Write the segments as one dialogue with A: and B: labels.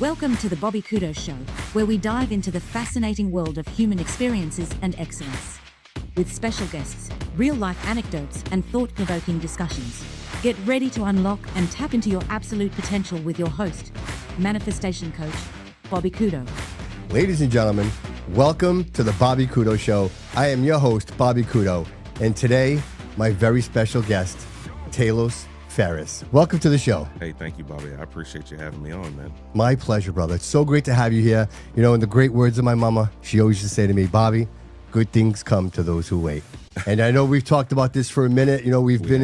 A: Welcome to the Bobby Couto Show, where we dive into the fascinating world of human experiences and excellence. With special guests, real-life anecdotes, and thought-provoking discussions. Get ready to unlock and tap into your absolute potential with your host, manifestation coach, Bobby Couto.
B: Ladies and gentlemen, welcome to the Bobby Couto Show. I am your host, Bobby Couto, and today, my very special guest, Talos Faris. Welcome to the show.
C: Hey, thank you, Bobby. I appreciate you having me on, man.
B: My pleasure, brother. It's so great to have you here. You know, in the great words of my mama, she always used to say to me, Bobby, good things come to those who wait. And I know we've talked about this for a minute. You know, we've been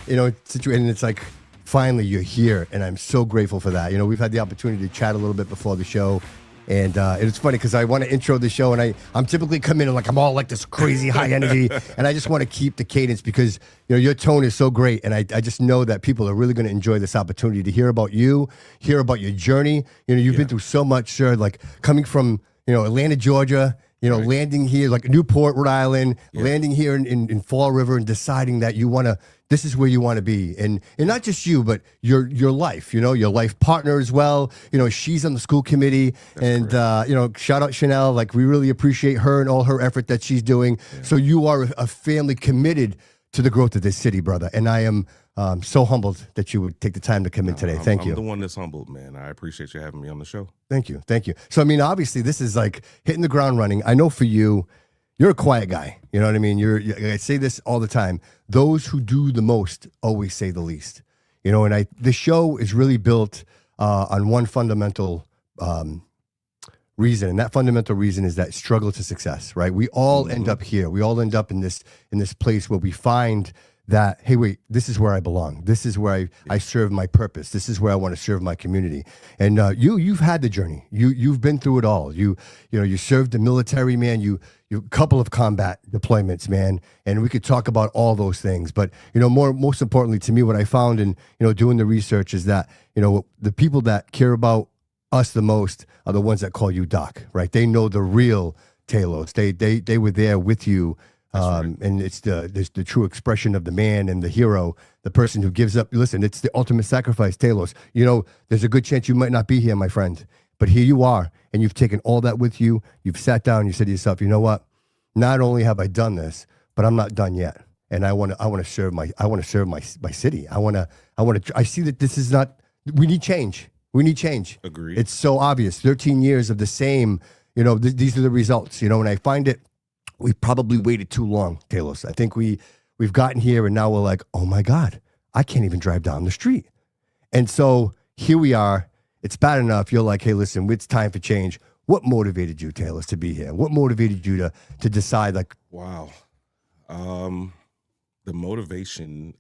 B: in, situation, and it's like, finally, you're here, and I'm so grateful for that. You know, we've had the opportunity to chat a little bit before the show, and it's funny because I want to intro the show, and I'm typically come in and like I'm all like this crazy high energy, and I just want to keep the cadence because, you know, your tone is so great, and I just know that people are really going to enjoy this opportunity to hear about you, hear about your journey. You know, you've been through so much, sir, like coming from, you know, Atlanta, Georgia, you know, landing here, like Newport, Rhode Island, landing here in Fall River and deciding that you want to, this is where you want to be. And not just you, but your life, you know, your life partner as well. You know, she's on the school committee. That's and, you know, shout out Chanel. Like, we really appreciate her and all her effort that she's doing. Yeah. So you are a family committed to the growth of this city, brother. And I am so humbled that you would take the time to come in today. Thank you.
C: I'm the one that's humbled, man. I appreciate you having me on the show.
B: Thank you. Thank you. So, I mean, obviously, this is like hitting the ground running. I know for you, you're a quiet guy. You know what I mean? I say this all the time. Those who do the most always say the least. You know, and the show is really built on one fundamental reason, and that fundamental reason is that struggle to success, right? We all end up here. We all end up in this place where we find that, hey, wait, this is where I belong. This is where I serve my purpose. This is where I want to serve my community. And you've had the journey. You've been through it all. You served the military, man. You couple of combat deployments, man. And we could talk about all those things. But, you know, most importantly to me, what I found in, you know, doing the research is that, you know, the people that care about us the most are the ones that call you Doc, right? They know the real Talos. They were there with you. And it's the true expression of the man and the hero, the person who gives up. Listen, it's the ultimate sacrifice, Talos. You know, there's a good chance you might not be here, my friend, but here you are, and you've taken all that with you. You've sat down and you said to yourself, you know what? Not only have I done this, but I'm not done yet. And I want to serve my city. I see that this is not, we need change. We need change.
C: Agreed.
B: It's so obvious. 13 years of the same, you know, these are the results, you know, and I find it, we've probably waited too long, Talos. I think we've gotten here and now we're like, oh my God, I can't even drive down the street. And so here we are. It's bad enough. You're like, hey, listen, it's time for change. What motivated you, Talos, to be here? What motivated you to decide, like?
C: Wow. The motivation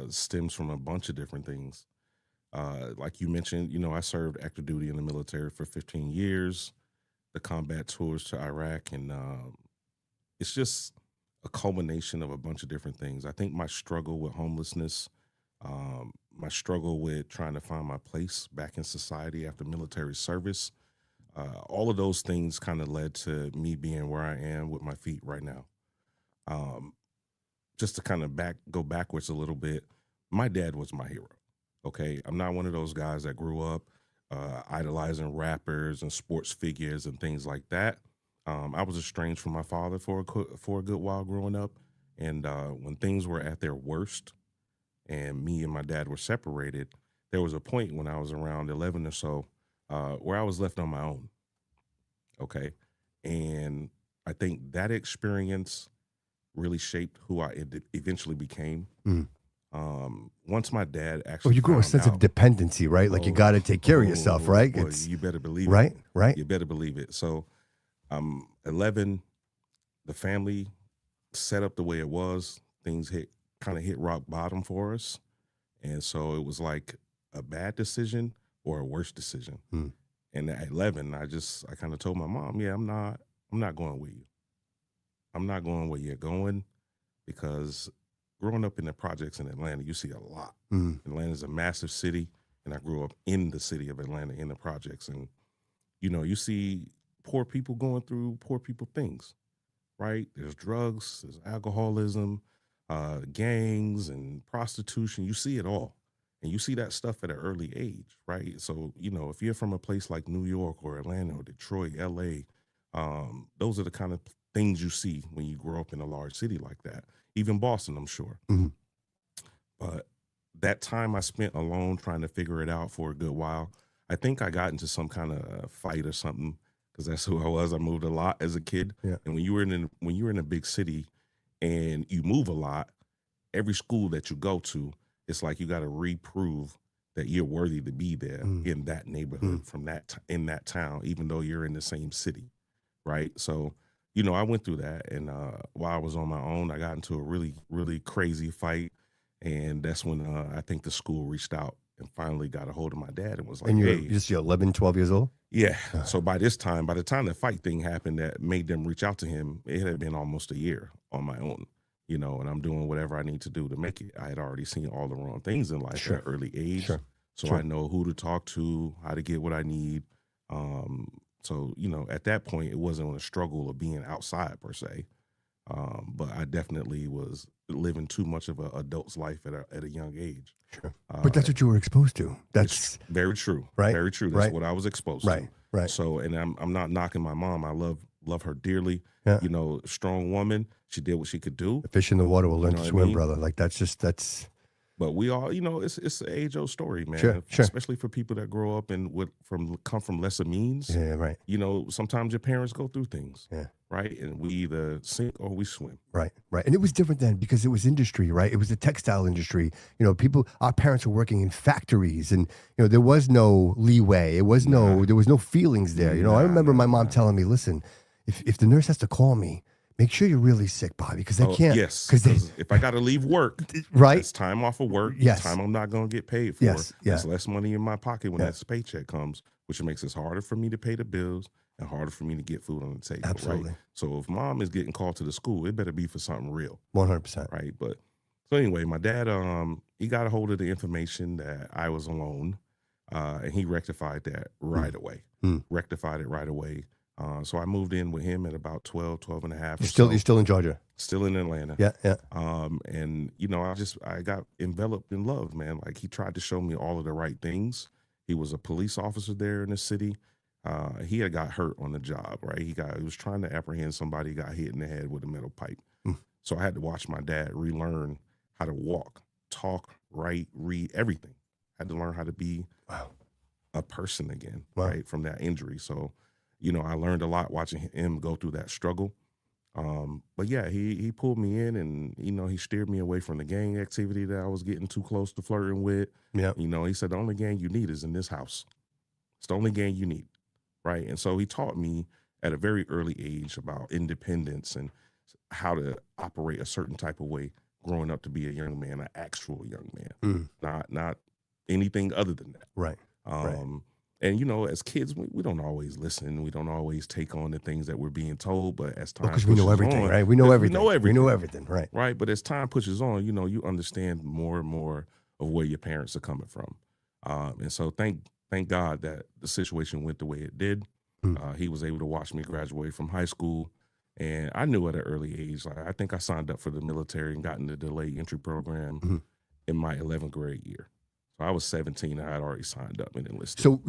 C: stems from a bunch of different things. Like you mentioned, you know, I served active duty in the military for 15 years, the combat tours to Iraq, and it's just a culmination of a bunch of different things. I think my struggle with homelessness, my struggle with trying to find my place back in society after military service, all of those things kind of led to me being where I am with my feet right now. Just to kind of go backwards a little bit, my dad was my hero, okay? I'm not one of those guys that grew up idolizing rappers and sports figures and things like that. I was estranged from my father for a good while growing up. And when things were at their worst and me and my dad were separated, there was a point when I was around 11 or so where I was left on my own. Okay. And I think that experience really shaped who I eventually became. Once my dad actually
B: you grow a sense of dependency, right? Like you got to take care of yourself, right?
C: Boy, you better believe it.
B: Right.
C: You better believe it. So 11, the family set up the way it was. Things kind of hit rock bottom for us. And so it was like a bad decision or a worse decision. And at 11, I kind of told my mom, yeah, I'm not going with you. I'm not going where you're going, because growing up in the projects in Atlanta, you see a lot. Atlanta's a massive city, and I grew up in the city of Atlanta in the projects. And, you know, you see poor people going through poor people things, right? There's drugs, there's alcoholism, gangs and prostitution. You see it all. And you see that stuff at an early age, right? So, if you're from a place like New York or Atlanta or Detroit, LA, those are the kind of things you see when you grow up in a large city like that. Even Boston, I'm sure.
B: Mhm.
C: But that time I spent alone trying to figure it out for a good while, I think I got into some kind of fight or something because that's who I was. I moved a lot as a kid.
B: Yeah.
C: And when you were in a big city and you move a lot, every school that you go to, it's like you got to reprove that you're worthy to be there in that neighborhood in that town, even though you're in the same city, right? So, I went through that, and while I was on my own, I got into a really, really crazy fight, and that's when I think the school reached out and finally got a hold of my dad and was like,
B: And you're
C: "Hey,
B: just 11, 12 years old?
C: yeah." So by the time the fight thing happened that made them reach out to him, it had been almost a year on my own. And I'm doing whatever I need to do to make it. I had already seen all the wrong things in life at an early age.
B: Sure.
C: So
B: Sure.
C: I know who to talk to, how to get what I need. So, at that point, it wasn't a struggle of being outside per se. But I definitely was living too much of an adult's life at a young age.
B: Sure. But that's what you were exposed to. That's
C: very true.
B: Right.
C: Very true. That's
B: Right.
C: what I was exposed
B: right.
C: to.
B: Right.
C: So, and I'm not knocking my mom. I love her dearly.
B: Yeah.
C: Strong woman. She did what she could do.
B: The fish in the water will learn to
C: what I
B: swim,
C: mean?
B: brother. Like that's
C: But we all, it's an age-old story, man.
B: Sure.
C: Especially for people that grow up and come from lesser means.
B: yeah, right.
C: Sometimes your parents go through things,
B: Yeah.
C: right? And we either sink or we swim.
B: Right, right. And it was different then because it was industry, right? It was the textile industry. Our parents were working in factories and, there was no leeway. There was no feelings there. I remember my mom telling me, listen, if the nurse has to call me, make sure you're really sick, Bobby, because they can't.
C: Yes,
B: because
C: if I got to leave work,
B: right?
C: it's time off of work.
B: Yes.
C: Time I'm not going to get paid for.
B: Yes, yeah.
C: There's less money in my pocket when that paycheck comes, which makes it harder for me to pay the bills and harder for me to get food on the table.
B: Absolutely.
C: Right? So if mom is getting called to the school, it better be for something real.
B: 100%.
C: Right. But so anyway, my dad, he got a hold of the information that I was alone, and he rectified that right away. Rectified it right away. So I moved in with him at about 12 and a half.
B: You're still in Georgia?
C: Still in Atlanta.
B: Yeah, yeah.
C: And I got enveloped in love, man. Like he tried to show me all of the right things. He was a police officer there in the city. He had got hurt on the job, right? He was trying to apprehend somebody, got hit in the head with a metal pipe. So I had to watch my dad relearn how to walk, talk, write, read, everything. I had to learn how to be a person again, right, from that injury. So, I learned a lot watching him go through that struggle. But yeah, he pulled me in and, he steered me away from the gang activity that I was getting too close to flirting with.
B: Yeah.
C: He said, the only gang you need is in this house. It's the only gang you need. Right. And so he taught me at a very early age about independence and how to operate a certain type of way growing up to be a young man, an actual young man, not anything other than that.
B: Right.
C: And, as kids, we don't always listen. We don't always take on the things that we're being told. But as time
B: because we know everything, right? We know everything. We know everything, right?
C: Right. But as time pushes on, you understand more and more of where your parents are coming from. And so thank God that the situation went the way it did. He was able to watch me graduate from high school. And I knew at an early age, like I think I signed up for the military and got in the delayed entry program in my 11th grade year. So I was 17. I had already signed up and enlisted.
B: So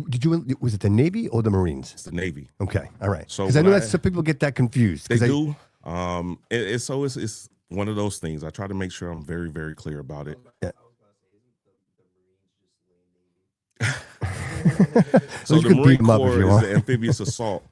B: was it the Navy or the Marines?
C: It's the Navy.
B: Okay. All right.
C: So
B: because I know that some people get that confused.
C: They do. It's one of those things. I try to make sure I'm very, very clear about it.
B: Yeah.
C: So the Marine Corps is the amphibious assault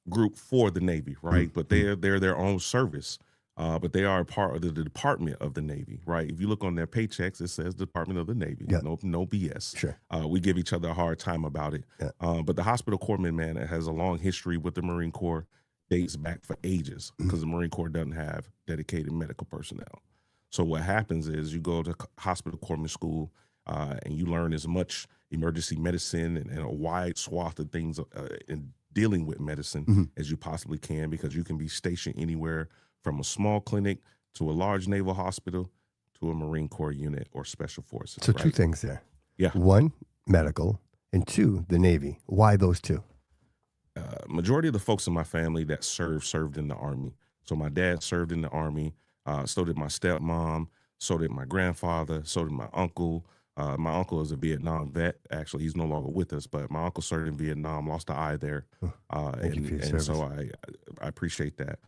C: group for the Navy, right? But they're their own service. But they are a part of the Department of the Navy, right? If you look on their paychecks, it says Department of the Navy.
B: Yeah.
C: No BS.
B: Sure.
C: We give each other a hard time about it.
B: Yeah.
C: But the hospital corpsman, man, it has a long history with the Marine Corps, dates back for ages because the Marine Corps doesn't have dedicated medical personnel. So what happens is you go to hospital corpsman school and you learn as much emergency medicine and a wide swath of things in dealing with medicine as you possibly can, because you can be stationed anywhere from a small clinic to a large naval hospital to a Marine Corps unit or special forces.
B: So two things there.
C: Yeah.
B: One, medical, and two, the Navy. Why those two?
C: Majority of the folks in my family that served in the Army. So my dad served in the Army. So did my stepmom. So did my grandfather. So did my uncle. My uncle is a Vietnam vet. Actually, he's no longer with us, but my uncle served in Vietnam, lost an eye there.
B: Thank you for your service.
C: So I appreciate that.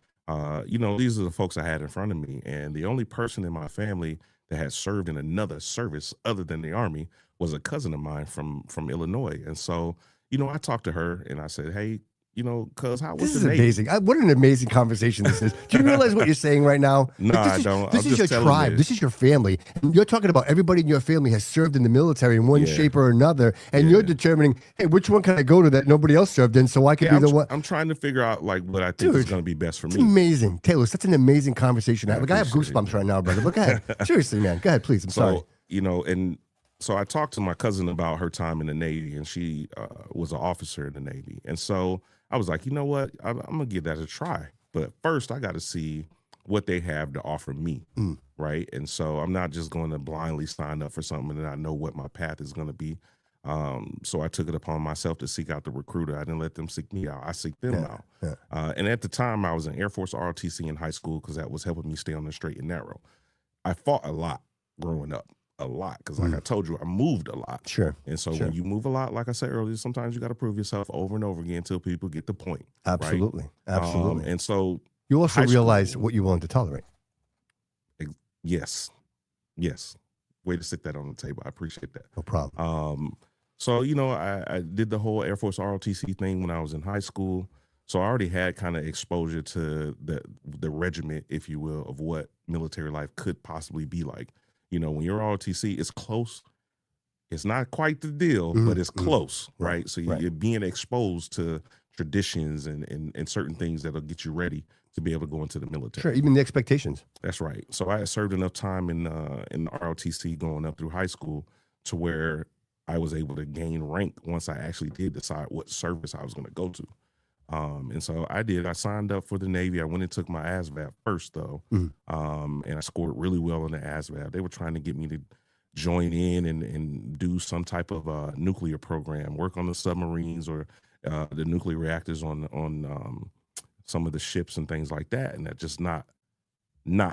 C: These are the folks I had in front of me. And the only person in my family that had served in another service other than the Army was a cousin of mine from Illinois. And so, I talked to her and I said, hey, cuz how was
B: This is
C: the Navy?
B: amazing. What an amazing conversation this is. Do you realize what you're saying right now?
C: No, I don't.
B: This
C: I'm
B: is your
C: just telling
B: tribe.
C: you.
B: This is your family. And you're talking about everybody in your family has served in the military in one
C: Yeah.
B: shape or another. And you're determining, hey, which one can I go to that nobody else served in so I can be the one?
C: I'm trying to figure out like what I think is going to be best for
B: It's
C: me.
B: amazing. Taylor, such an amazing conversation. Like, I have
C: appreciate
B: goosebumps
C: it.
B: right now, brother. But go ahead. Seriously, man. Go ahead, please. I'm sorry.
C: So I talked to my cousin about her time in the Navy, and she was an officer in the Navy. And so I was like, you know what? I'm going to give that a try. But first, I got to see what they have to offer me, right? And so I'm not just going to blindly sign up for something and not know what my path is going to be. So I took it upon myself to seek out the recruiter. I didn't let them seek me out. I seeked them out.
B: Yeah.
C: And at the time, I was in Air Force ROTC in high school because that was helping me stay on the straight and narrow. I fought a lot growing up. A lot, because like I told you, I moved a lot.
B: Sure.
C: And so when you move a lot, like I said earlier, sometimes you got to prove yourself over and over again until people get the point.
B: Absolutely.
C: Right?
B: Absolutely.
C: And so
B: you also realize what you're willing to tolerate.
C: Yes. Way to sit that on the table. I appreciate that.
B: No problem.
C: So, I did the whole Air Force ROTC thing when I was in high school. So I already had kind of exposure to the regiment, if you will, of what military life could possibly be like. When you're ROTC, it's close. It's not quite the deal, but it's close, right? So you're being exposed to traditions and certain things that'll get you ready to be able to go into the military.
B: Sure, even the expectations.
C: That's right. So I had served enough time in the ROTC going up through high school to where I was able to gain rank once I actually did decide what service I was going to go to. And so I did. I signed up for the Navy. I went and took my ASVAB first, though. And I scored really well on the ASVAB. They were trying to get me to join in and do some type of nuclear program, work on the submarines or the nuclear reactors on some of the ships and things like that. And that's just not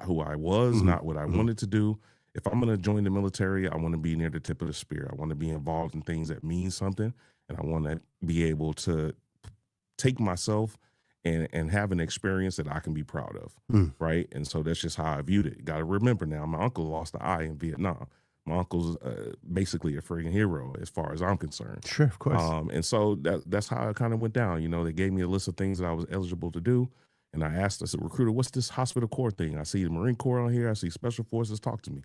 C: who I was, not what I wanted to do. If I'm going to join the military, I want to be near the tip of the spear. I want to be involved in things that mean something. And I want to be able to take myself and have an experience that I can be proud of, right? And so that's just how I viewed it. Got to remember now, my uncle lost an eye in Vietnam. My uncle's basically a freaking hero as far as I'm concerned.
B: Sure, of course.
C: And so that's how it kind of went down. They gave me a list of things that I was eligible to do. And I asked, I said, recruiter, what's this hospital corps thing? I see the Marine Corps on here. I see Special Forces. Talk to me.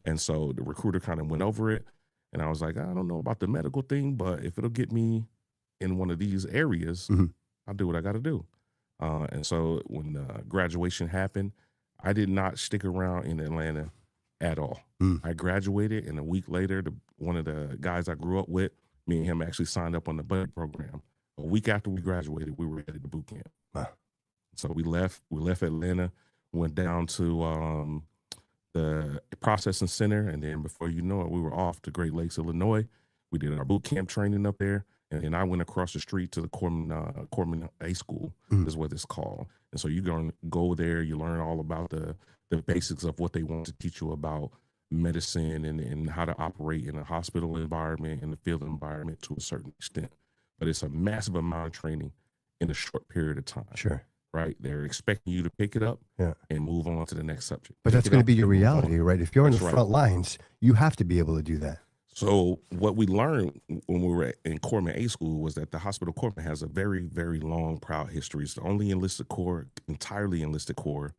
C: And so the recruiter kind of went over it. And I was like, I don't know about the medical thing, but if it'll get me in one of these areas, I'll do what I got to do. And so when graduation happened, I did not stick around in Atlanta at all. I graduated, and a week later, one of the guys I grew up with, me and him actually signed up on the buddy program. A week after we graduated, we were headed to boot camp.
B: Wow.
C: So we left Atlanta, went down to the processing center, and then before you know it, we were off to Great Lakes, Illinois. We did our boot camp training up there. And then I went across the street to the Corpsman A School, is what it's called. And so you're going to go there, you learn all about the basics of what they want to teach you about medicine and how to operate in a hospital environment and the field environment to a certain extent. But it's a massive amount of training in a short period of time.
B: Sure.
C: Right? They're expecting you to pick it up and move on to the next subject.
B: But that's going to be your reality, right? If you're in the
C: That's
B: front lines, you have to be able to do that.
C: So what we learned when we were in Corpsman A School was that the hospital corpsman has a very, very long, proud history. It's the only entirely enlisted corps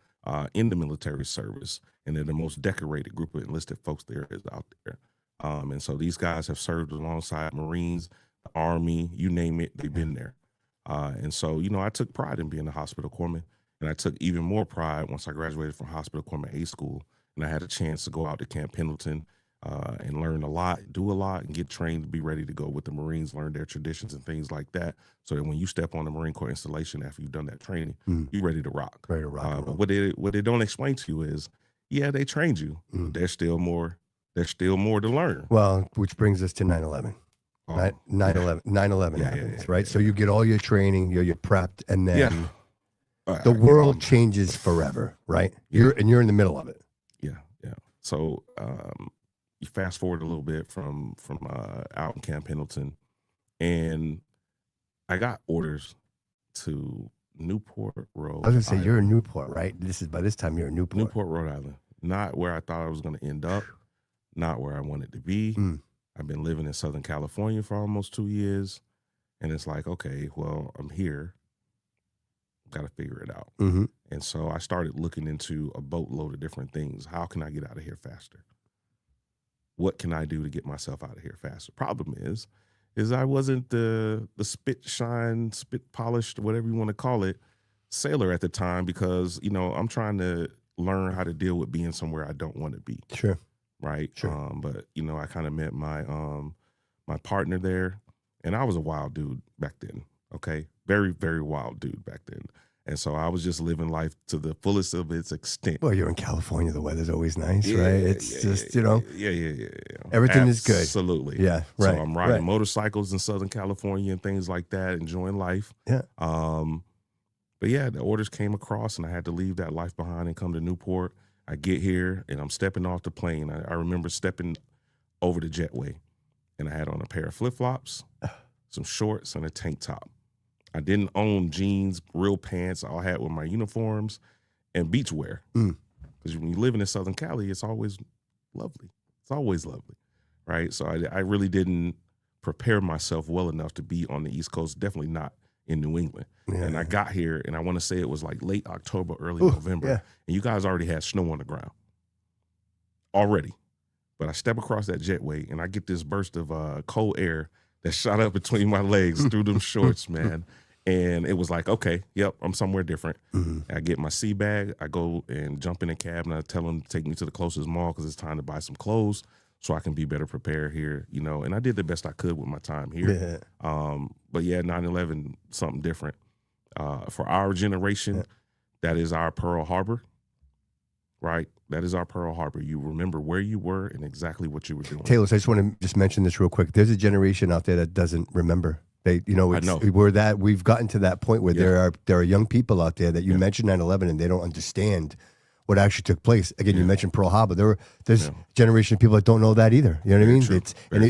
C: in the military service. And they're the most decorated group of enlisted folks there is out there. And so these guys have served alongside Marines, the Army, you name it, they've been there. And so, I took pride in being a hospital corpsman. And I took even more pride once I graduated from hospital corpsman A School. And I had a chance to go out to Camp Pendleton and learn a lot, do a lot, and get trained to be ready to go with the Marines, learn their traditions and things like that. So that when you step on the Marine Corps installation after you've done that training, you're ready to rock.
B: Ready to rock.
C: But what they don't explain to you is, they trained you. But there's still more to learn.
B: Well, which brings us to 9/11. 9/11 happens, right? So you get all your training, you're prepped, and then the world changes forever, right? You're in the middle of it.
C: Yeah. So you fast forward a little bit from out in Camp Pendleton, and I got orders to Newport, Rhode
B: I was gonna say
C: Island.
B: you're in Newport, right? By this time you're in Newport.
C: Newport, Rhode Island. Not where I thought I was going to end up. Not where I wanted to be. I've been living in Southern California for almost 2 years, and it's like, okay, well, I'm here. Got to figure it out. And so I started looking into a boatload of different things. How can I get out of here faster? What can I do to get myself out of here faster? Problem is I wasn't the spit shine, spit polished, whatever you want to call it, sailor at the time, because, you know, I'm trying to learn how to deal with being somewhere I don't want to be.
B: Sure.
C: Right.
B: Sure.
C: But, you know, I kind of met my my partner there, and I was a wild dude back then. Okay. Very, very wild dude back then. And so I was just living life to the fullest of its extent.
B: Well, you're in California. The weather's always nice,
C: Yeah,
B: right? It's just, you know.
C: Yeah.
B: Everything is good.
C: Absolutely.
B: Yeah, right.
C: So I'm riding
B: right.
C: motorcycles in Southern California and things like that, enjoying life.
B: Yeah.
C: But yeah, the orders came across, and I had to leave that life behind and come to Newport. I get here, and I'm stepping off the plane. I remember stepping over the jetway, and I had on a pair of flip-flops, some shorts, and a tank top. I didn't own jeans, real pants. All I had were my uniforms and beach wear. Because when you live in Southern Cali, it's always lovely. It's always lovely, right? So I really didn't prepare myself well enough to be on the East Coast, definitely not in New England.
B: Yeah.
C: And I got here, and I want to say it was like late October, early November.
B: Yeah.
C: And you guys already had snow on the ground already. But I step across that jetway, and I get this burst of cold air that shot up between my legs through them shorts, man. And it was like, okay, yep, I'm somewhere different. I get my sea bag. I go and jump in a cab, and I tell them to take me to the closest mall because it's time to buy some clothes so I can be better prepared here, you know. And I did the best I could with my time here. But yeah, 9/11, something different. For our generation, that is our Pearl Harbor, right? That is our Pearl Harbor. You remember where you were and exactly what you were doing.
B: Talos, I just want to just mention this real quick. There's a generation out there that doesn't remember. They, you know,
C: I know.
B: we've gotten to that point where there are young people out there that you mentioned 9/11 and they don't understand what actually took place. Again, you mentioned Pearl Harbor. There's a generation of people that don't know that either. You know what I mean?
C: True.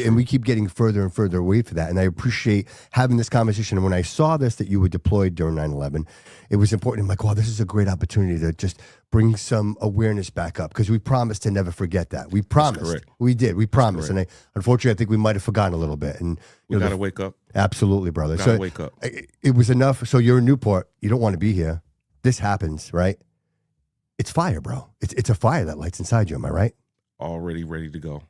B: And we keep getting further and further away from that. And I appreciate having this conversation. And when I saw this, that you were deployed during 9/11, it was important. I'm like, wow, this is a great opportunity to just bring some awareness back up, because we promised to never forget that. We promised. We did. We promised. And unfortunately, I think we might have forgotten a little bit. And
C: we got to wake up.
B: Absolutely, brother.
C: Gotta wake up.
B: It was enough. So you're in Newport. You don't want to be here. This happens, right? It's fire, bro. It's a fire that lights inside you. Am I right?
C: Already ready to go.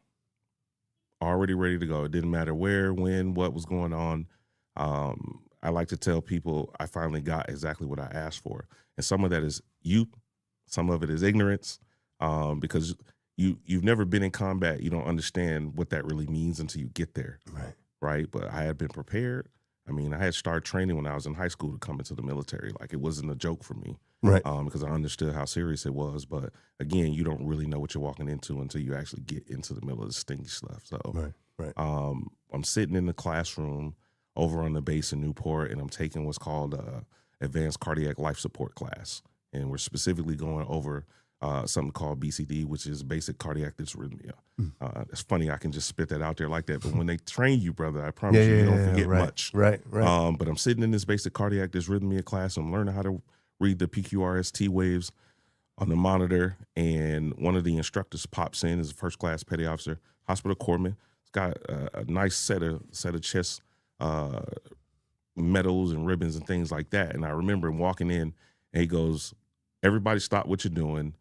C: Already ready to go. It didn't matter where, when, what was going on. I like to tell people I finally got exactly what I asked for. And some of that is youth. Some of it is ignorance, because you've never been in combat. You don't understand what that really means until you get there. Right. But I had been prepared. I mean, I had started training when I was in high school to come into the military. Like, it wasn't a joke for me.
B: Right.
C: Because I understood how serious it was. But again, you don't really know what you're walking into until you actually get into the middle of the stinky stuff. So I'm sitting in the classroom over on the base in Newport, and I'm taking what's called advanced cardiac life support class. And we're specifically going over something called BCD, which is basic cardiac dysrhythmia. It's funny, I can just spit that out there like that. But when they train you, brother, I promise you don't forget much.
B: Right.
C: But I'm sitting in this basic cardiac dysrhythmia class. I'm learning how to read the PQRST waves on the monitor. And one of the instructors pops in, is a first-class petty officer, hospital corpsman. He's got a nice set of chest medals and ribbons and things like that. And I remember him walking in, and he goes, "Everybody stop what you're doing.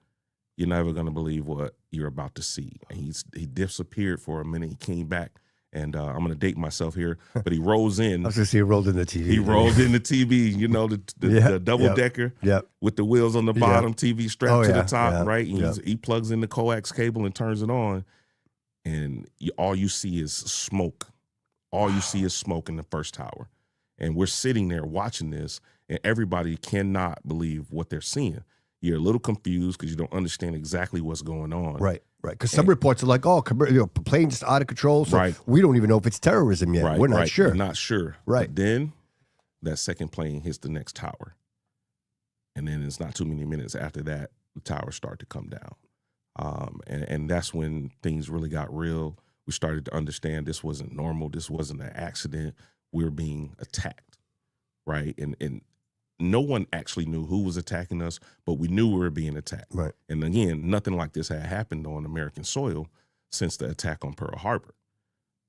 C: You're never going to believe what you're about to see." And he disappeared for a minute. He came back, and I'm going to date myself here, but he rolls in.
B: I was going to say he rolled in the TV.
C: He rolled in the TV, you know, the double-decker with the wheels on the bottom, TV strapped to the top, right? And he plugs in the coax cable and turns it on, and all you see is smoke. All you see is smoke in the first tower. And we're sitting there watching this, and everybody cannot believe what they're seeing. You're a little confused because you don't understand exactly what's going on.
B: Right. Because some reports are like, plane just out of control, so we don't even know if it's terrorism yet. We're not sure.
C: We're not sure.
B: Right.
C: But then that second plane hits the next tower. And then it's not too many minutes after that, the towers start to come down. And that's when things really got real. We started to understand this wasn't normal. This wasn't an accident. We were being attacked, right? And no one actually knew who was attacking us, but we knew we were being attacked.
B: Right.
C: And again, nothing like this had happened on American soil since the attack on Pearl Harbor.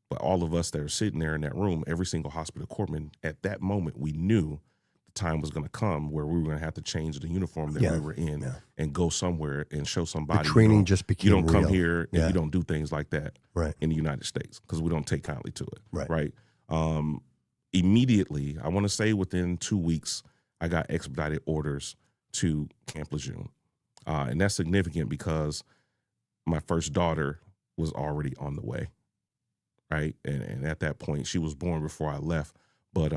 C: But all of us that are sitting there in that room, every single hospital corpsman, at that moment, we knew the time was going to come where we were going to have to change the uniform that we were in and go somewhere and show somebody.
B: The training just became
C: You don't come
B: real.
C: here and you don't do things like that in the United States because we don't take kindly to it. Right. Immediately, I want to say within 2 weeks, I got expedited orders to Camp Lejeune. And that's significant because my first daughter was already on the way. Right. And at that point, she was born before I left. But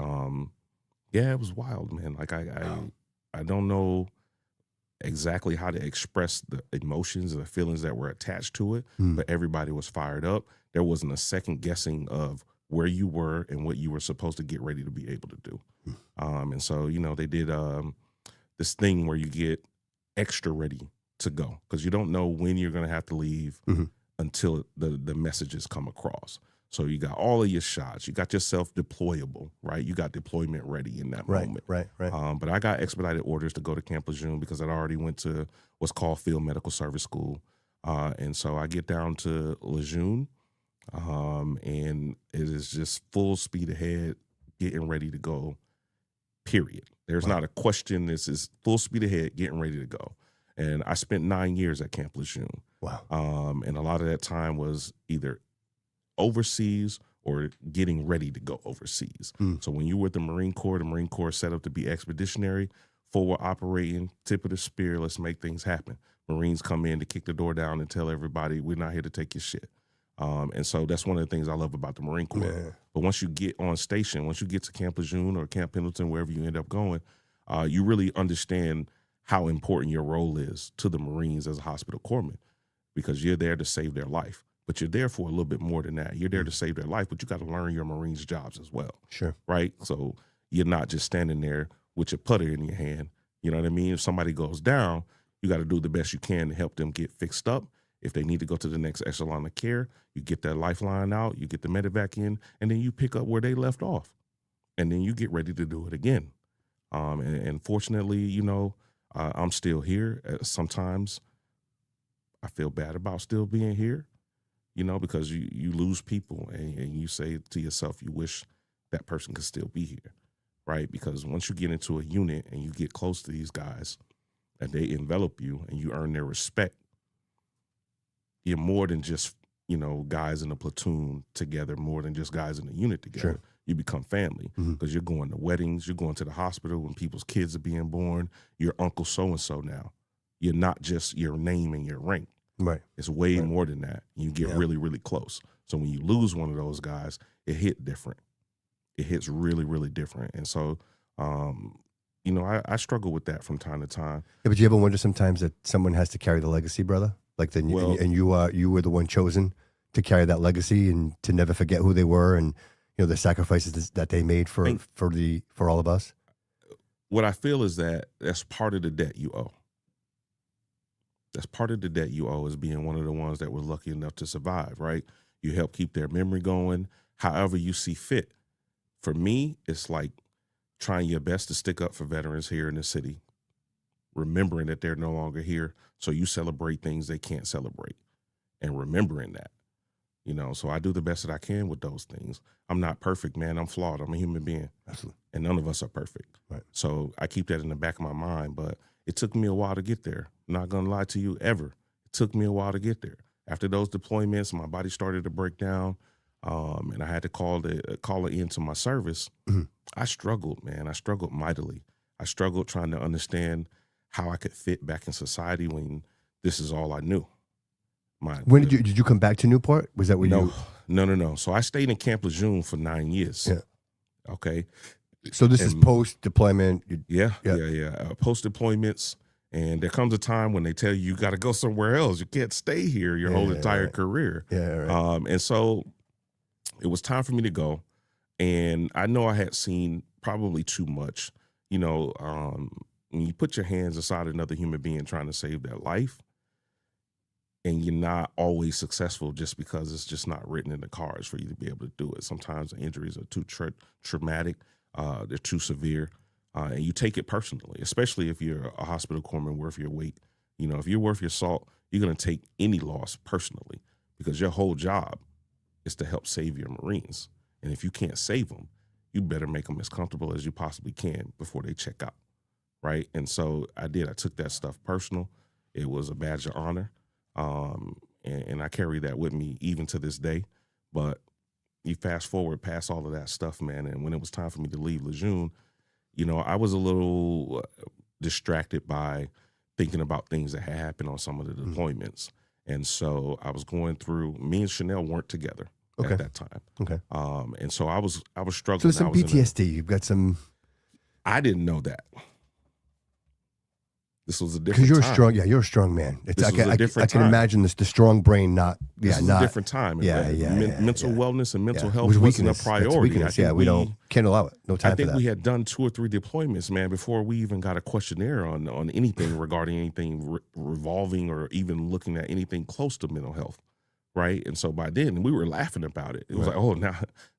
C: yeah, it was wild, man. Like I don't know exactly how to express the emotions and the feelings that were attached to it, but everybody was fired up. There wasn't a second guessing of where you were and what you were supposed to get ready to be able to do. And so, you know, they did this thing where you get extra ready to go because you don't know when you're going to have to leave until the messages come across. So you got all of your shots. You got yourself deployable, right? You got deployment ready in that moment.
B: Right.
C: But I got expedited orders to go to Camp Lejeune because I'd already went to what's called Field Medical Service School. And so I get down to Lejeune, and it is just full speed ahead, getting ready to go, period. There's not a question. This is full speed ahead, getting ready to go. And I spent 9 years at Camp Lejeune.
B: Wow.
C: And a lot of that time was either overseas or getting ready to go overseas. So when you were with the Marine Corps set up to be expeditionary, forward operating, tip of the spear, let's make things happen. Marines come in to kick the door down and tell everybody, we're not here to take your shit. And so that's one of the things I love about the Marine Corps. Yeah. But once you get on station, once you get to Camp Lejeune or Camp Pendleton, wherever you end up going, you really understand how important your role is to the Marines as a hospital corpsman because you're there to save their life. But you're there for a little bit more than that. You're there to save their life, but you got to learn your Marines' jobs as well.
B: Sure.
C: Right? So you're not just standing there with your putter in your hand. You know what I mean? If somebody goes down, you got to do the best you can to help them get fixed up. If they need to go to the next echelon of care, you get that lifeline out, you get the medevac in, and then you pick up where they left off. And then you get ready to do it again. And fortunately, you know, I'm still here. Sometimes I feel bad about still being here. You know, because you lose people and you say to yourself, you wish that person could still be here, right? Because once you get into a unit and you get close to these guys and they envelop you and you earn their respect, you're more than just, you know, guys in a platoon together, more than just guys in a unit together.
B: Sure.
C: You become family because you're going to weddings, you're going to the hospital when people's kids are being born. You're Uncle So-and-so now. You're not just your name and your rank.
B: Right.
C: It's way more than that. You get really, really close. So when you lose one of those guys, it hit different. It hits really, really different. And so, you know, I struggle with that from time to time.
B: Yeah, but you ever wonder sometimes that someone has to carry the legacy, brother? Like then, you were the one chosen to carry that legacy and to never forget who they were and you know the sacrifices that they made for all of us.
C: What I feel is that that's part of the debt you owe. That's part of the debt you owe is being one of the ones that were lucky enough to survive, right? You help keep their memory going, however you see fit. For me, it's like trying your best to stick up for veterans here in the city, remembering that they're no longer here, so you celebrate things they can't celebrate, and remembering that, you know. So I do the best that I can with those things. I'm not perfect, man. I'm flawed. I'm a human being.
B: Absolutely.
C: And none of us are perfect.
B: Right.
C: So I keep that in the back of my mind, but it took me a while to get there. I'm not going to lie to you, ever. It took me a while to get there. After those deployments, my body started to break down, and I had to call it into my service. I struggled, man. I struggled mightily. I struggled trying to understand how I could fit back in society when this is all I knew.
B: When did you come back to Newport? Was that when
C: No. So I stayed in Camp Lejeune for 9 years.
B: Yeah.
C: Okay.
B: So this is post-deployment?
C: Yeah. Post-deployments. And there comes a time when they tell you got to go somewhere else. You can't stay here your whole entire career.
B: Yeah, right.
C: And so it was time for me to go. And I know I had seen probably too much. You know, when you put your hands inside another human being trying to save their life, and you're not always successful just because it's just not written in the cards for you to be able to do it. Sometimes the injuries are too traumatic, they're too severe, and you take it personally, especially if you're a hospital corpsman worth your weight. You know, if you're worth your salt, you're going to take any loss personally because your whole job is to help save your Marines. And if you can't save them, you better make them as comfortable as you possibly can before they check out, right? And so I did. I took that stuff personal. It was a badge of honor. And I carry that with me even to this day. But you fast forward past all of that stuff, man, and when it was time for me to leave Lejeune, you know, I was a little distracted by thinking about things that had happened on some of the deployments. And so I was going through, me and Chanel weren't together at that time.
B: Okay.
C: And so I was struggling.
B: So some PTSD, you've got some.
C: I didn't know that. This was a different
B: because you're
C: time.
B: strong. Yeah, you're a strong man.
C: This was a different
B: I can
C: time.
B: imagine this. The strong brain, not
C: This was a different time. Mental wellness and mental health wasn't a priority.
B: We can't allow it. No time for that.
C: I think we had done 2 or 3 deployments, man, before we even got a questionnaire on anything regarding anything revolving or even looking at anything close to mental health, right? And so by then we were laughing about it. It was like, oh,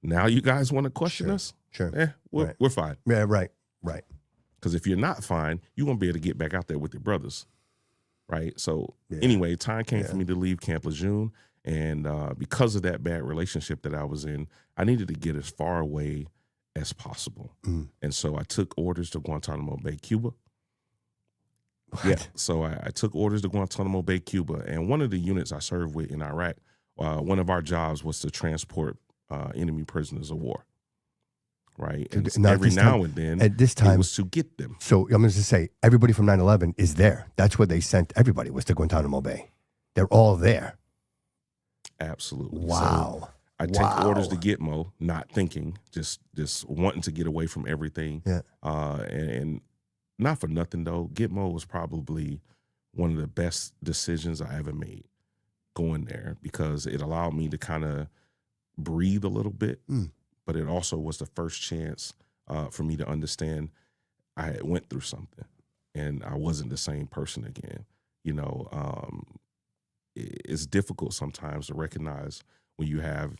C: now you guys want to question us?
B: Sure.
C: We're fine.
B: Yeah, right.
C: Because if you're not fine, you won't be able to get back out there with your brothers, right? So anyway, time came for me to leave Camp Lejeune, and because of that bad relationship that I was in, I needed to get as far away as possible. And so I took orders to Guantanamo Bay, Cuba.
B: What?
C: Yeah, so I took orders to Guantanamo Bay, Cuba, and one of the units I served with in Iraq, one of our jobs was to transport enemy prisoners of war. Right. And every now and then,
B: at this time,
C: it was to get them.
B: So I'm going to say everybody from 9/11 is there. That's what they sent everybody, was to Guantanamo Bay. They're all there.
C: Absolutely.
B: Wow.
C: So I take orders to Gitmo, not thinking, just wanting to get away from everything.
B: Yeah.
C: And not for nothing though, Gitmo was probably one of the best decisions I ever made going there, because it allowed me to kind of breathe a little bit. But it also was the first chance for me to understand I had went through something and I wasn't the same person again. You know, it's difficult sometimes to recognize when you have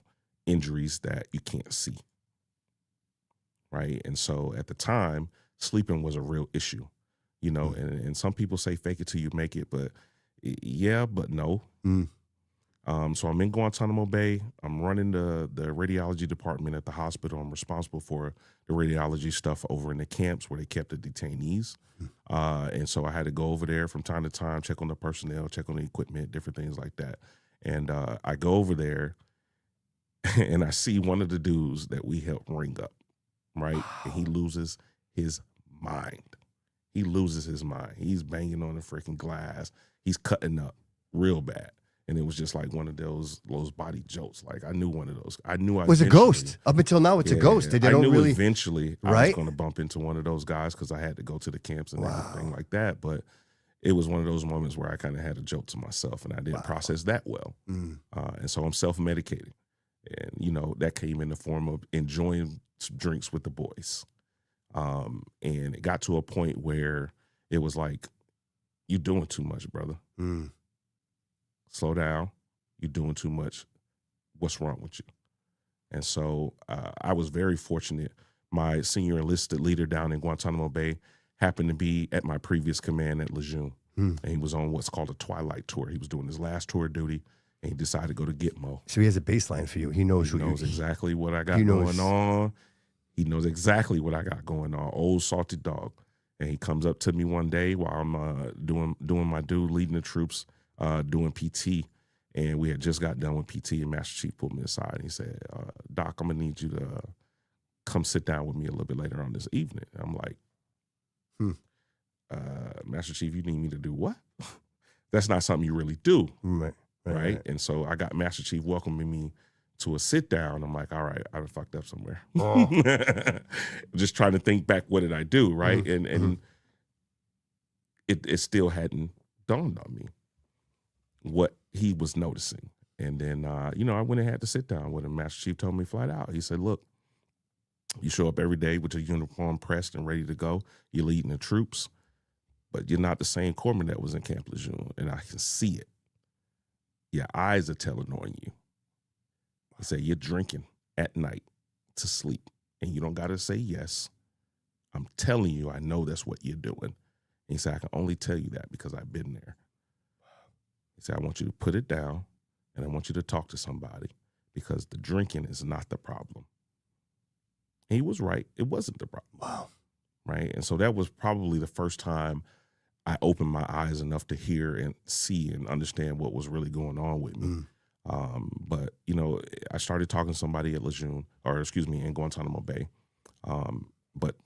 C: injuries that you can't see, right? And so at the time, sleeping was a real issue, you know, and some people say fake it till you make it, but yeah, but no. So I'm in Guantanamo Bay. I'm running the radiology department at the hospital. I'm responsible for the radiology stuff over in the camps where they kept the detainees. And so I had to go over there from time to time, check on the personnel, check on the equipment, different things like that. And I go over there and I see one of the dudes that we helped ring up, right? And he loses his mind. He's banging on the freaking glass. He's cutting up real bad. And it was just like one of those body jolts. Like I knew one of those. I knew I
B: was a ghost. Up until now, it's a ghost. They don't really.
C: Eventually I was going to bump into one of those guys because I had to go to the camps and everything like that. But it was one of those moments where I kind of had a jolt to myself, and I didn't process that well. And so I'm self-medicating, and you know that came in the form of enjoying drinks with the boys. And it got to a point where it was like, "You're doing too much, brother." Slow down. You're doing too much. What's wrong with you? And so I was very fortunate. My senior enlisted leader down in Guantanamo Bay happened to be at my previous command at Lejeune. And he was on what's called a twilight tour. He was doing his last tour of duty, and he decided to go to Gitmo.
B: So he has a baseline for you. He knows
C: exactly what I got going on. He knows exactly what I got going on. Old salty dog. And he comes up to me one day while I'm doing my due, leading the troops, doing PT, and we had just got done with PT, and Master Chief pulled me aside and he said, Doc, I'm gonna need you to come sit down with me a little bit later on this evening. And I'm like, Master Chief, you need me to do what? That's not something you really do. Right? And so I got Master Chief welcoming me to a sit down. I'm like, all right, I done fucked up somewhere. Just trying to think back, what did I do, right? And it still hadn't dawned on me what he was noticing. And then, I went and had to sit down with him. Master Chief told me flat out. He said, look, you show up every day with your uniform pressed and ready to go. You're leading the troops, but you're not the same corpsman that was in Camp Lejeune, and I can see it. your eyes are telling on you. He said, you're drinking at night to sleep, and you don't got to say yes. I'm telling you, I know that's what you're doing. And he said, I can only tell you that because I've been there. He said, I want you to put it down, and I want you to talk to somebody because the drinking is not the problem. And he was right. It wasn't the problem.
B: Wow.
C: Right? And so that was probably the first time I opened my eyes enough to hear and see and understand what was really going on with me. But, you know, I started talking to somebody at Lejeune, or excuse me, in Guantanamo Bay. But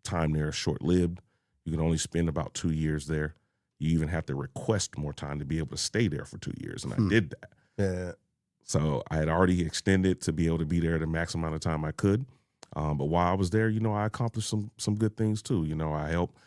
C: time there is short-lived. You can only spend about 2 years there. You even have to request more time to be able to stay there for 2 years, and I did that.
B: Yeah.
C: So I had already extended to be able to be there the max amount of time I could. But while I was there, you know, I accomplished some good things too. You know, I helped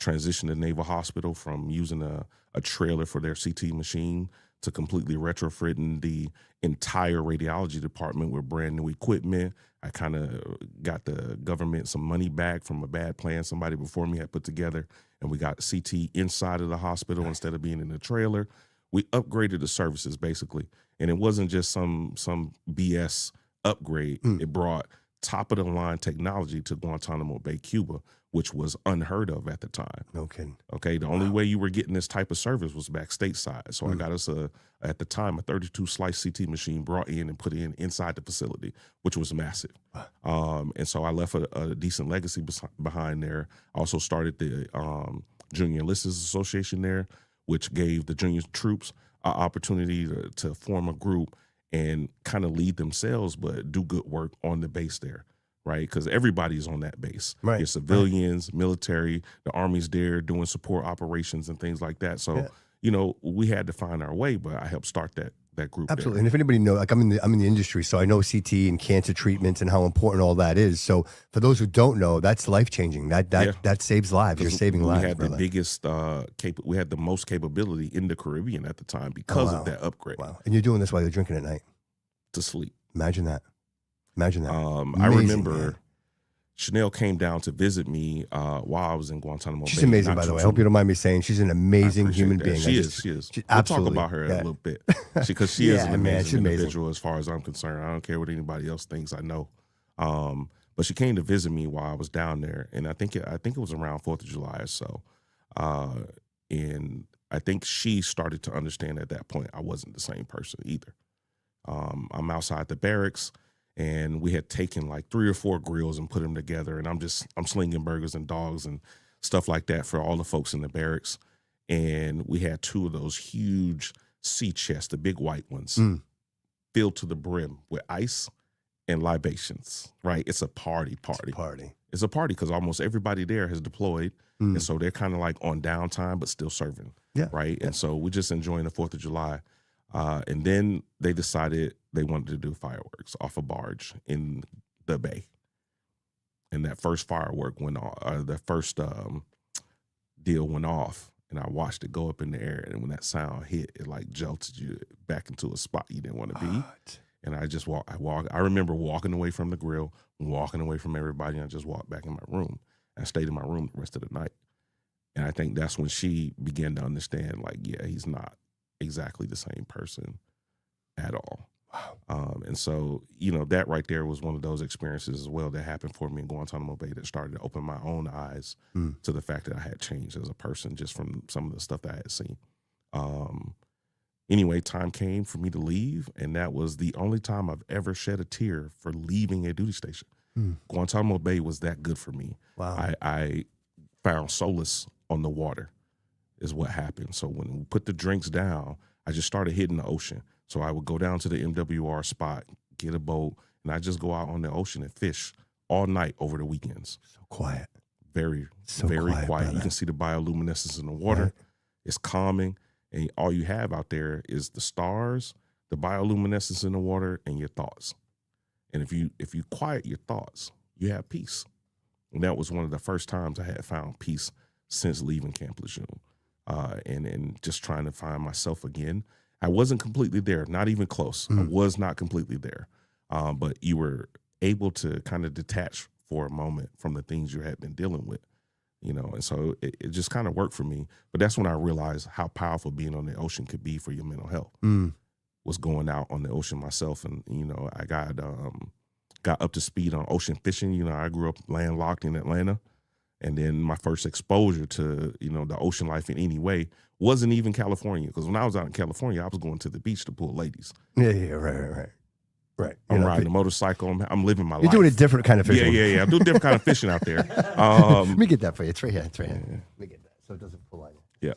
C: transition the Naval Hospital from using a trailer for their CT machine to completely retrofitting the entire radiology department with brand new equipment. I kind of got the government some money back from a bad plan somebody before me had put together, and we got CT inside of the hospital instead of being in the trailer. We upgraded the services basically, and it wasn't just some BS upgrade. It brought top of the line technology to Guantanamo Bay, Cuba, which was unheard of at the time.
B: No kidding.
C: Okay, the only way you were getting this type of service was back stateside. So I got us at the time a 32 slice CT machine brought in and put in inside the facility, which was massive. And so I left a decent legacy behind there. I also started the Junior Enlisters Association there, which gave the junior troops an opportunity to form a group and kind of lead themselves, but do good work on the base there, right? Because everybody's on that base.
B: Right.
C: Your civilians, military, the Army's there doing support operations and things like that. So, you know, we had to find our way, but I helped start that group.
B: Absolutely.
C: There.
B: And if anybody knows, like I'm in the industry, so I know CT and cancer treatments and how important all that is. So for those who don't know, that's life changing. That saves lives. You're saving lives.
C: We had the biggest, we had the most capability in the Caribbean at the time because of that upgrade.
B: Wow. And you're doing this while you're drinking at night.
C: To sleep.
B: Imagine that. Amazing,
C: I remember man. Chanel came down to visit me while I was in Guantanamo Bay.
B: She's amazing, by the way. I hope you don't mind me saying she's an amazing human being.
C: She is. We'll
B: absolutely.
C: talk about her in a little bit because she is an amazing individual as far as I'm concerned. I don't care what anybody else thinks. I know. But she came to visit me while I was down there, and I think it was around 4th of July or so. And I think she started to understand at that point I wasn't the same person either. I'm outside the barracks, and we had taken like 3 or 4 grills and put them together, and I'm slinging burgers and dogs and stuff like that for all the folks in the barracks. And we had 2 of those huge sea chests, the big white ones, filled to the brim with ice and libations. Right? It's a party. It's a party because almost everybody there has deployed, and so they're kind of like on downtime but still serving. Yeah. Right. And so we're just enjoying the 4th of July. And then they decided they wanted to do fireworks off a barge in the bay. And that first firework went off, the first deal went off, and I watched it go up in the air. And when that sound hit, it like jolted you back into a spot you didn't want to be. And I just I remember walking away from the grill, walking away from everybody, and I just walked back in my room. I stayed in my room the rest of the night. And I think that's when she began to understand, like, yeah, he's not exactly the same person at all. Wow. And so, you know, that right there was one of those experiences as well that happened for me in Guantanamo Bay that started to open my own eyes to the fact that I had changed as a person just from some of the stuff that I had seen. Anyway, time came for me to leave, and that was the only time I've ever shed a tear for leaving a duty station. Guantanamo Bay was that good for me. Wow. I found solace on the water is what happened. So when we put the drinks down, I just started hitting the ocean. So I would go down to the MWR spot, get a boat, and I just go out on the ocean and fish all night over the weekends.
B: So quiet.
C: Very quiet. You can see the bioluminescence in the water. Right. It's calming, and all you have out there is the stars, the bioluminescence in the water, and your thoughts. And if you quiet your thoughts, you have peace. And that was one of the first times I had found peace since leaving Camp Lejeune. And just trying to find myself again. I wasn't completely there, not even close. I was not completely there. But you were able to kind of detach for a moment from the things you had been dealing with, you know, and so it just kind of worked for me. But that's when I realized how powerful being on the ocean could be for your mental health. was going out on the ocean myself, and I got up to speed on ocean fishing. I grew up landlocked in Atlanta, and then my first exposure to the ocean life in any way wasn't even California, because when I was out in California, I was going to the beach to pull ladies.
B: Yeah, right.
C: I'm riding a motorcycle. I'm living my life.
B: You're doing a different kind of fishing.
C: Yeah. I'm doing a different kind of fishing out there.
B: Let me get that for you. It's right here. Yeah. Let me get that so it doesn't pull on you.
C: Yeah.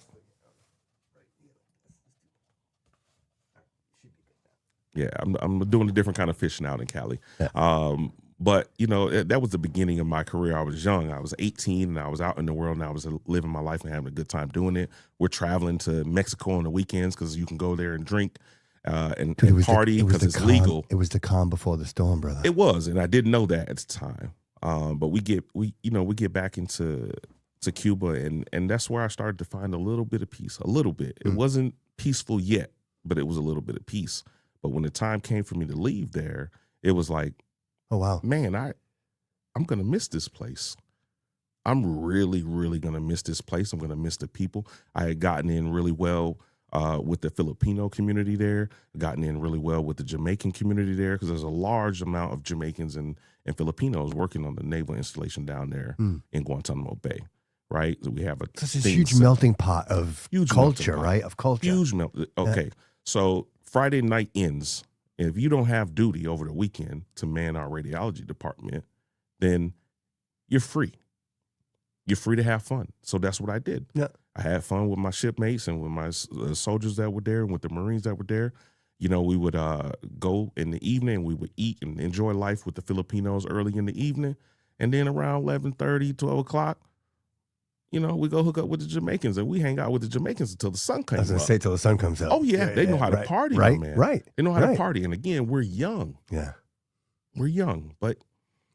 C: Yeah, I'm doing a different kind of fishing out in Cali.
B: Yeah.
C: But, that was the beginning of my career. I was young. I was 18, and I was out in the world, and I was living my life and having a good time doing it. We're traveling to Mexico on the weekends because you can go there and drink and party because it's legal.
B: It was the calm before the storm, brother.
C: It was, and I didn't know that at the time. But we get back into Cuba, and that's where I started to find a little bit of peace. A little bit. It wasn't peaceful yet, but it was a little bit of peace. But when the time came for me to leave there, it was like,
B: oh wow,
C: man, I'm gonna miss this place. I'm really, really gonna miss this place. I'm gonna miss the people. I had gotten in really well with the Filipino community there, gotten in really well with the Jamaican community there, because there's a large amount of Jamaicans and Filipinos working on the naval installation down there in Guantanamo Bay. Right, so we have
B: this huge melting pot of culture, right? Of culture,
C: huge Okay, yeah. So Friday night ends. If you don't have duty over the weekend to man our radiology department, then you're free. You're free to have fun. So that's what I did.
B: Yeah.
C: I had fun with my shipmates and with my soldiers that were there and with the Marines that were there. We would go in the evening, we would eat and enjoy life with the Filipinos early in the evening. And then around 11:30, 12 o'clock, we go hook up with the Jamaicans, and we hang out with the Jamaicans until the sun comes up.
B: I was going to say till the sun comes up.
C: Oh, yeah. They know how to party,
B: right,
C: man.
B: Right.
C: They know how to party. And again, we're young.
B: Yeah.
C: We're young, but...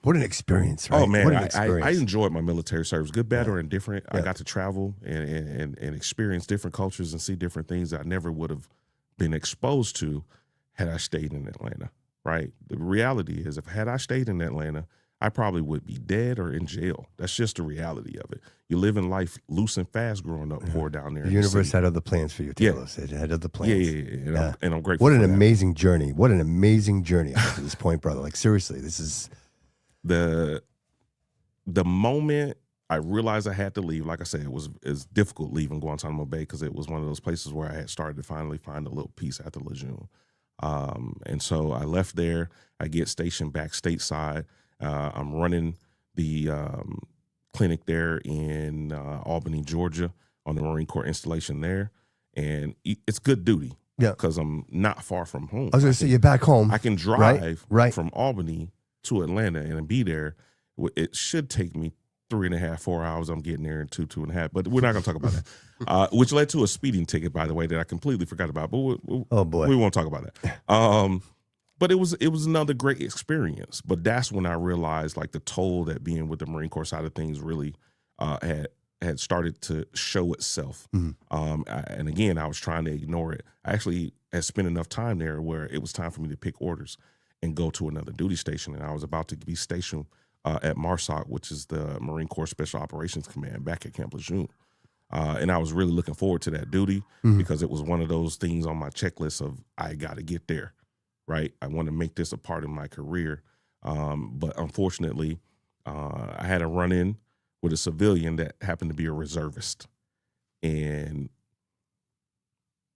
B: What an experience, right?
C: Oh, man,
B: what an experience.
C: I enjoyed my military service. Good, bad, or indifferent.
B: Yeah.
C: I got to travel and experience different cultures and see different things that I never would have been exposed to had I stayed in Atlanta, right? The reality is, had I stayed in Atlanta, I probably would be dead or in jail. That's just the reality of it. You live in life loose and fast growing up poor down there.
B: The universe had other plans for you, Talos. It had other plans.
C: Yeah. And I'm grateful.
B: What an amazing journey. What an amazing journey up to this point, brother. Like, seriously, this is...
C: The moment I realized I had to leave, like I said, it was difficult leaving Guantanamo Bay because it was one of those places where I had started to finally find a little peace after Lejeune. And so I left there. I get stationed back stateside. I'm running the clinic there in Albany, Georgia, on the Marine Corps installation there. And it's good duty because I'm not far from home.
B: I was going to say, you're back home.
C: I can drive from Albany to Atlanta and be there. It should take me 3.5, 4 hours. I'm getting there in 2.5. But we're not going to talk about that. Which led to a speeding ticket, by the way, that I completely forgot about. But
B: oh boy,
C: we won't talk about that. But it was another great experience. But that's when I realized like the toll that being with the Marine Corps side of things really had started to show itself. Mm-hmm. And again, I was trying to ignore it. I actually had spent enough time there where it was time for me to pick orders and go to another duty station. And I was about to be stationed at MARSOC, which is the Marine Corps Special Operations Command back at Camp Lejeune. And I was really looking forward to that duty because it was one of those things on my checklist of I got to get there, right? I want to make this a part of my career. But unfortunately, I had a run-in with a civilian that happened to be a reservist. And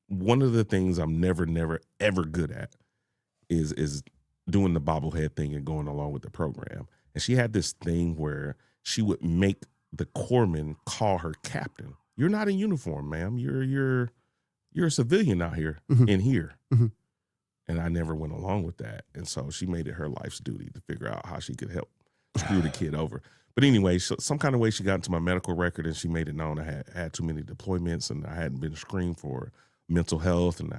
C: one of the things I'm never, ever good at is doing the bobblehead thing and going along with the program. And she had this thing where she would make the corpsman call her captain. You're not in uniform, ma'am. You're a civilian out here in here. Mm-hmm. And I never went along with that. And so she made it her life's duty to figure out how she could help screw the kid over. But anyway, some kind of way she got into my medical record and she made it known I had too many deployments and I hadn't been screened for mental health and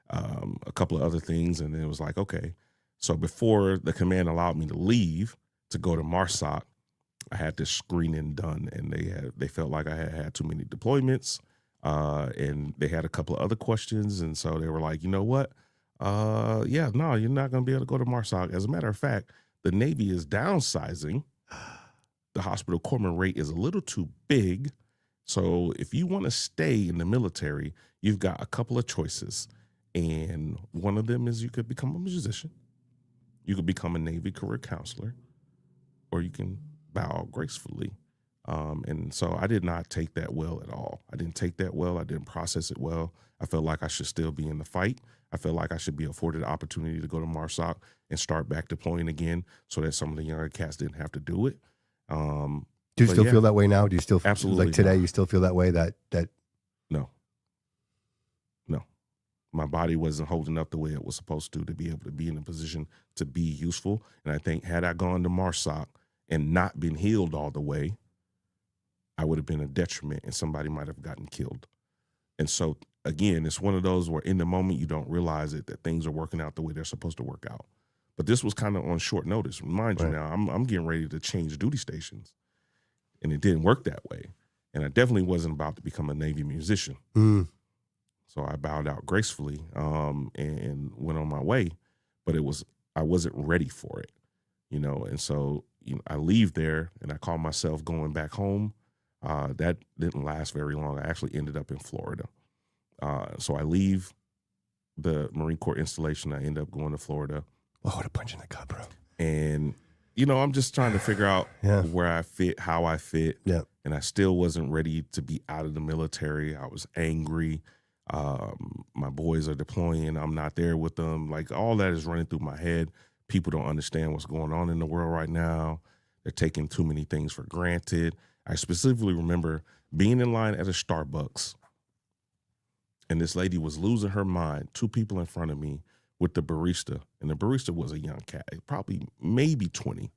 C: a couple of other things. And then it was like, okay. So before the command allowed me to leave to go to MARSOC, I had this screening done, and they felt like I had too many deployments, and they had a couple of other questions, and so they were like, you know what? No, you're not going to be able to go to MARSOC. As a matter of fact, the Navy is downsizing. The hospital corpsman rate is a little too big, so if you want to stay in the military, you've got a couple of choices. And one of them is you could become a musician, you could become a Navy career counselor, or you can bow gracefully. And so I did not take that well at all. I didn't take that well. I didn't process it well. I felt like I should still be in the fight. I felt like I should be afforded the opportunity to go to MARSOC and start back deploying again so that some of the younger cats didn't have to do it.
B: Do you still feel that way now? Do you still
C: absolutely
B: like today?
C: not.
B: You still feel that way? That
C: No. My body wasn't holding up the way it was supposed to be able to be in a position to be useful. And I think had I gone to MARSOC and not been healed all the way, I would have been a detriment and somebody might have gotten killed. And so, again, it's one of those where in the moment you don't realize it, that things are working out the way they're supposed to work out. But this was kind of on short notice. Mind you now, I'm getting ready to change duty stations. And it didn't work that way. And I definitely wasn't about to become a Navy musician. So I bowed out gracefully and went on my way. But I wasn't ready for it, And so I leave there and I call myself going back home. That didn't last very long. I actually ended up in Florida. So I leave the Marine Corps installation. I end up going to Florida.
B: Oh, what a punch in the gut, bro.
C: And, I'm just trying to figure out where I fit, how I fit.
B: Yeah.
C: And I still wasn't ready to be out of the military. I was angry. My boys are deploying. I'm not there with them. Like, all that is running through my head. People don't understand what's going on in the world right now. They're taking too many things for granted. I specifically remember being in line at a Starbucks, and this lady was losing her mind, 2 people in front of me with the barista, and the barista was a young cat, probably maybe 20.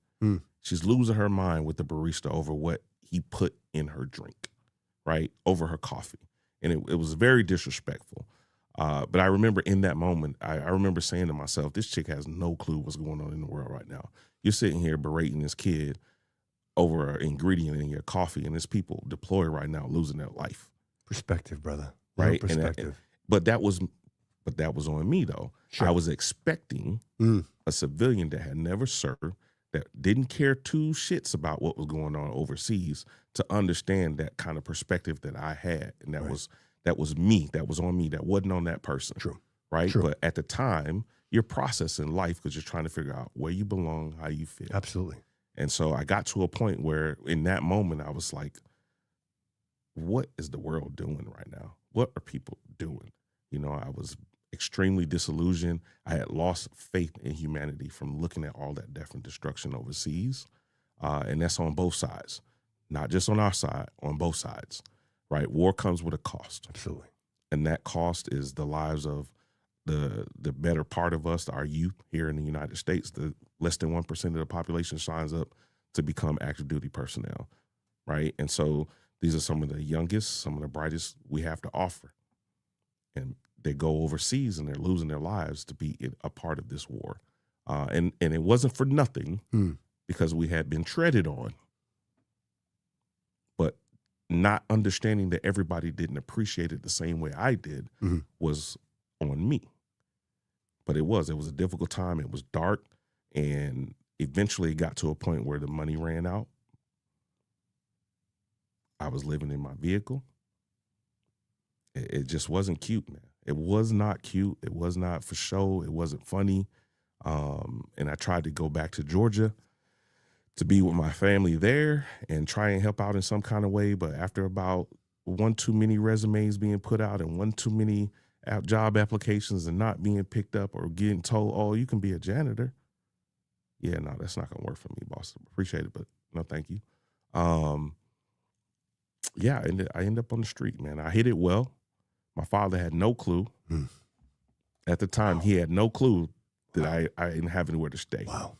C: She's losing her mind with the barista over what he put in her drink, right, over her coffee. And it was very disrespectful. But I remember in that moment, I remember saying to myself, this chick has no clue what's going on in the world right now. You're sitting here berating this kid over an ingredient in your coffee, and there's people deployed right now losing their life.
B: Perspective, brother.
C: Right?
B: Perspective.
C: But that was on me, though.
B: Sure.
C: I was expecting a civilian that had never served, that didn't care 2 shits about what was going on overseas, to understand that kind of perspective that I had. And that was me. That was on me. That wasn't on that person.
B: True.
C: Right?
B: True.
C: But at the time, you're processing life because you're trying to figure out where you belong, how you fit.
B: Absolutely.
C: And so I got to a point where in that moment, I was like, what is the world doing right now? What are people doing? I was extremely disillusioned. I had lost faith in humanity from looking at all that death and destruction overseas. And that's on both sides, not just on our side, on both sides, right? War comes with a cost.
B: Absolutely.
C: And that cost is the lives of the better part of us, our youth here in the United States. The less than 1% of the population signs up to become active duty personnel, right? And so these are some of the youngest, some of the brightest we have to offer. And they go overseas and they're losing their lives to be a part of this war. And it wasn't for nothing because we had been treaded on. But not understanding that everybody didn't appreciate it the same way I did was on me. But it was a difficult time. It was dark. And eventually it got to a point where the money ran out. I was living in my vehicle. It just wasn't cute, man. It was not cute. It was not for show. It wasn't funny. And I tried to go back to Georgia to be with my family there and try and help out in some kind of way. But after about 1 too many resumes being put out and 1 too many job applications and not being picked up or getting told, oh, you can be a janitor. Yeah, no, that's not going to work for me, boss. Appreciate it, but no, thank you. Yeah, I ended up on the street, man. I hit it well. My father had no clue. At the time, he had no clue that I didn't have anywhere to stay.
B: Wow.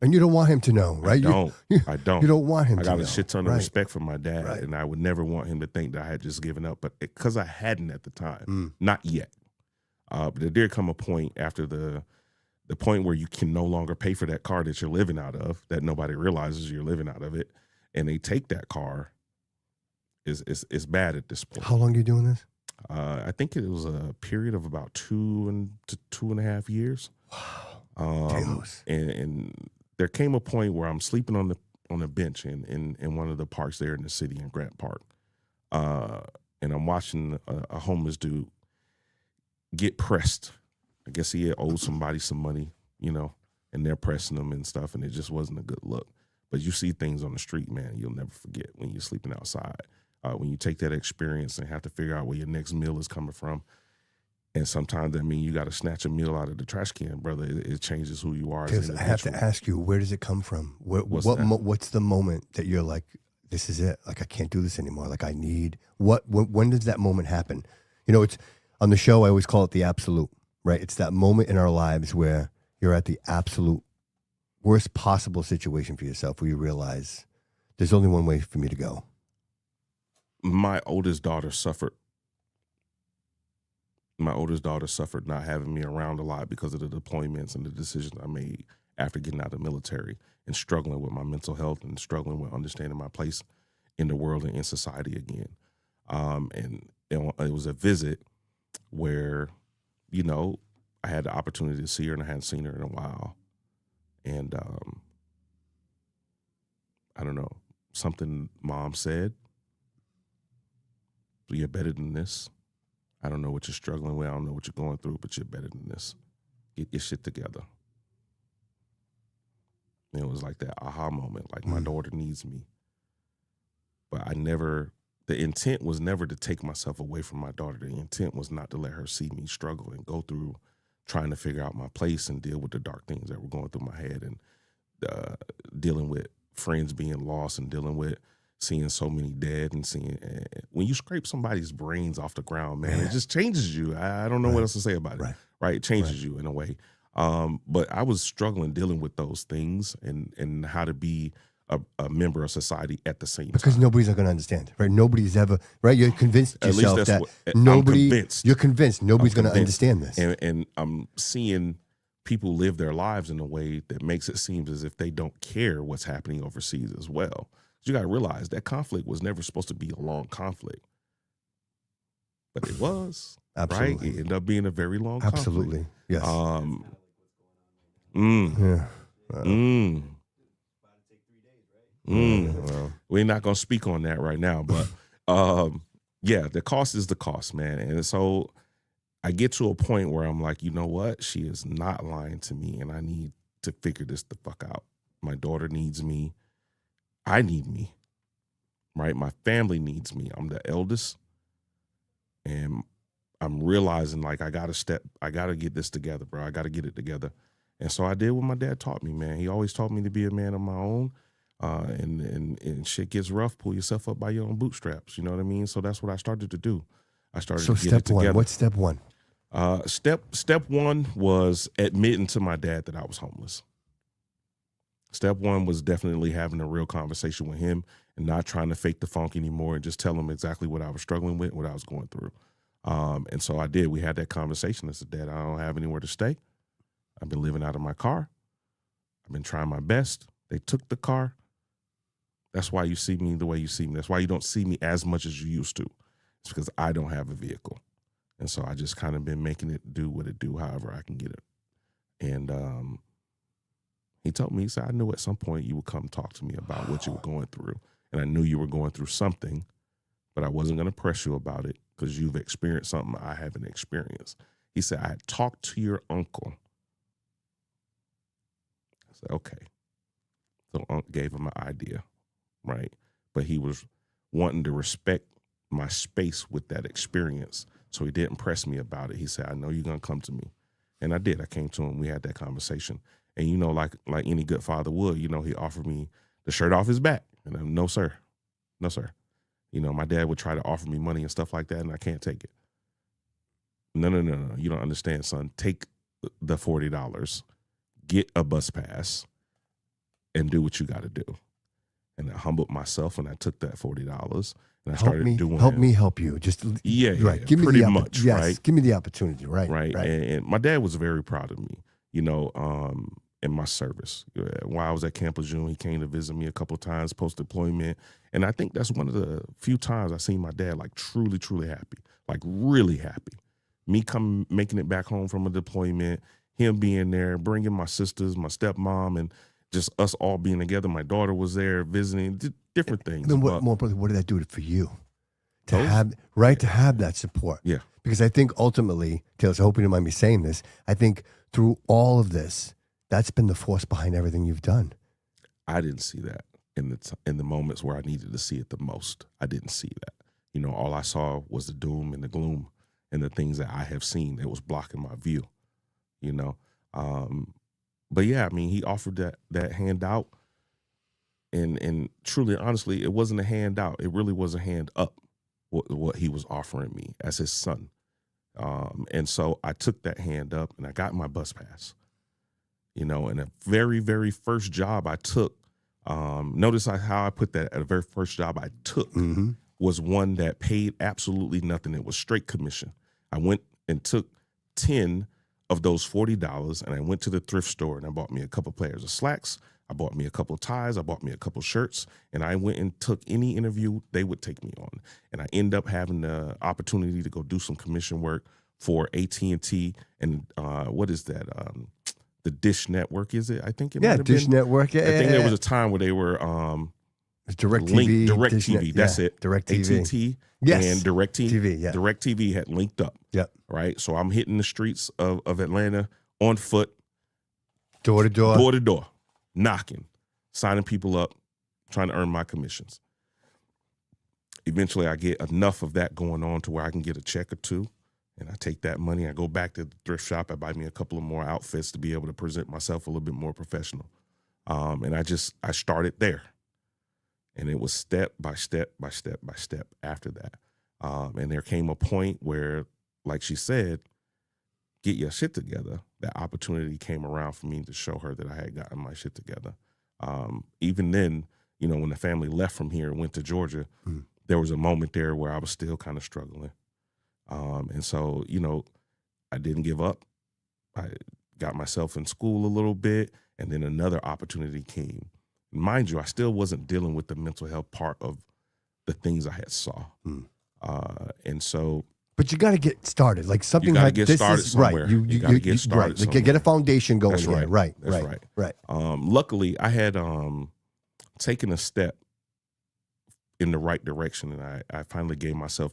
C: And
B: you don't want him to know, right?
C: I don't.
B: You don't want him to know.
C: I got a shit ton of respect for my dad,
B: Right.
C: and I would never want him to think that I had just given up. But because I hadn't at the time, not yet. But there did come a point after the point where you can no longer pay for that car that you're living out of, that nobody realizes you're living out of it, and they take that car. Is bad at this point.
B: How long are you doing this?
C: I think it was a period of about 2 to 2.5 years.
B: Wow. Talos.
C: And there came a point where I'm sleeping on the bench in one of the parks there in the city in Grant Park, and I'm watching a homeless dude get pressed. I guess he had owed somebody some money, you know, and they're pressing him and stuff, and it just wasn't a good look. But you see things on the street, man, you'll never forget when you're sleeping outside. When you take that experience and have to figure out where your next meal is coming from. And sometimes that means you got to snatch a meal out of the trash can, brother. It changes who you are.
B: Because I have to ask you, where does it come from? What's the moment that you're like, this is it? Like, I can't do this anymore. Like, I need, when does that moment happen? You know, it's on the show, I always call it the absolute, right? It's that moment in our lives where you're at the absolute worst possible situation for yourself, where you realize there's only one way for me to go.
C: My oldest daughter suffered. My oldest daughter suffered not having me around a lot because of the deployments and the decisions I made after getting out of the military, and struggling with my mental health and struggling with understanding my place in the world and in society again. And it was a visit where, you know, I had the opportunity to see her, and I hadn't seen her in a while. And I don't know, something mom said, you're better than this. I don't know what you're struggling with. I don't know what you're going through, but you're better than this. Get your shit together. And it was like that aha moment, like my daughter needs me. But the intent was never to take myself away from my daughter. The intent was not to let her see me struggle and go through trying to figure out my place and deal with the dark things that were going through my head, and dealing with friends being lost, and dealing with seeing so many dead, and when you scrape somebody's brains off the ground, man, it just changes you. I don't know what else to say about it. Right? It changes you in a way. But I was struggling dealing with those things and how to be a member of society at the same time.
B: Because nobody's going to understand, right? Nobody's ever, right? You're convinced yourself that you're convinced nobody's going to understand this.
C: And I'm seeing people live their lives in a way that makes it seem as if they don't care what's happening overseas as well. You got to realize that conflict was never supposed to be a long conflict, but it was. Absolutely. Right? It ended up being a very long conflict.
B: Absolutely. Yes.
C: We're not going to speak on that right now, but yeah, the cost is the cost, man. And so I get to a point where I'm like, you know what? She is not lying to me, and I need to figure this the fuck out. My daughter needs me. I need me, right? My family needs me. I'm the eldest, and I'm realizing, like, I got to get this together, bro. I got to get it together. And so I did what my dad taught me, man. He always taught me to be a man of my own, and shit gets rough, pull yourself up by your own bootstraps, you know what I mean? So that's what I started to do. I started to get it together.
B: What's step one?
C: Step one was admitting to my dad that I was homeless. Step one was definitely having a real conversation with him and not trying to fake the funk anymore, and just tell him exactly what I was struggling with, what I was going through. And so I did. We had that conversation. I said, Dad, I don't have anywhere to stay. I've been living out of my car. I've been trying my best. They took the car. That's why you see me the way you see me. That's why you don't see me as much as you used to. It's because I don't have a vehicle. And so I just kind of been making it do what it do, however I can get it. And he told me, he said, I knew at some point you would come talk to me about what you were going through. And I knew you were going through something, but I wasn't going to press you about it because you've experienced something I haven't experienced. He said, I had talked to your uncle. I said, okay. So Unc gave him an idea, right? But he was wanting to respect my space with that experience. So he didn't press me about it. He said, I know you're going to come to me. And I did. I came to him. We had that conversation. And, you know, like any good father would, you know, he offered me the shirt off his back. And I'm, no, sir. No, sir. You know, my dad would try to offer me money and stuff like that, and I can't take it. No. You don't understand, son. Take the $40, get a bus pass, and do what you got to do. And I humbled myself, and I took that $40, and I started doing.
B: Help me help you. Just right.
C: Yeah,
B: give me
C: pretty much.
B: Yes,
C: right.
B: Give me the opportunity. Right.
C: And my dad was very proud of me. You know, in my service. While I was at Camp Lejeune, he came to visit me a couple of times post-deployment. And I think that's one of the few times I seen my dad like truly, truly happy, like really happy. Me making it back home from a deployment, him being there, bringing my sisters, my stepmom, and just us all being together. My daughter was there visiting, different things.
B: And then more importantly, what did that do for you? to have that support.
C: Yeah.
B: Because I think ultimately, Taylor, I hope you don't mind me saying this, I think through all of this, that's been the force behind everything you've done.
C: I didn't see that in the moments where I needed to see it the most. I didn't see that. You know, all I saw was the doom and the gloom and the things that I have seen that was blocking my view, you know. But yeah, I mean, he offered that handout, and truly, honestly, it wasn't a handout. It really was a hand up, what he was offering me as his son. And so I took that hand up and I got my bus pass, you know, and the very, very first job I took, notice how I put that, at the very first job I took was one that paid absolutely nothing. It was straight commission. I went and took 10 of those $40 and I went to the thrift store and I bought me a couple pairs of slacks. I bought me a couple of ties. I bought me a couple of shirts, and I went and took any interview they would take me on. And I ended up having the opportunity to go do some commission work for AT&T and what is that? The Dish Network, is it? I think it might have
B: Dish
C: been.
B: Network. Yeah,
C: I think there was a time where they were
B: DirecTV.
C: DirecTV. That's it.
B: DirecTV.
C: AT&T
B: Yes.
C: and DirecTV.
B: Yeah.
C: DirecTV had linked up.
B: Yep.
C: Right. So I'm hitting the streets of Atlanta on foot,
B: Door to door,
C: knocking, signing people up, trying to earn my commissions. Eventually, I get enough of that going on to where I can get a check or two, and I take that money. I go back to the thrift shop. I buy me a couple of more outfits to be able to present myself a little bit more professional. And I started there. And it was step by step by step by step after that. And there came a point where, like she said, get your shit together. That opportunity came around for me to show her that I had gotten my shit together. Even then, you know, when the family left from here and went to Georgia, there was a moment there where I was still kind of struggling. And so, you know, I didn't give up. I got myself in school a little bit, and then another opportunity came. Mind you, I still wasn't dealing with the mental health part of the things I had saw. And so,
B: but you got to get started. Like something
C: you gotta
B: like
C: get
B: this
C: started
B: is
C: somewhere.
B: right.
C: You got to get started
B: right. Like
C: somewhere.
B: get a foundation going.
C: That's right.
B: Yeah. Right.
C: Luckily, I had taken a step in the right direction, and I finally gave myself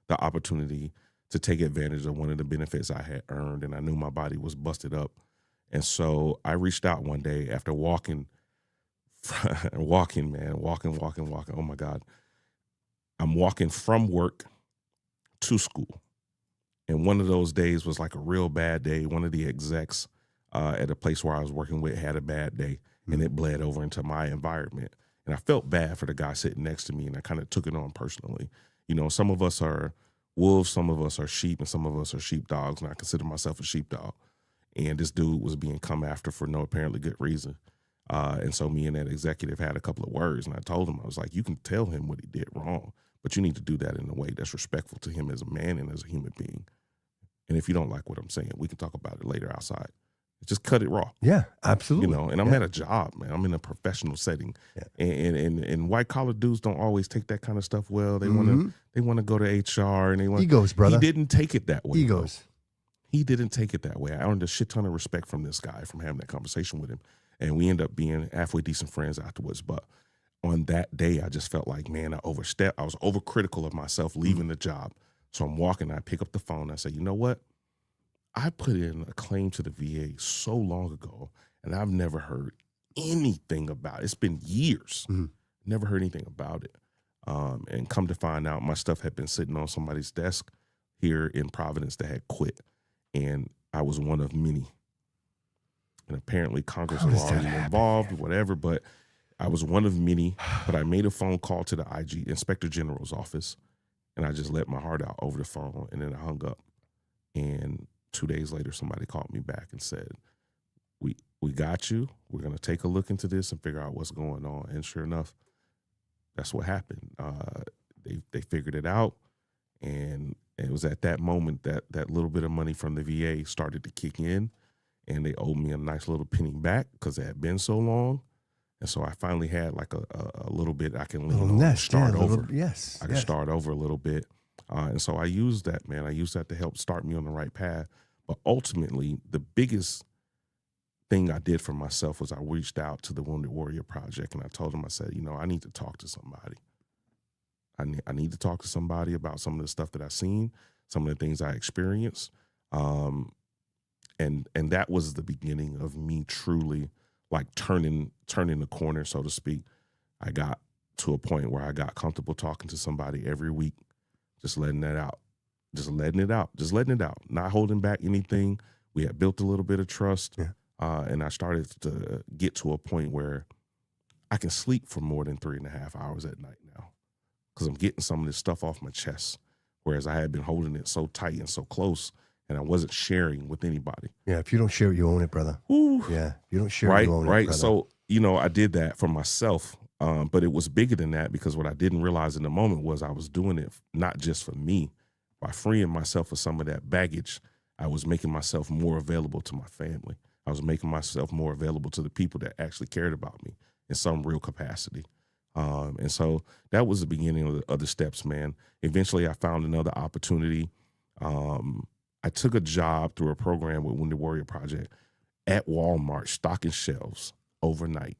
C: the opportunity to take advantage of one of the benefits I had earned, and I knew my body was busted up. And so I reached out one day after walking. Walking. Oh my God. I'm walking from work to school. And one of those days was like a real bad day. One of the execs at a place where I was working with had a bad day, and it bled over into my environment. And I felt bad for the guy sitting next to me, and I kind of took it on personally. You know, some of us are wolves, some of us are sheep, and some of us are sheepdogs, and I consider myself a sheepdog. And this dude was being come after for no apparently good reason. And so me and that executive had a couple of words, and I told him, I was like, you can tell him what he did wrong, but you need to do that in a way that's respectful to him as a man and as a human being. And if you don't like what I'm saying, we can talk about it later outside. Just cut it raw.
B: Yeah, absolutely.
C: You know, and I'm at a job, man. I'm in a professional setting. Yeah. And white collar dudes don't always take that kind of stuff well. They wanna go to HR, and they want
B: egos, brother.
C: He didn't take it that way.
B: Egos.
C: Bro. He didn't take it that way. I earned a shit ton of respect from this guy from having that conversation with him. And we end up being halfway decent friends afterwards. But on that day, I just felt like, man, I overstepped. I was overcritical of myself leaving the job. So I'm walking, I pick up the phone, I say, you know what? I put in a claim to the VA so long ago, and I've never heard anything about it. It's been years. Never heard anything about it. And come to find out, my stuff had been sitting on somebody's desk here in Providence that had quit. And I was one of many. And apparently Congress was already involved, whatever, but I was one of many. But I made a phone call to the IG, Inspector General's office, and I just let my heart out over the phone, and then I hung up. And 2 days later, somebody called me back and said, we got you. We're going to take a look into this and figure out what's going on. And sure enough, that's what happened. They figured it out, and it was at that moment that little bit of money from the VA started to kick in, and they owed me a nice little penny back because it had been so long. And so I finally had like a little bit I can lean on and start over. I can start over a little bit. And so I used that, man. I used that to help start me on the right path. But ultimately, the biggest thing I did for myself was I reached out to the Wounded Warrior Project, and I told them, I said, you know, I need to talk to somebody. I need to talk to somebody about some of the stuff that I've seen, some of the things I experienced. And that was the beginning of me truly like turning the corner, so to speak. I got to a point where I got comfortable talking to somebody every week, just letting it out, not holding back anything. We had built a little bit of trust, and I started to get to a point where I can sleep for more than 3.5 hours at night now because I'm getting some of this stuff off my chest, whereas I had been holding it so tight and so close, and I wasn't sharing with anybody.
B: Yeah, if you don't share it, you own it, brother.
C: Ooh.
B: Yeah, if you don't share it, you own it,
C: right.
B: brother.
C: So, I did that for myself, but it was bigger than that because what I didn't realize in the moment was I was doing it not just for me. By freeing myself of some of that baggage, I was making myself more available to my family. I was making myself more available to the people that actually cared about me in some real capacity. And so that was the beginning of the steps, man. Eventually, I found another opportunity. I took a job through a program with Wounded Warrior Project at Walmart, stocking shelves overnight.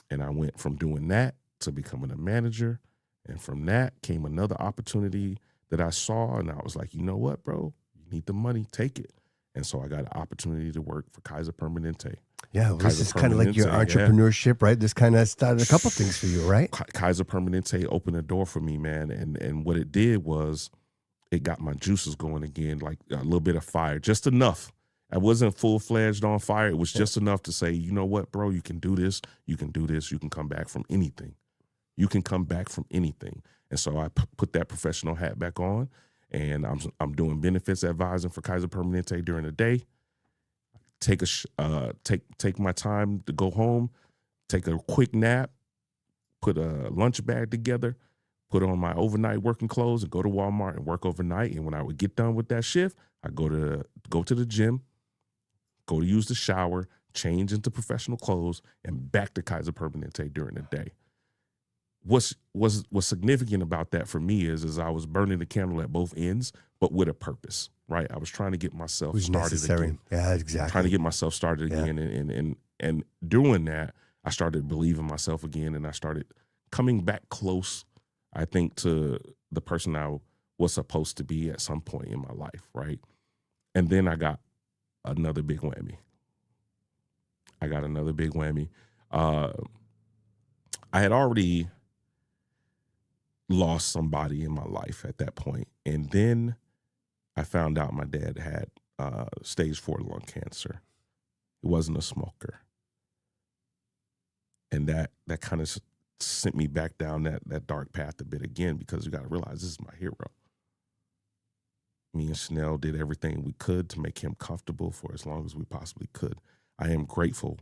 C: And I went from doing that to becoming a manager. And from that came another opportunity that I saw. And I was like, you know what, bro? You need the money, take it. And so I got an opportunity to work for Kaiser Permanente.
B: Yeah, well, this is kind of like your entrepreneurship, right? This kind of started a couple things for you, right?
C: Kaiser Permanente opened the door for me, man. And what it did was it got my juices going again, like a little bit of fire, just enough. I wasn't full-fledged on fire. It was just enough to say, you know what, bro, you can do this. You can do this. You can come back from anything. You can come back from anything. And so I put that professional hat back on, and I'm doing benefits advising for Kaiser Permanente during the day. Take my time to go home, take a quick nap, put a lunch bag together, put on my overnight working clothes, and go to Walmart and work overnight. And when I would get done with that shift, I go to the gym, go to use the shower, change into professional clothes, and back to Kaiser Permanente during the day. What's significant about that for me is I was burning the candle at both ends, but with a purpose, right? I was trying to get myself started again.
B: Yeah, exactly.
C: Trying to get myself started again. And doing that, I started believing myself again, and I started coming back close, I think, to the person I was supposed to be at some point in my life, right? And then I got another big whammy. I had already lost somebody in my life at that point. And then I found out my dad had stage 4 lung cancer. He wasn't a smoker. And that kind of sent me back down that dark path a bit again, because you got to realize this is my hero. Me and Chanel did everything we could to make him comfortable for as long as we possibly could. I am grateful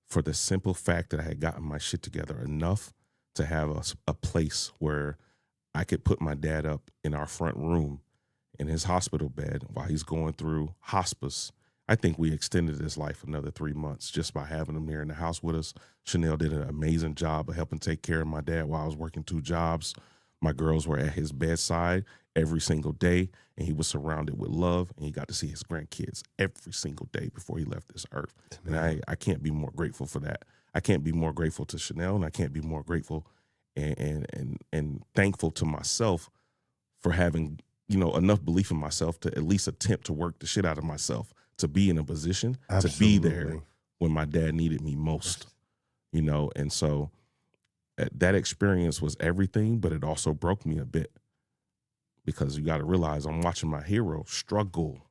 C: for the simple fact that I had gotten my shit together enough to have a place where I could put my dad up in our front room in his hospital bed while he's going through hospice. I think we extended his life another 3 months just by having him there in the house with us. Chanel did an amazing job of helping take care of my dad while I was working 2 jobs. My girls were at his bedside every single day, and he was surrounded with love, and he got to see his grandkids every single day before he left this earth. And I can't be more grateful for that. I can't be more grateful to Chanel, and I can't be more grateful and thankful to myself for having, enough belief in myself to at least attempt to work the shit out of myself, to be in a position to be there when my dad needed me most, and so that experience was everything, but it also broke me a bit, because you got to realize I'm watching my hero struggle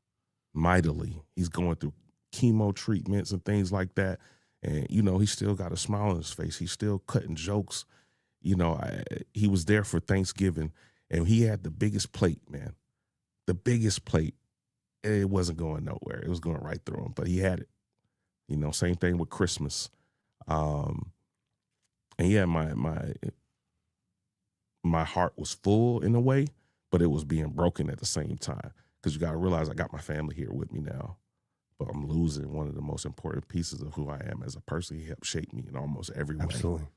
C: mightily. He's going through chemo treatments and things like that. And, he's still got a smile on his face. He's still cutting jokes. He was there for Thanksgiving, and he had the biggest plate, man. The biggest plate. It wasn't going nowhere. It was going right through him, but he had it. Same thing with Christmas. And yeah, my heart was full in a way, but it was being broken at the same time, because you got to realize I got my family here with me now, but I'm losing one of the most important pieces of who I am as a person. He helped shape me in almost every way.
B: Absolutely.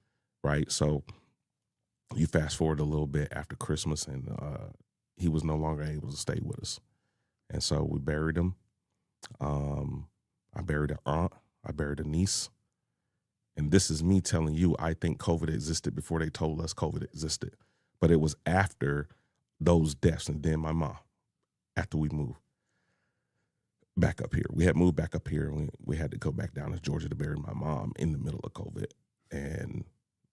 B: Right.
C: So you fast forward a little bit after Christmas, and he was no longer able to stay with us. And so we buried him. I buried an aunt. I buried a niece. And this is me telling you, I think COVID existed before they told us COVID existed. But it was after those deaths, and then my mom, after we moved back up here. We had moved back up here, and we had to go back down to Georgia to bury my mom in the middle of COVID. And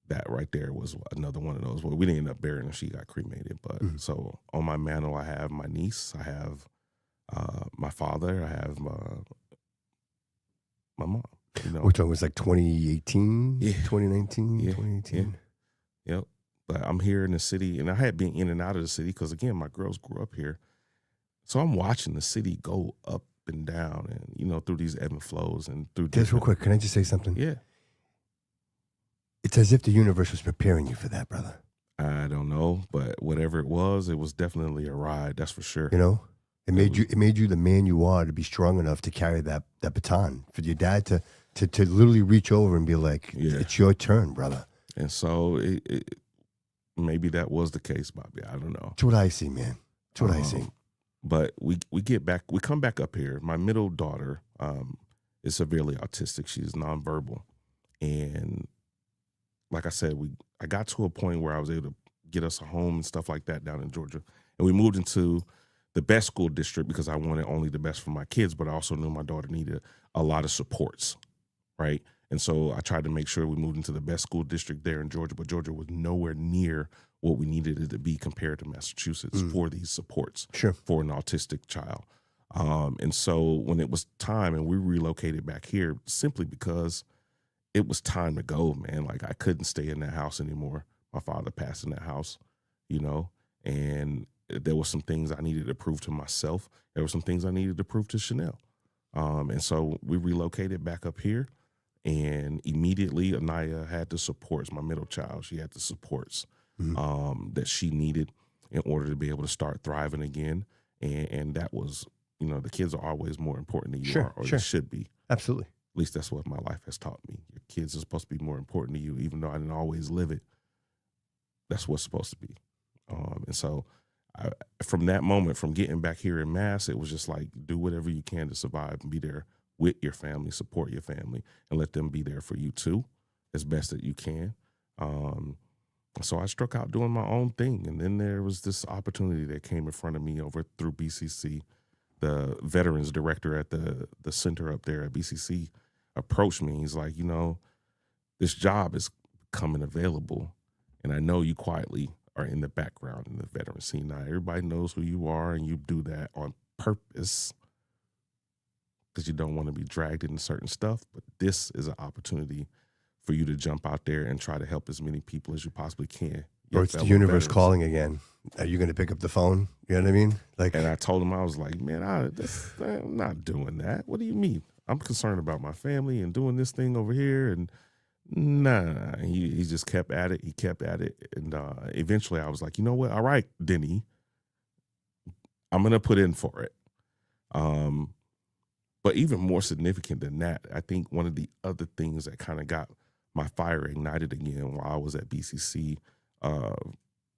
C: that right there was another one of those. Well, we didn't end up burying her. She got cremated. But so on my mantle, I have my niece. I have my father. I have my mom. You know?
B: Which one was like 2018,
C: Yeah.
B: 2019,
C: Yeah.
B: 2018?
C: Yep. But I'm here in the city, and I had been in and out of the city because, again, my girls grew up here. So I'm watching the city go up and down and, you know, through these ebb and flows and through
B: Just real quick, can I just say something?
C: Yeah.
B: It's as if the universe was preparing you for that, brother.
C: I don't know, but whatever it was definitely a ride, that's for sure.
B: You know? It made you the man you are, to be strong enough to carry that baton, for your dad to literally reach over and be like, it's your turn, brother.
C: And so maybe that was the case, Bobby. I don't know.
B: That's what I see, man. That's what I see.
C: But we come back up here. My middle daughter is severely autistic. She's nonverbal. And like I said, I got to a point where I was able to get us a home and stuff like that down in Georgia. And we moved into the best school district because I wanted only the best for my kids, but I also knew my daughter needed a lot of supports, right? And so I tried to make sure we moved into the best school district there in Georgia, but Georgia was nowhere near what we needed it to be compared to Massachusetts for these supports for an autistic child. And so when it was time and we relocated back here, simply because it was time to go, man. Like, I couldn't stay in that house anymore. My father passed in that house, you know, and there were some things I needed to prove to myself. There were some things I needed to prove to Chanel. And so we relocated back up here, and immediately Anaya had the supports, my middle child. She had the supports that she needed in order to be able to start thriving again. And that was, you know, the kids are always more important than you are, or they should be.
B: Absolutely.
C: At least that's what my life has taught me. Your kids are supposed to be more important to you, even though I didn't always live it. That's what's supposed to be. And so from that moment, from getting back here in Mass, it was just like, do whatever you can to survive and be there with your family, support your family, and let them be there for you too, as best that you can. So I struck out doing my own thing. And then there was this opportunity that came in front of me over through BCC. The veterans director at the center up there at BCC approached me. He's like, you know, this job is coming available, and I know you quietly are in the background in the veteran scene. Now, everybody knows who you are, and you do that on purpose because you don't want to be dragged into certain stuff. But this is an opportunity for you to jump out there and try to help as many people as you possibly can.
B: Or it's the universe calling again. Are you going to pick up the phone? You know what I mean? Like,
C: and I told him, I was like, man, I'm not doing that. What do you mean? I'm concerned about my family and doing this thing over here. And nah, he just kept at it. He kept at it. And eventually I was like, you know what? All right, Denny, I'm going to put in for it. But even more significant than that, I think one of the other things that kind of got my fire ignited again while I was at BCC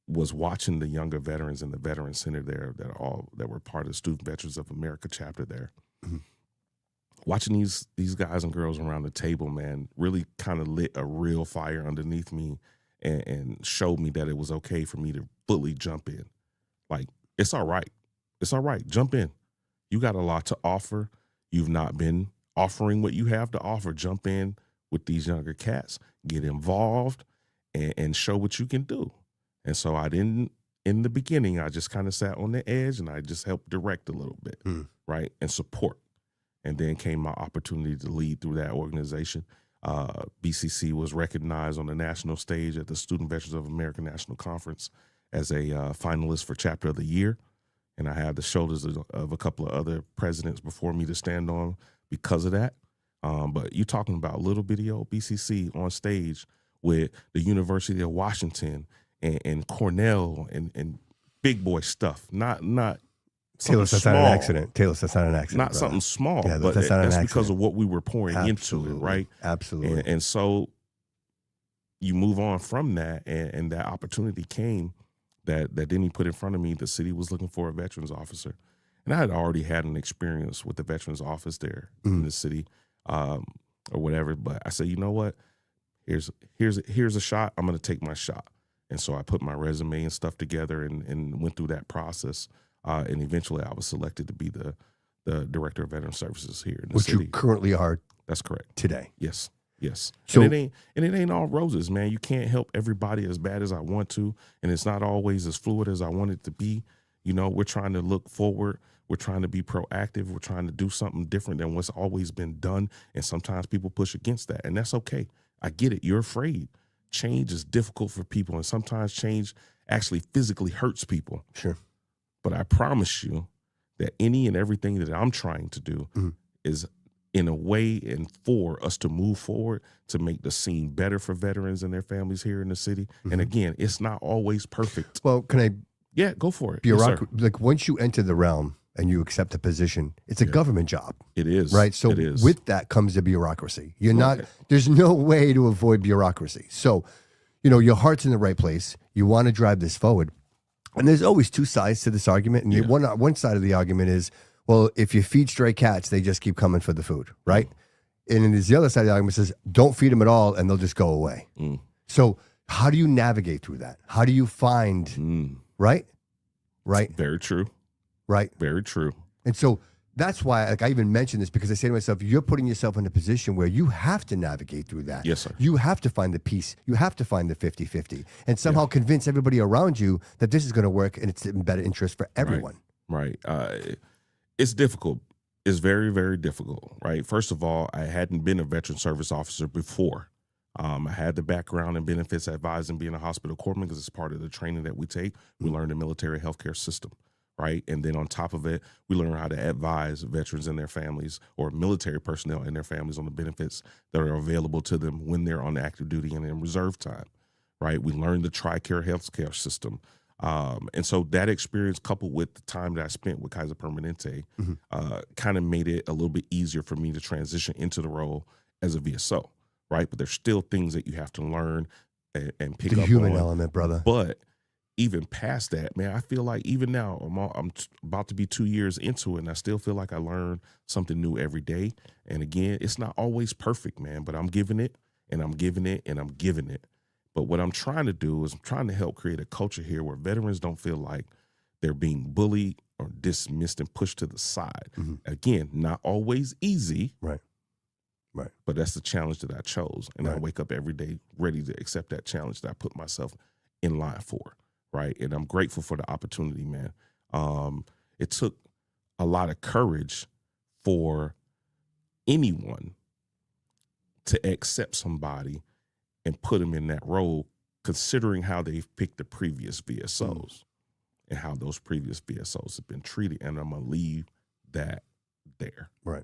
C: was watching the younger veterans in the Veteran Center there that were part of the Student Veterans of America chapter there. Mm-hmm. Watching these guys and girls around the table, man, really kind of lit a real fire underneath me and showed me that it was okay for me to fully jump in. Like, it's all right. It's all right. Jump in. You got a lot to offer. You've not been offering what you have to offer. Jump in with these younger cats. Get involved and show what you can do. And so I didn't, in the beginning, I just kind of sat on the edge and I just helped direct a little bit, right, and support. And then came my opportunity to lead through that organization. BCC was recognized on the national stage at the Student Veterans of America National Conference as a finalist for Chapter of the Year. And I had the shoulders of a couple of other presidents before me to stand on because of that. But you're talking about little bitty old BCC on stage with the University of Washington and Cornell and big boy stuff. Not
B: Talos, that's
C: small.
B: not an accident. Talos, that's not an accident.
C: Not
B: brother.
C: Something small,
B: yeah,
C: but that's because of what we were pouring into it, right?
B: Absolutely.
C: And so you move on from that, and that opportunity came that Denny put in front of me. The city was looking for a veterans officer. And I had already had an experience with the veterans office there in the city or whatever. But I said, you know what? Here's a shot. I'm going to take my shot. And so I put my resume and stuff together and went through that process. And eventually I was selected to be the director of veteran services here in the
B: Which
C: city.
B: you currently are
C: That's correct.
B: today.
C: Yes. Yes.
B: So-
C: and it ain't all roses, man. You can't help everybody as bad as I want to. And it's not always as fluid as I want it to be. You know, we're trying to look forward. We're trying to be proactive. We're trying to do something different than what's always been done. And sometimes people push against that. And that's okay. I get it. You're afraid. Change is difficult for people. And sometimes change actually physically hurts people.
B: Sure.
C: But I promise you that any and everything that I'm trying to do is in a way and for us to move forward to make the scene better for veterans and their families here in the city. And again, it's not always perfect.
B: Well, can I
C: Yeah, go for it. Yes, sir.
B: like once you enter the realm and you accept a position, it's a government job,
C: It is.
B: right? So
C: it is.
B: with that comes the bureaucracy. You're not,
C: Right.
B: there's no way to avoid bureaucracy. So, you know, your heart's in the right place. You want to drive this forward. And there's always two sides to this argument. And one side of the argument is, well, if you feed stray cats, they just keep coming for the food, right? And then there's the other side of the argument says, don't feed them at all and they'll just go away. So how do you navigate through that? How do you find, right? Right?
C: Very true.
B: Right?
C: Very true.
B: And so that's why, like, I even mentioned this because I say to myself, you're putting yourself in a position where you have to navigate through that.
C: Yes, sir.
B: You have to find the peace. You have to find the 50-50 and somehow convince everybody around you that this is going to work and it's in better interest for everyone.
C: Right. It's difficult. It's very, very difficult, right? First of all, I hadn't been a veteran service officer before. I had the background in benefits advising, being a hospital corpsman because it's part of the training that we take. We learn the military healthcare system, right? And then on top of it, we learn how to advise veterans and their families or military personnel and their families on the benefits that are available to them when they're on active duty and in reserve time, right? We learn the TRICARE healthcare system. And so that experience coupled with the time that I spent with Kaiser Permanente kind of made it a little bit easier for me to transition into the role as a VSO, right? But there's still things that you have to learn and pick up on.
B: The human element, brother.
C: But even past that, man, I feel like even now I'm about to be 2 years into it and I still feel like I learn something new every day. And again, it's not always perfect, man, but I'm giving it and I'm giving it and I'm giving it. But what I'm trying to do is I'm trying to help create a culture here where veterans don't feel like they're being bullied or dismissed and pushed to the side. Again, not always easy.
B: Right. Right.
C: But that's the challenge that I chose. And I
B: Right.
C: wake up every day ready to accept that challenge that I put myself in line for. Right. And I'm grateful for the opportunity, man. It took a lot of courage for anyone to accept somebody and put them in that role, considering how they've picked the previous VSOs and how those previous VSOs have been treated. And I'm going to leave that there.
B: Right.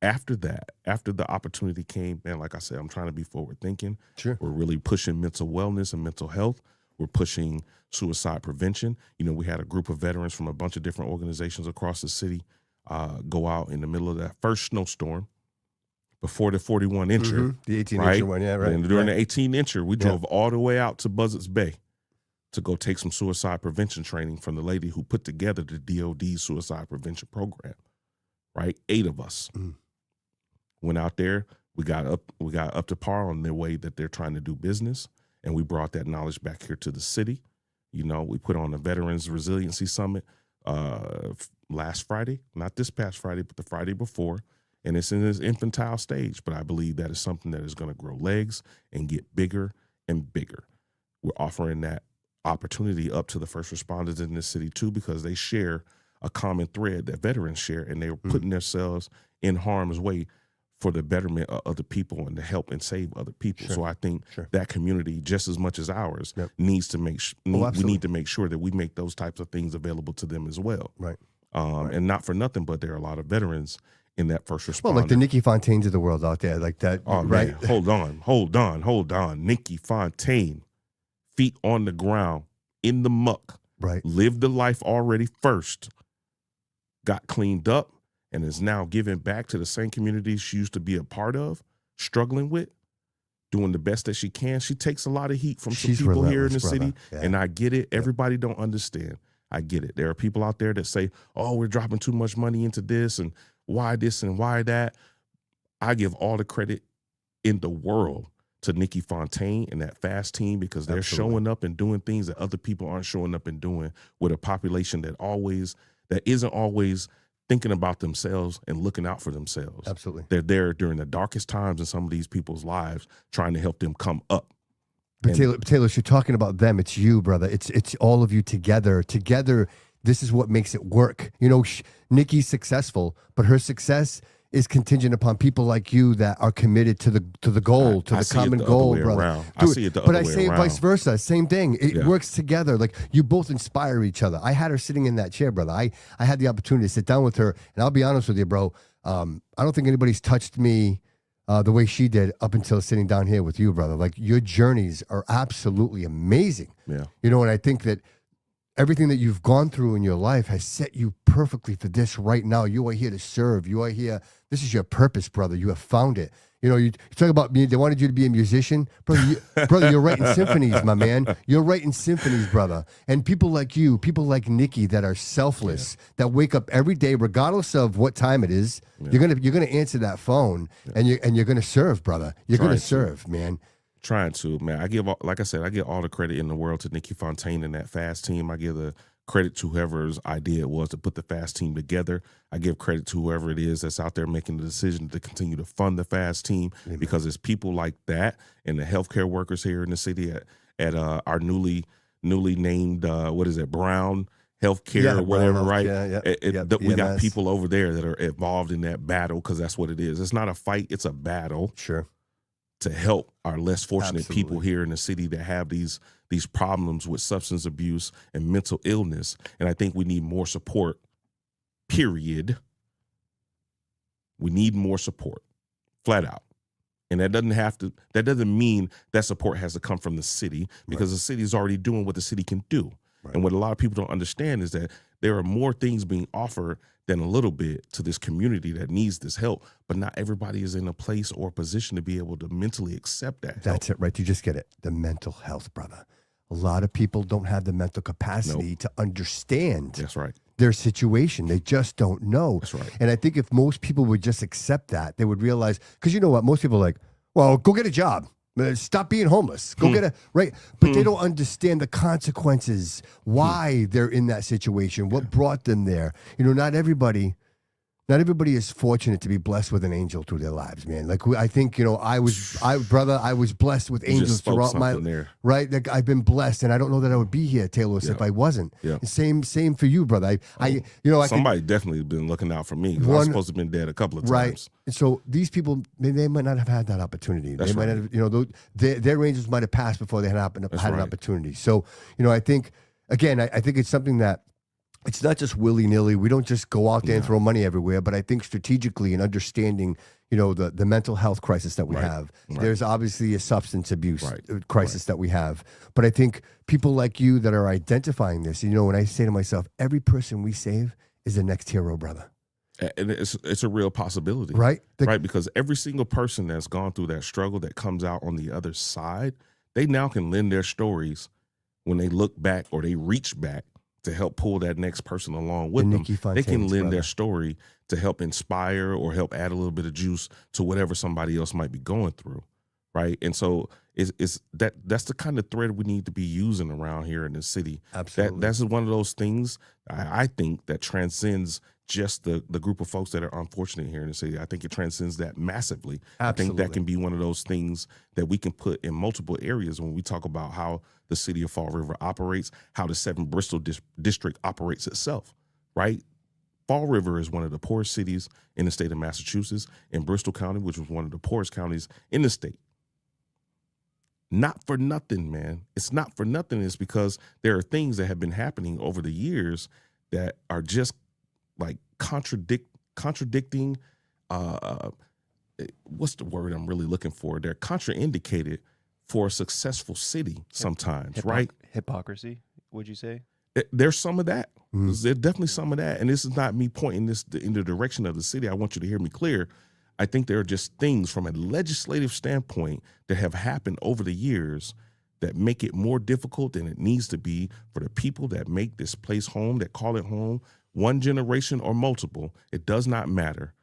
C: After that, after the opportunity came, man, like I said, I'm trying to be forward thinking.
B: Sure.
C: We're really pushing mental wellness and mental health. We're pushing suicide prevention. You know, we had a group of veterans from a bunch of different organizations across the city go out in the middle of that first snowstorm before the 41 incher.
B: The 18
C: right?
B: incher one, yeah, right.
C: And during
B: right.
C: the 18 incher, we drove all the way out to Buzzards Bay to go take some suicide prevention training from the lady who put together the DOD suicide prevention program. Right? 8 of us went out there. We got up to par on their way that they're trying to do business. And we brought that knowledge back here to the city. You know, we put on a Veterans Resiliency Summit last Friday, not this past Friday, but the Friday before. And it's in its infantile stage, but I believe that is something that is going to grow legs and get bigger and bigger. We're offering that opportunity up to the first responders in this city too, because they share a common thread that veterans share, and they're putting themselves in harm's way for the betterment of other people and to help and save other people.
B: Sure.
C: So I think
B: Sure.
C: that community, just as much as ours,
B: Yep.
C: needs to make we
B: absolutely.
C: need to make sure that we make those types of things available to them as well.
B: Right.
C: And not for nothing, but there are a lot of veterans in that first responder.
B: Well, like the Nikki Fontaines of the world out there, like that,
C: Oh,
B: right?
C: man, hold on. Nikki Fontaine, feet on the ground, in the muck,
B: Right.
C: lived the life already first, got cleaned up, and is now giving back to the same communities she used to be a part of, struggling with, doing the best that she can. She takes a lot of heat from
B: She's
C: some people here in the
B: relentless,
C: city,
B: brother. Yeah.
C: and I get it. Everybody don't understand. I get it. There are people out there that say, oh, we're dropping too much money into this, and why this and why that. I give all the credit in the world to Nikki Fontaine and that FAST team, because they're showing up and doing things that other people aren't showing up and doing, with a population that isn't always thinking about themselves and looking out for themselves.
B: Absolutely.
C: They're there during the darkest times in some of these people's lives, trying to help them come up.
B: But Taylor, you're talking about them. It's you, brother. It's all of you together. Together, this is what makes it work. You know, Nikki's successful, but her success is contingent upon people like you that are committed to the goal, to the common goal, brother.
C: I see it the other way around.
B: But I say vice versa. Same thing. It works together. Like, you both inspire each other. I had her sitting in that chair, brother. I had the opportunity to sit down with her, and I'll be honest with you, bro. I don't think anybody's touched me the way she did up until sitting down here with you, brother. Like, your journeys are absolutely amazing.
C: Yeah.
B: You know, and I think that everything that you've gone through in your life has set you perfectly for this right now. You are here to serve. You are here. This is your purpose, brother. You have found it. You know, you talk about they wanted you to be a musician. Brother, you're writing symphonies, my man. You're writing symphonies, brother. And people like you, people like Nikki that are selfless, that wake up every day, regardless of what time it is, you're gonna answer that phone and you're gonna serve, brother. You're gonna serve, man.
C: Trying to, man. I give all the credit in the world to Nikki Fontaine and that FAST team. I give the credit to whoever's idea it was to put the FAST team together. I give credit to whoever it is that's out there making the decision to continue to fund the FAST team, because it's people like that and the healthcare workers here in the city at our newly named Brown Healthcare or whatever, right? We got people over there that are involved in that battle, because that's what it is. It's not a fight; it's a battle.
B: Sure.
C: To help our less fortunate people here in the city that have these problems with substance abuse and mental illness. And I think we need more support, period. We need more support, flat out. And that doesn't mean that support has to come from the city, because the city is already doing what the city can do. Right. And what a lot of people don't understand is that there are more things being offered than a little bit to this community that needs this help, but not everybody is in a place or position to be able to mentally accept that.
B: That's it, right? You just get it. The mental health, brother. A lot of people don't have the mental capacity to understand their situation. They just don't know.
C: That's right.
B: And I think if most people would just accept that, they would realize, because you know what? Most people are like, well, go get a job. Stop being homeless. Go get right. But they don't understand the consequences, why they're in that situation, what brought them there. You know, not everybody is fortunate to be blessed with an angel through their lives, man. Like, I think, you know, I was blessed with angels throughout my life. Right? Like, I've been blessed, and I don't know that I would be here, Talos, if I wasn't. Yeah. Same for you, brother. Somebody
C: definitely been looking out for me, because I'm supposed to have been dead a couple of times.
B: Right. And so these people, they might not have had that opportunity. They might have, you know, their angels might have passed before they had an opportunity. So, you know, I think, again, I think it's something that, it's not just willy-nilly. We don't just go out there and throw money everywhere, but I think strategically and understanding, you know, the mental health crisis that we have. There's obviously a substance abuse crisis that we have. But I think people like you that are identifying this, you know, when I say to myself, every person we save is the next hero, brother.
C: And it's a real possibility.
B: Right?
C: Right, because every single person that's gone through that struggle that comes out on the other side, they now can lend their stories when they look back or they reach back to help pull that next person along with them. They can lend their story to help inspire or help add a little bit of juice to whatever somebody else might be going through, right? And so that's the kind of thread we need to be using around here in the city.
B: Absolutely.
C: That's one of those things I think that transcends just the group of folks that are unfortunate here in the city. I think it transcends that massively.
B: Absolutely.
C: I think that can be one of those things that we can put in multiple areas when we talk about how the city of Fall River operates, how the 7 Bristol district operates itself, right? Fall River is one of the poorest cities in the state of Massachusetts, and Bristol County, which was one of the poorest counties in the state. Not for nothing, man. It's not for nothing. It's because there are things that have been happening over the years that are just like contradicting. What's the word I'm really looking for? They're contraindicated for a successful city sometimes, right?
D: Hypocrisy, would you say?
C: There's some of that. There's definitely some of that. And this is not me pointing this in the direction of the city. I want you to hear me clear. I think there are just things from a legislative standpoint that have happened over the years that make it more difficult than it needs to be for the people that make this place home, that call it home, one generation or multiple. It does not matter.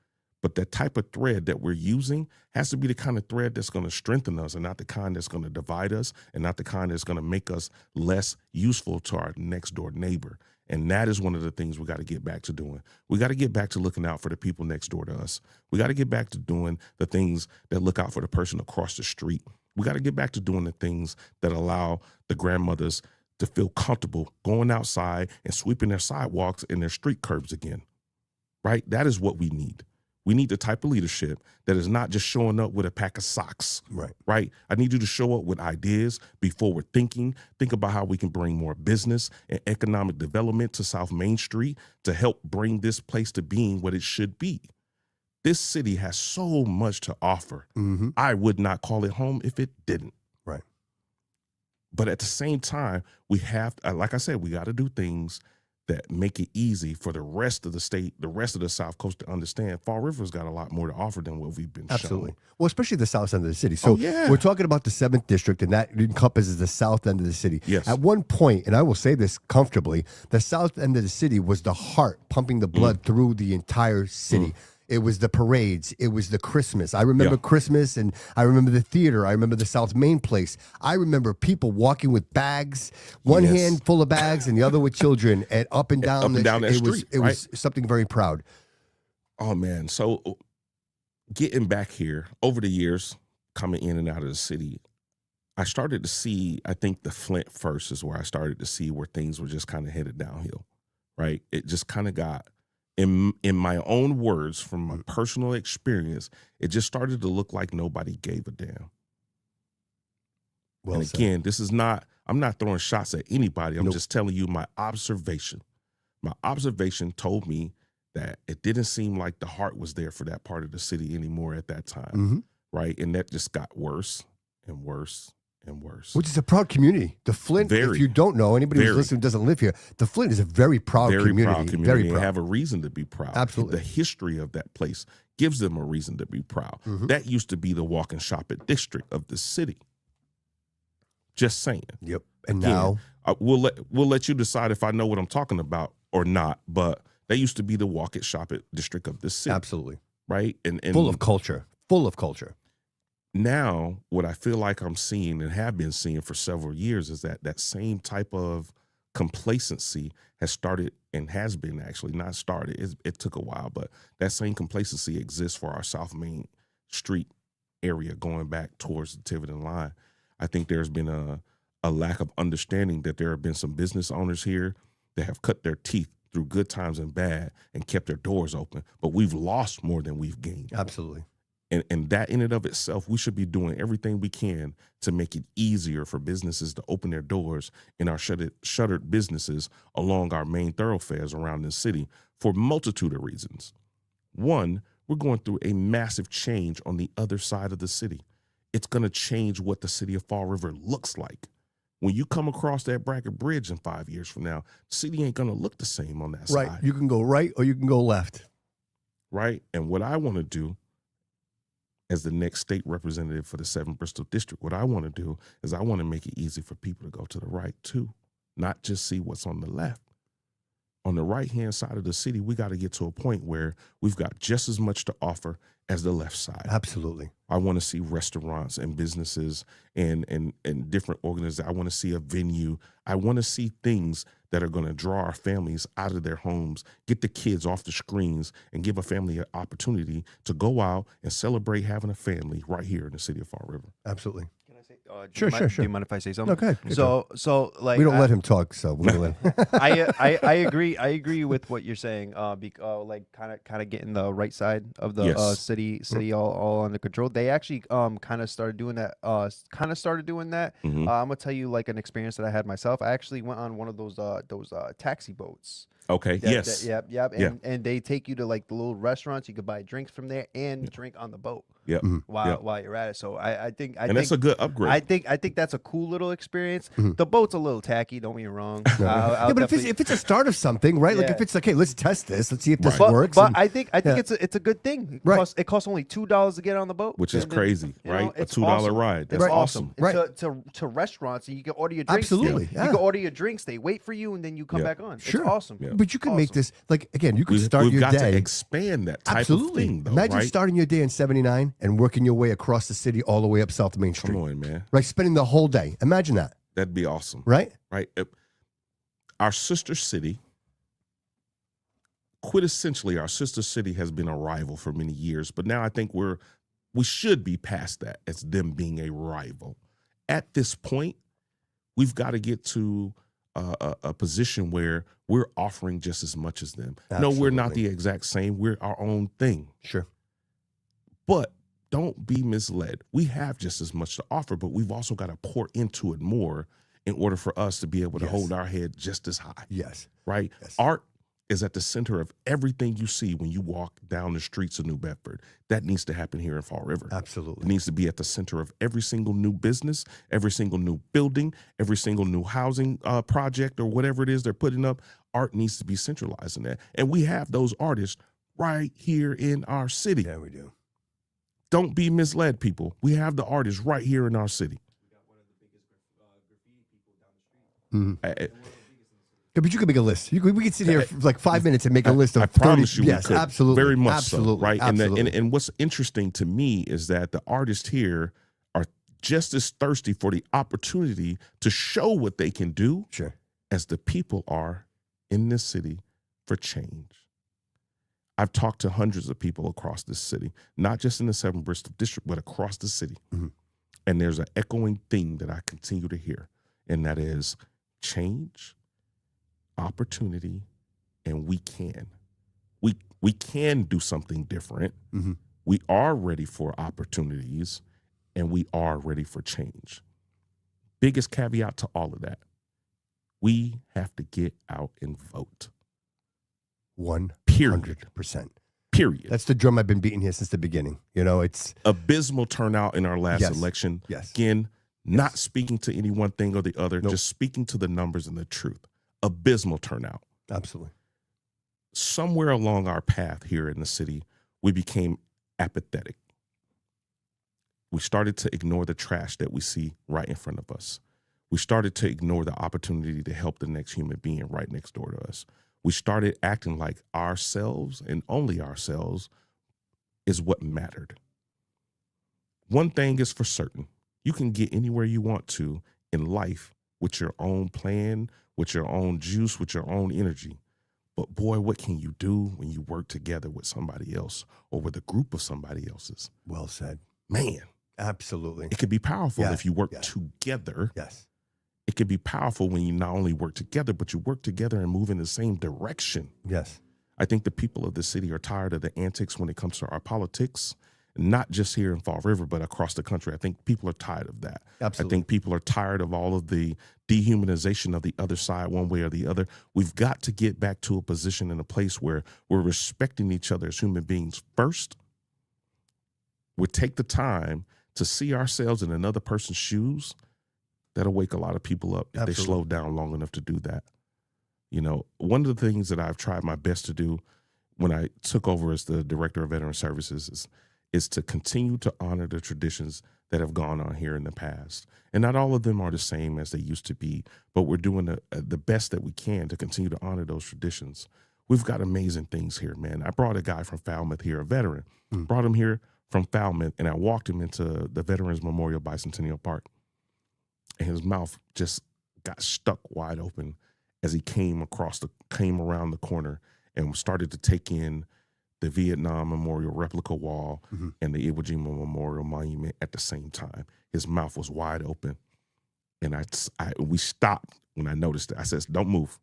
C: But that type of thread that we're using has to be the kind of thread that's going to strengthen us and not the kind that's going to divide us and not the kind that's going to make us less useful to our next door neighbor. And that is one of the things we got to get back to doing. We got to get back to looking out for the people next door to us. We got to get back to doing the things that look out for the person across the street. We got to get back to doing the things that allow the grandmothers to feel comfortable going outside and sweeping their sidewalks and their street curbs again, right? That is what we need. We need the type of leadership that is not just showing up with a pack of socks, right? I need you to show up with ideas, be forward thinking, think about how we can bring more business and economic development to South Main Street to help bring this place to being what it should be. This city has so much to offer. I would not call it home if it didn't.
B: Right.
C: But at the same time, we have, like I said, we got to do things that make it easy for the rest of the state, the rest of the South Coast to understand Fall River's got a lot more to offer than what we've been shown.
B: Well, especially the south end of the city. So we're talking about the 7th district, and that encompasses the south end of the city.
C: Yes.
B: At one point, and I will say this comfortably, the south end of the city was the heart pumping the blood through the entire city. It was the parades. It was the Christmas. I remember Christmas, and I remember the theater. I remember the South Main place. I remember people walking with bags, one hand full of bags and the other with children, and up and down
C: that street.
B: It was something very proud.
C: Oh, man. So getting back here, over the years, coming in and out of the city, I started to see, I think the Flint first is where I started to see where things were just kind of headed downhill, right? It just kind of got... In my own words, from my personal experience, it just started to look like nobody gave a damn.
B: Well
C: and again, this is not, I'm not throwing shots at anybody. I'm just telling you my observation. My observation told me that it didn't seem like the heart was there for that part of the city anymore at that time, right? And that just got worse and worse and worse.
B: Which is a proud community. The Flint, if you don't know, anybody who's listening who doesn't live here, the Flint is a very proud community. Very proud.
C: They have a reason to be proud.
B: Absolutely.
C: The history of that place gives them a reason to be proud. That used to be the walk and shop at district of the city. Just saying.
B: Yep. And now
C: we'll let you decide if I know what I'm talking about or not, but that used to be the walk and shop at district of the city.
B: Absolutely.
C: Right? And
B: full of culture. Full of culture.
C: Now, what I feel like I'm seeing and have been seeing for several years is that same type of complacency has started and has been actually not started. It took a while, but that same complacency exists for our South Main Street area going back towards the Tiverton line. I think there's been a lack of understanding that there have been some business owners here that have cut their teeth through good times and bad and kept their doors open, but we've lost more than we've gained.
B: Absolutely.
C: And that in and of itself, we should be doing everything we can to make it easier for businesses to open their doors in our shuttered businesses along our main thoroughfares around the city for a multitude of reasons. One, we're going through a massive change on the other side of the city. It's going to change what the city of Fall River looks like. When you come across that Brackett Bridge in 5 years from now, the city ain't going to look the same on that side.
B: Right. You can go right or you can go left.
C: Right. And what I want to do as the next state representative for the 7th Bristol District, what I want to do is I want to make it easy for people to go to the right too, not just see what's on the left. On the right-hand side of the city, we got to get to a point where we've got just as much to offer as the left side.
B: Absolutely.
C: I want to see restaurants and businesses and different organizations. I want to see a venue. I want to see things that are going to draw our families out of their homes, get the kids off the screens, and give a family an opportunity to go out and celebrate having a family right here in the city of Fall River.
B: Absolutely.
D: Can I say?
B: Sure.
D: Do you mind if I say something?
B: Okay.
D: So like
B: we don't let him talk, so we don't let him.
D: I agree with what you're saying. Like kind of getting the right side of the city all under control. They actually kind of started doing that. I'm gonna tell you like an experience that I had myself. I actually went on one of those taxi boats.
C: Okay. Yes.
D: Yep. And they take you to like the little restaurants. You could buy drinks from there and drink on the boat.
C: Yep.
D: While you're at it. So I think
C: that's a good upgrade.
D: I think that's a cool little experience. The boat's a little tacky. Don't get me wrong.
B: But if it's a start of something, right? Like if it's like, hey, let's test this. Let's see if this works.
D: But I think it's a good thing. It costs only $2 to get on the boat,
C: which is crazy, right? A $2
D: awesome.
C: ride. That's awesome.
B: Right.
D: To restaurants, and you can order your drinks.
B: Absolutely.
D: You can order your drinks. They wait for you, and then you come back on.
B: Sure.
D: It's awesome.
C: Yeah.
B: But you can make this, like, again, you can start
C: We've
B: your
C: got
B: day.
C: to expand that type
B: Absolutely.
C: of thing, though,
B: Imagine
C: right?
B: starting your day in 79 and working your way across the city all the way up South Main Street.
C: Come on, man.
B: Right? Spending the whole day. Imagine that.
C: That'd be awesome.
B: Right?
C: Right? Our sister city, quintessentially, our sister city has been a rival for many years, but now I think we should be past that as them being a rival. At this point, we've got to get to a position where we're offering just as much as them.
B: Absolutely.
C: No, we're not the exact same. We're our own thing.
B: Sure.
C: But don't be misled. We have just as much to offer, but we've also got to pour into it more in order for us to be able to hold our head just as high.
B: Yes.
C: Right?
B: Yes.
C: Art is at the center of everything you see when you walk down the streets of New Bedford. That needs to happen here in Fall River.
B: Absolutely.
C: It needs to be at the center of every single new business, every single new building, every single new housing project or whatever it is they're putting up. Art needs to be centralized in that. And we have those artists right here in our city.
B: Yeah, we do.
C: Don't be misled, people. We have the artists right here in our city.
B: Yeah, but you could make a list. We could sit here for like 5 minutes and make a list of
C: I promise
B: 30.
C: you,
B: Yes,
C: we could.
B: absolutely.
C: Very much
B: absolutely.
C: so, right?
B: Absolutely.
C: And what's interesting to me is that the artists here are just as thirsty for the opportunity to show what they can do
B: Sure.
C: as the people are in this city for change. I've talked to hundreds of people across this city, not just in the 7 Bristol district, but across the city.
B: Mm-hmm.
C: And there's an echoing thing that I continue to hear, and that is change, opportunity, and we can. We can do something different.
B: Mm-hmm.
C: We are ready for opportunities, and we are ready for change. Biggest caveat to all of that, we have to get out and vote.
B: 100%.
C: Period.
B: That's the drum I've been beating here since the beginning. You know, it's
C: abysmal turnout in our last
B: Yes.
C: election.
B: Yes.
C: Again, not speaking to any one thing or the other,
B: Nope.
C: just speaking to the numbers and the truth. Abysmal turnout.
B: absolutely.
C: Somewhere along our path here in the city, we became apathetic. We started to ignore the trash that we see right in front of us. We started to ignore the opportunity to help the next human being right next door to us. We started acting like ourselves and only ourselves is what mattered. One thing is for certain. You can get anywhere you want to in life with your own plan, with your own juice, with your own energy. But boy, what can you do when you work together with somebody else or with a group of somebody else's?
B: Well said.
C: Man,
B: Absolutely.
C: it could be powerful
B: Yeah,
C: if you work
B: yeah.
C: together.
B: Yes.
C: It could be powerful when you not only work together, but you work together and move in the same direction.
B: Yes.
C: I think the people of the city are tired of the antics when it comes to our politics, not just here in Fall River, but across the country. I think people are tired of that.
B: Absolutely.
C: I think people are tired of all of the dehumanization of the other side one way or the other. We've got to get back to a position and a place where we're respecting each other as human beings first. We take the time to see ourselves in another person's shoes. That'll wake a lot of people up if
B: Absolutely.
C: they slow down long enough to do that. You know, one of the things that I've tried my best to do when I took over as the director of veteran services is to continue to honor the traditions that have gone on here in the past. And not all of them are the same as they used to be, but we're doing the best that we can to continue to honor those traditions. We've got amazing things here, man. I brought a guy from Falmouth here, a veteran, brought him here from Falmouth, and I walked him into the Veterans Memorial Bicentennial Park. And his mouth just got stuck wide open as he came around the corner and started to take in the Vietnam Memorial replica wall and the Iwo Jima Memorial Monument at the same time. His mouth was wide open. And we stopped when I noticed it. I said, don't move.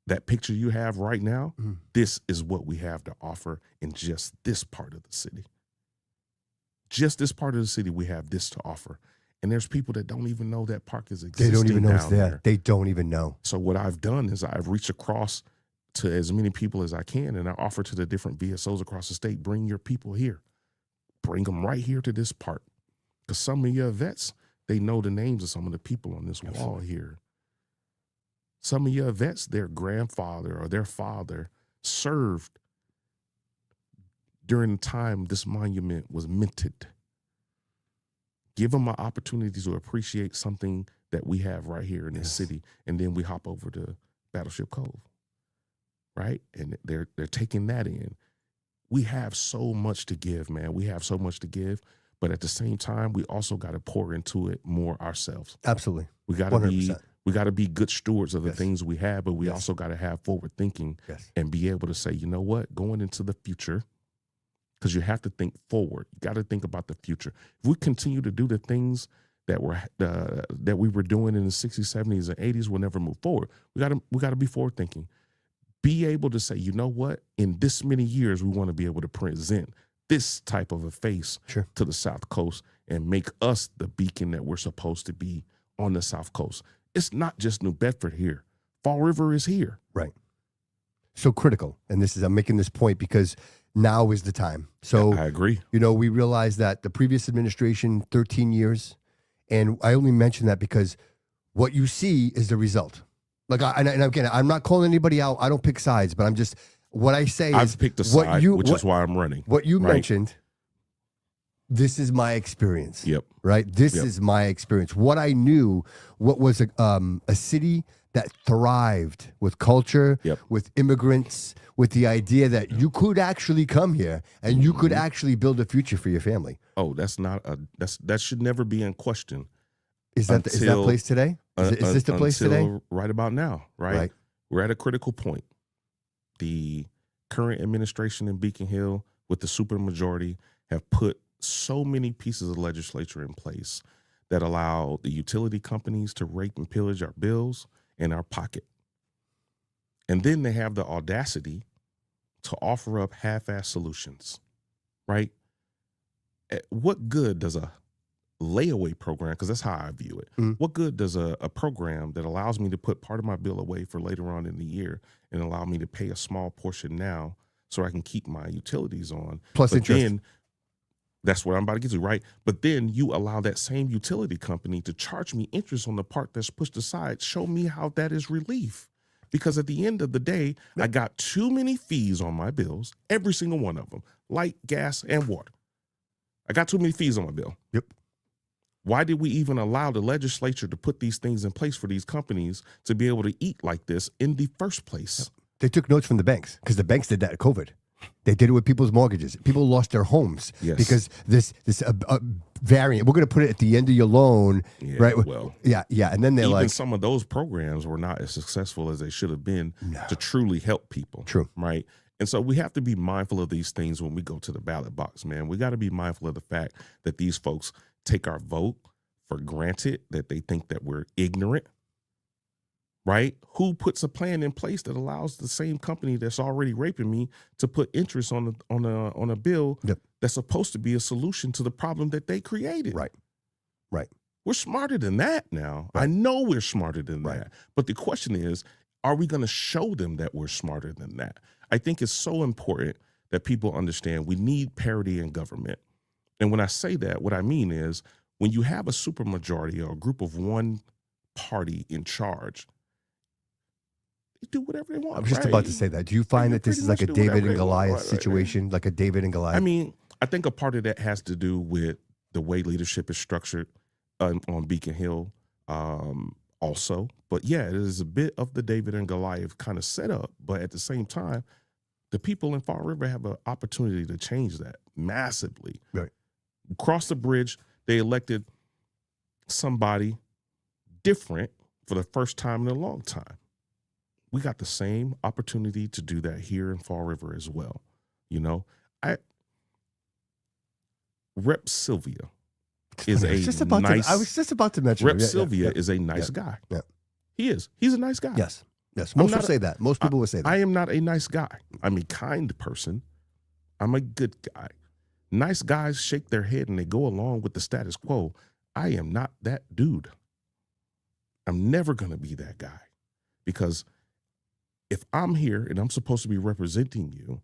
C: That picture you have right now, this is what we have to offer in just this part of the city. Just this part of the city, we have this to offer. And there's people that don't even know that park is existing.
B: They don't even know it's
C: down
B: there. They don't even know.
C: So what I've done is I've reached across to as many people as I can, and I offer to the different VSOs across the state, bring your people here. Bring them right here to this park. Because some of your vets, they know the names of some of the people on this wall here. Some of your vets, their grandfather or their father served during the time this monument was minted. Give them an opportunity to appreciate something that we have right here in this city, and then we hop over to Battleship Cove, right? And they're taking that in. We have so much to give, man. We have so much to give, but at the same time, we also got to pour into it more ourselves.
B: Absolutely.
C: We got to be good stewards of the things we have, but we also got to have forward thinking and be able to say, you know what, going into the future, because you have to think forward. You got to think about the future. If we continue to do the things that we were doing in the 60s, 70s, and 80s, we'll never move forward. We got to be forward thinking. Be able to say, you know what, in this many years, we want to be able to present this type of a face to the South Coast and make us the beacon that we're supposed to be on the South Coast. It's not just New Bedford here. Fall River is here.
B: Right. So critical. And I'm making this point because now is the time. So
C: I agree.
B: You know, we realized that the previous administration, 13 years, and I only mention that because what you see is the result. Like, and again, I'm not calling anybody out. I don't pick sides, but I'm just, what I say
C: I've picked a side, which is why I'm running.
B: What you mentioned, this is my experience.
C: Yep.
B: Right? This is my experience. What I knew, what was a city that thrived with culture, with immigrants, with the idea that you could actually come here and you could actually build a future for your family.
C: Oh, that should never be in question.
B: Is that place today? Is this the place today?
C: Right about now, right? We're at a critical point. The current administration in Beacon Hill with the supermajority have put so many pieces of legislature in place that allow the utility companies to rape and pillage our bills and our pocket. And then they have the audacity to offer up half-ass solutions, right? What good does a layaway program, because that's how I view it, what good does a program that allows me to put part of my bill away for later on in the year and allow me to pay a small portion now so I can keep my utilities on?
B: Plus interest.
C: Then, that's what I'm about to get to, right? But then you allow that same utility company to charge me interest on the part that's pushed aside. Show me how that is relief. Because at the end of the day, I got too many fees on my bills, every single one of them, light, gas, and water. I got too many fees on my bill.
B: Yep.
C: Why did we even allow the legislature to put these things in place for these companies to be able to eat like this in the first place?
B: They took notes from the banks because the banks did that at COVID. They did it with people's mortgages. People lost their homes because this variant. We're going to put it at the end of your loan, right?
C: Well,
B: yeah. And then they're
C: even some of those programs were not as successful as they should have been to truly help people.
B: True.
C: Right. And so we have to be mindful of these things when we go to the ballot box, man. We got to be mindful of the fact that these folks take our vote for granted, that they think that we're ignorant. Right? Who puts a plan in place that allows the same company that's already raping me to put interest on a bill that's supposed to be a solution to the problem that they created?
B: Right.
C: We're smarter than that now. I know we're smarter than that. But the question is, are we going to show them that we're smarter than that? I think it's so important that people understand we need parity in government. And when I say that, what I mean is when you have a supermajority or a group of one party in charge, do whatever they want.
B: I was just about to say that. Do you find that this is like a David and Goliath situation? Like a David and Goliath?
C: I mean, I think a part of that has to do with the way leadership is structured on Beacon Hill also. But yeah, it is a bit of the David and Goliath kind of setup. But at the same time, the people in Fall River have an opportunity to change that massively.
B: Right.
C: Across the bridge, they elected somebody different for the first time in a long time. We got the same opportunity to do that here in Fall River as well. You know, Rep Sylvia is a nice.
B: I was just about to mention
C: Rep Sylvia is a nice guy.
B: Yeah,
C: he is. He's a nice guy.
B: Yes. Most will say that. Most people will say that.
C: I am not a nice guy. I'm a kind person. I'm a good guy. Nice guys shake their head and they go along with the status quo. I am not that dude. I'm never going to be that guy, because if I'm here and I'm supposed to be representing you,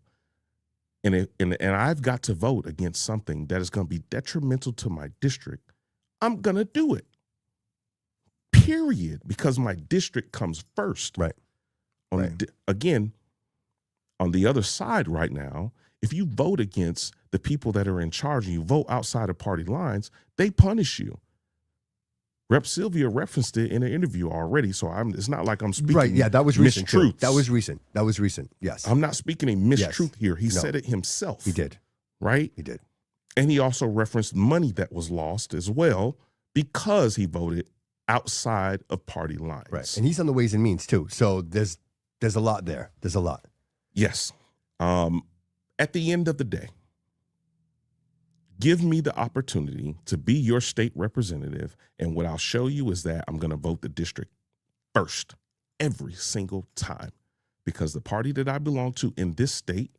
C: and I've got to vote against something that is going to be detrimental to my district, I'm going to do it. Period. Because my district comes first.
B: Right.
C: Again, on the other side right now, if you vote against the people that are in charge and you vote outside of party lines, they punish you. Rep Sylvia referenced it in an interview already, so it's not like I'm speaking
B: right. Yeah, that was recent.
C: mistruths.
B: That was recent. Yes,
C: I'm not speaking a mistruth here. He
B: No.
C: said it himself.
B: he did.
C: Right?
B: He did.
C: And he also referenced money that was lost as well because he voted outside of party lines.
B: Right, and he's on the Ways and Means too. So there's a lot there. There's a lot.
C: Yes. At the end of the day, give me the opportunity to be your state representative, and what I'll show you is that I'm going to vote the district first every single time, because the party that I belong to in this state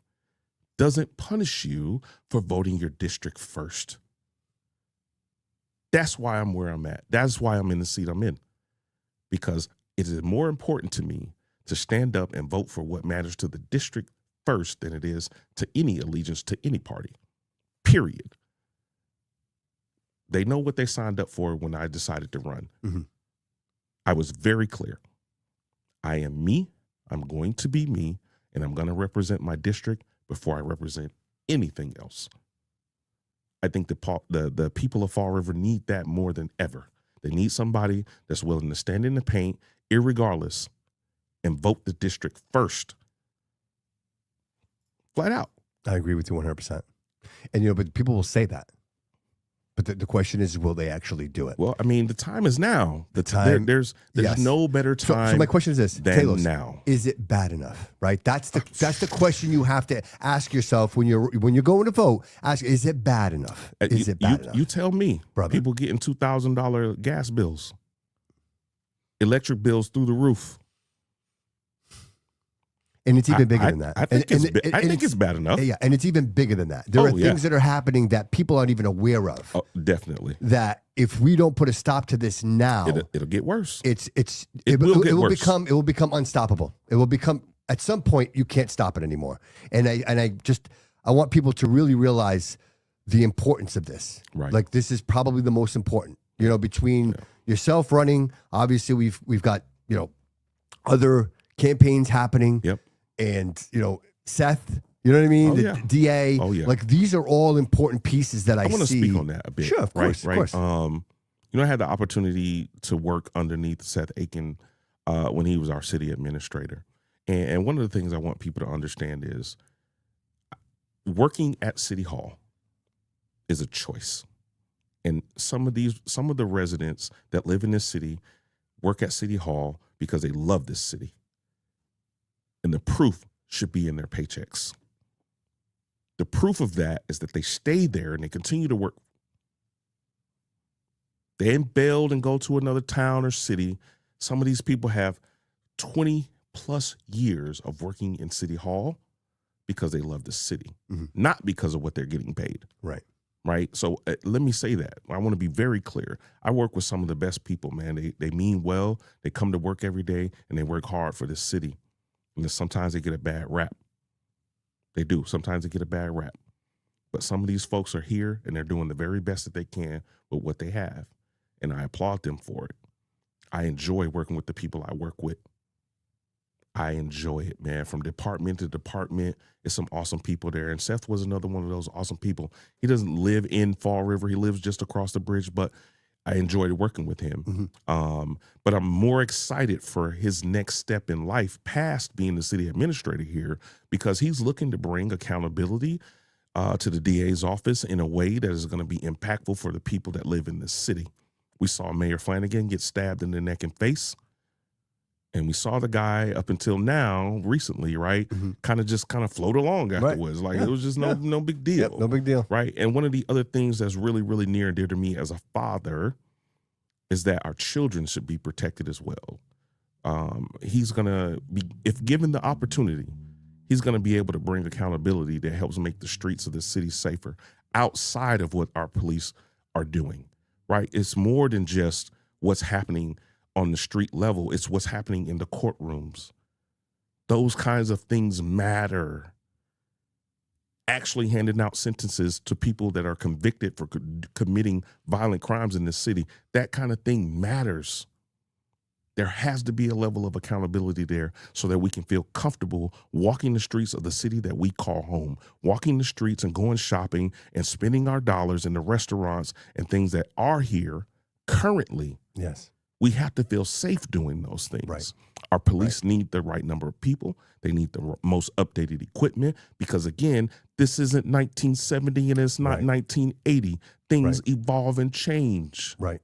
C: doesn't punish you for voting your district first. That's why I'm where I'm at. That's why I'm in the seat I'm in, because it is more important to me to stand up and vote for what matters to the district first than it is to any allegiance to any party, period. They know what they signed up for when I decided to run.
B: Mm-hmm.
C: I was very clear. I am me. I'm going to be me, and I'm going to represent my district before I represent anything else. I think the people of Fall River need that more than ever. They need somebody that's willing to stand in the paint, irregardless, and vote the district first. Flat out.
B: I agree with you 100%. And but people will say that. But the question is, will they actually do it?
C: Well, I mean, the time is now. There's
B: yes.
C: no better time.
B: So my question is this:
C: than
B: Talos,
C: now.
B: Is it bad enough? Right. That's the question you have to ask yourself when you're going to vote. Ask: Is it bad enough? Is it bad enough?
C: You tell me,
B: brother.
C: People getting $2,000 gas bills, electric bills through the roof.
B: And it's even bigger than that.
C: I think it's bad enough.
B: Yeah, and it's even bigger than that. There are things that are happening that people aren't even aware of.
C: Oh, definitely.
B: That if we don't put a stop to this now,
C: it'll get worse.
B: It will become unstoppable. It will become, at some point you can't stop it anymore. And I want people to really realize the importance of this.
C: Right.
B: Like, this is probably the most important. Between yourself running, obviously we've got other campaigns happening.
C: Yep.
B: And, Seth, you know what I mean? The DA.
C: Oh, yeah.
B: Like, these are all important pieces that I see.
C: want to speak on that a bit.
B: Sure, of course.
C: Right.
B: Of course.
C: I had the opportunity to work underneath Seth Aiken when he was our city administrator. And one of the things I want people to understand is working at City Hall is a choice. And some of the residents that live in this city work at City Hall because they love this city. And the proof should be in their paychecks. The proof of that is that they stay there and they continue to work. They ain't bailed and go to another town or city. Some of these people have 20 plus years of working in City Hall because they love the city, not because of what they're getting paid. Right. So let me say that. I want to be very clear. I work with some of the best people, man. They mean well. They come to work every day and they work hard for this city. And sometimes they get a bad rap. They do. Sometimes they get a bad rap. But some of these folks are here and they're doing the very best that they can with what they have. And I applaud them for it. I enjoy working with the people I work with. I enjoy it, man. From department to department, it's some awesome people there. And Seth was another one of those awesome people. He doesn't live in Fall River. He lives just across the bridge, but I enjoyed working with him. But I'm more excited for his next step in life past being the city administrator here, because he's looking to bring accountability to the DA's office in a way that is going to be impactful for the people that live in this city. We saw Mayor Flanagan get stabbed in the neck and face. And we saw the guy up until now, recently, right, kind of float along afterwards. Right. Like, it was just no big deal.
B: Yep, no big deal.
C: Right. And one of the other things that's really, really near and dear to me as a father is that our children should be protected as well. He's going to be, if given the opportunity, he's going to be able to bring accountability that helps make the streets of the city safer outside of what our police are doing. Right. It's more than just what's happening on the street level. It's what's happening in the courtrooms. Those kinds of things matter. Actually handing out sentences to people that are convicted for committing violent crimes in this city, that kind of thing matters. There has to be a level of accountability there so that we can feel comfortable walking the streets of the city that we call home, walking the streets and going shopping and spending our dollars in the restaurants and things that are here currently
B: Yes.
C: We have to feel safe doing those things.
B: Right.
C: Our police need the right number of people. They need the most updated equipment because, again, this isn't 1970 and it's not 1980. Things evolve and change.
B: Right.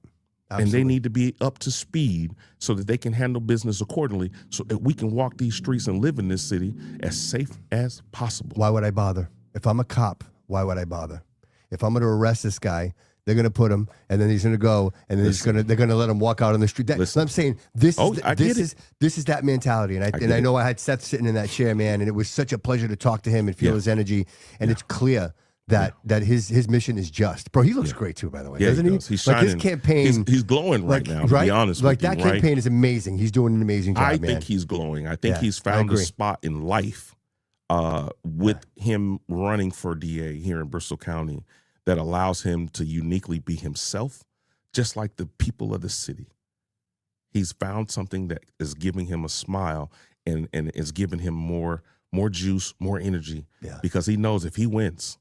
C: Absolutely. And they need to be up to speed so that they can handle business accordingly so that we can walk these streets and live in this city as safe as possible.
B: Why would I bother? If I'm a cop, why would I bother? If I'm going to arrest this guy, they're going to put him, and then he's going to go, and then they're going to let him walk out on the street. I'm saying this is that mentality, and I know I had Seth sitting in that chair, man, and it was such a pleasure to talk to him and feel his energy, and it's clear that his mission is just. Bro, he looks great too, by the way, doesn't he?
C: He's shining.
B: His campaign,
C: he's glowing right now. To be honest, with
B: that
C: you,
B: campaign is amazing. He's doing an amazing job,
C: I
B: man.
C: think he's glowing. I think he's found a spot in life with him running for DA here in Bristol County that allows him to uniquely be himself, just like the people of the city. He's found something that is giving him a smile and is giving him more juice, more energy, because he knows if he wins,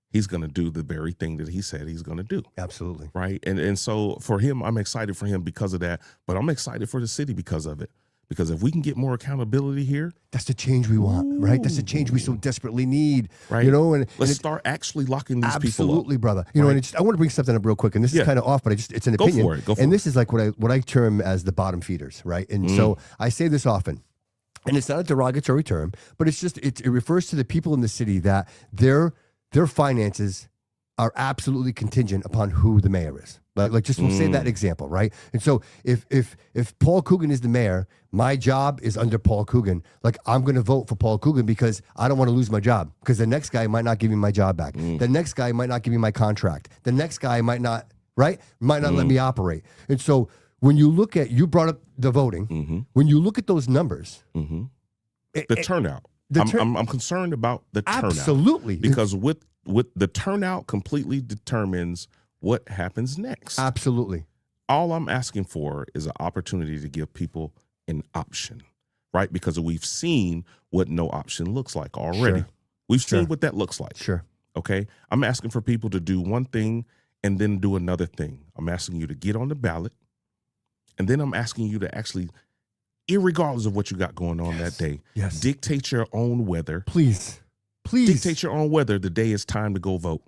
C: he's going to do the very thing that he said he's going to do.
B: Absolutely.
C: Right? And so for him, I'm excited for him because of that, but I'm excited for the city because of it. Because if we can get more accountability here,
B: that's the change we want, right? That's the change we so desperately need,
C: right?
B: You know, and
C: let's start actually locking these people up.
B: Absolutely, brother. You know, and I want to bring something up real quick, and this is kind of off, but it's an opinion.
C: Go for it.
B: And this is like what I term as the bottom feeders, right? And so I say this often, and it's not a derogatory term, but it's just it refers to the people in the city that their finances are absolutely contingent upon who the mayor is. Like just we'll say that example, right? And so if Paul Coogan is the mayor, my job is under Paul Coogan. Like I'm going to vote for Paul Coogan because I don't want to lose my job, because the next guy might not give me my job back. The next guy might not give me my contract. The next guy might not let me operate. And so when you look at, you brought up the voting, when you look at those numbers,
C: the turnout. I'm concerned about the turnout.
B: Absolutely.
C: Because with the turnout completely determines what happens next.
B: Absolutely.
C: All I'm asking for is an opportunity to give people an option, right? Because we've seen what no option looks like already.
B: Sure.
C: We've seen what that looks like.
B: Sure.
C: Okay? I'm asking for people to do one thing and then do another thing. I'm asking you to get on the ballot, and then I'm asking you to actually, irregardless of what you got going on that day, dictate your own weather.
B: Please.
C: Dictate your own weather the day it's time to go vote.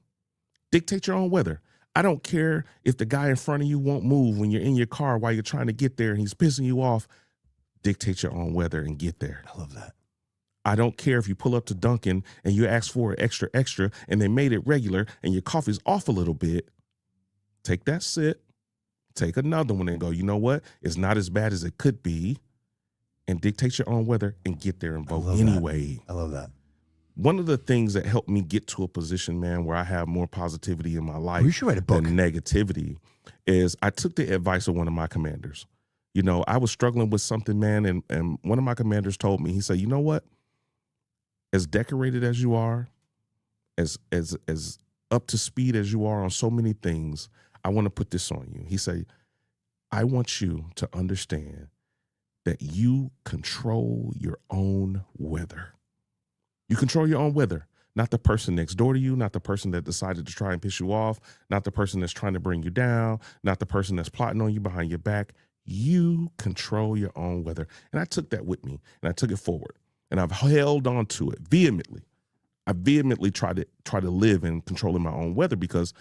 C: Dictate your own weather. I don't care if the guy in front of you won't move when you're in your car while you're trying to get there and he's pissing you off. Dictate your own weather and get there.
B: I love that.
C: I don't care if you pull up to Dunkin' and you ask for an extra, and they made it regular and your coffee's off a little bit. Take that sip, take another one and go, you know what? It's not as bad as it could be. And dictate your own weather and get there and vote anyway.
B: I love that.
C: One of the things that helped me get to a position, man, where I have more positivity in my life
B: you should write a book.
C: than negativity is I took the advice of one of my commanders. You know, I was struggling with something, man, and one of my commanders told me, he said, you know what? As decorated as you are, as up to speed as you are on so many things, I want to put this on you. He said, I want you to understand that you control your own weather. You control your own weather, not the person next door to you, not the person that decided to try and piss you off, not the person that's trying to bring you down, not the person that's plotting on you behind your back. You control your own weather. And I took that with me and I took it forward and I've held on to it vehemently. I vehemently try to live in controlling my own weather because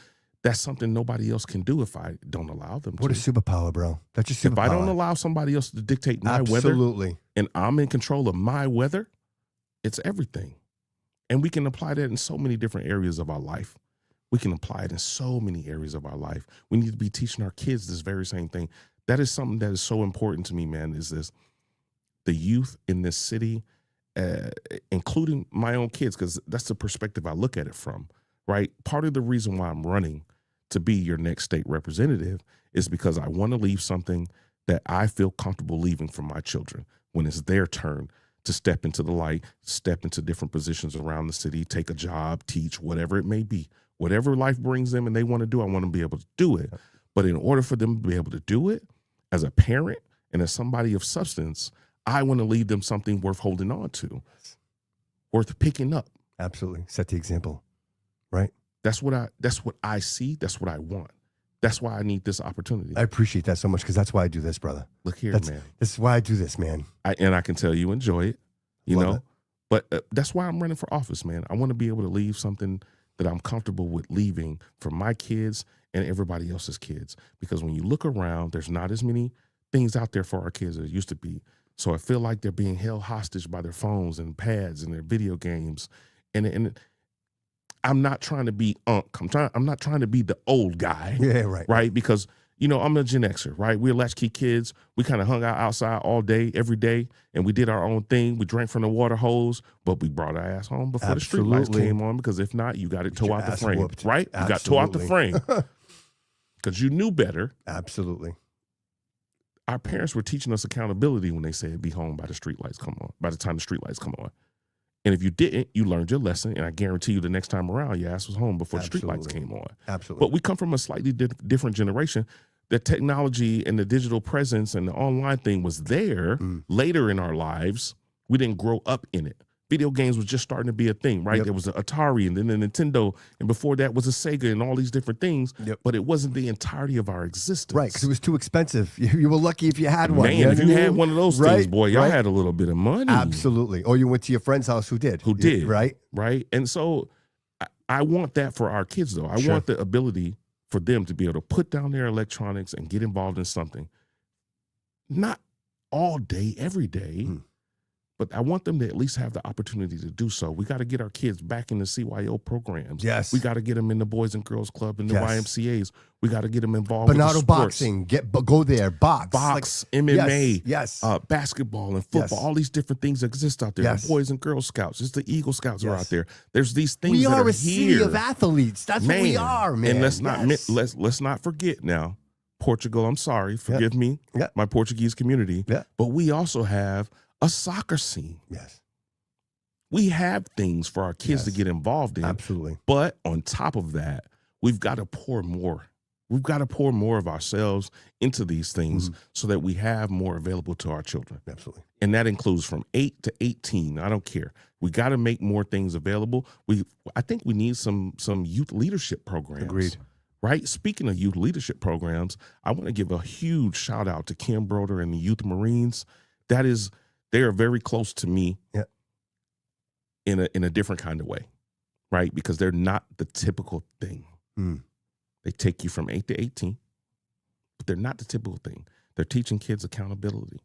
C: that's something nobody else can do if I don't allow them to.
B: What a superpower, bro. That's your superpower.
C: If I don't allow somebody else to dictate my weather and I'm in control of my weather, it's everything. And we can apply that in so many different areas of our life. We can apply it in so many areas of our life. We need to be teaching our kids this very same thing. That is something that is so important to me, man, is this. The youth in this city, including my own kids, because that's the perspective I look at it from, right? Part of the reason why I'm running to be your next state representative is because I want to leave something that I feel comfortable leaving for my children when it's their turn to step into the light, step into different positions around the city, take a job, teach, whatever it may be. Whatever life brings them and they want to do, I want to be able to do it. But in order for them to be able to do it, as a parent and as somebody of substance, I want to leave them something worth holding on to, worth picking up.
B: Absolutely. Set the example, right?
C: That's what I see. That's what I want. That's why I need this opportunity.
B: I appreciate that so much because that's why I do this, brother.
C: Look here,
B: This
C: man.
B: is why I do this, man.
C: And I can tell you enjoy it, you
B: Love
C: know.
B: it.
C: But that's why I'm running for office, man. I want to be able to leave something that I'm comfortable with leaving for my kids and everybody else's kids. Because when you look around, there's not as many things out there for our kids as there used to be. So I feel like they're being held hostage by their phones and pads and their video games. And I'm not trying to be I'm not trying to be the old guy.
B: Yeah, right.
C: Right? Because, you know, I'm a Gen Xer, right? We're latchkey kids. We kind of hung out outside all day, every day, and we did our own thing. We drank from the water hose, but we brought our ass home before the street lights came on, because if not, you got it tore out the frame,
B: whooped.
C: right? You got tore out the frame because you knew better.
B: Absolutely.
C: Our parents were teaching us accountability when they said be home by the street lights come on, by the time the street lights come on. And if you didn't, you learned your lesson, and I guarantee you the next time around, your ass was home before the street lights came on.
B: Absolutely.
C: But we come from a slightly different generation. The technology and the digital presence and the online thing was there later in our lives. We didn't grow up in it. Video games was just starting to be a thing, right? There was the Atari and then the Nintendo, and before that was a Sega and all these different things, but it wasn't the entirety of our existence.
B: Right, because it was too expensive. You were lucky if you had one.
C: Man,
B: You know
C: if
B: what
C: you
B: I
C: had
B: mean?
C: one of those things, boy, y'all had a little bit of money.
B: Absolutely. Or you went to your friend's house who did. Right?
C: Right. And so I want that for our kids, though. I want the ability for them to be able to put down their electronics and get involved in something. Not all day, every day, but I want them to at least have the opportunity to do so. We got to get our kids back in the CYO programs.
B: Yes.
C: We got to get them in the Boys and Girls Club and the YMCAs. We got to get them involved
B: Bernardo
C: with the sports.
B: boxing. Go there. Box.
C: MMA.
B: Yes.
C: Basketball and football. All these different things exist out there.
B: Yes.
C: The Boys and Girl Scouts. It's the Eagle Scouts are out there. There's these things
B: We
C: that
B: are
C: are
B: a city of athletes. That's what we are, man.
C: And let's not forget now, Portugal, I'm sorry, forgive me, my Portuguese community, but we also have a soccer scene.
B: Yes.
C: We have things for our kids to get involved in.
B: Absolutely.
C: But on top of that, we've got to pour more. We've got to pour more of ourselves into these things so that we have more available to our children.
B: Absolutely.
C: And that includes from 8 to 18. I don't care. We got to make more things available. I think we need some youth leadership programs.
B: Agreed.
C: Right? Speaking of youth leadership programs, I want to give a huge shout out to Kim Broder and the Youth Marines. They are very close to me. In a different kind of way, right? Because they're not the typical thing. They take you from 8 to 18, but they're not the typical thing. They're teaching kids accountability.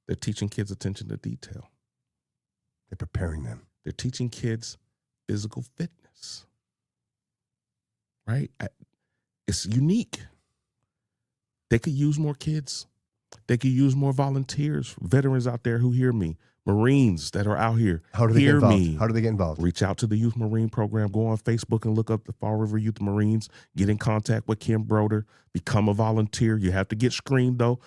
C: They're teaching kids attention to detail.
B: They're preparing them.
C: They're teaching kids physical fitness, right? It's unique. They could use more kids. They could use more volunteers, veterans out there who hear me. Marines that are out here.
B: How do they get involved?
C: Me.
B: How do they get involved?
C: Reach out to the Youth Marine Program. Go on Facebook and look up the Fall River Youth Marines. Get in contact with Kim Broder. Become a volunteer. You have to get screened, though.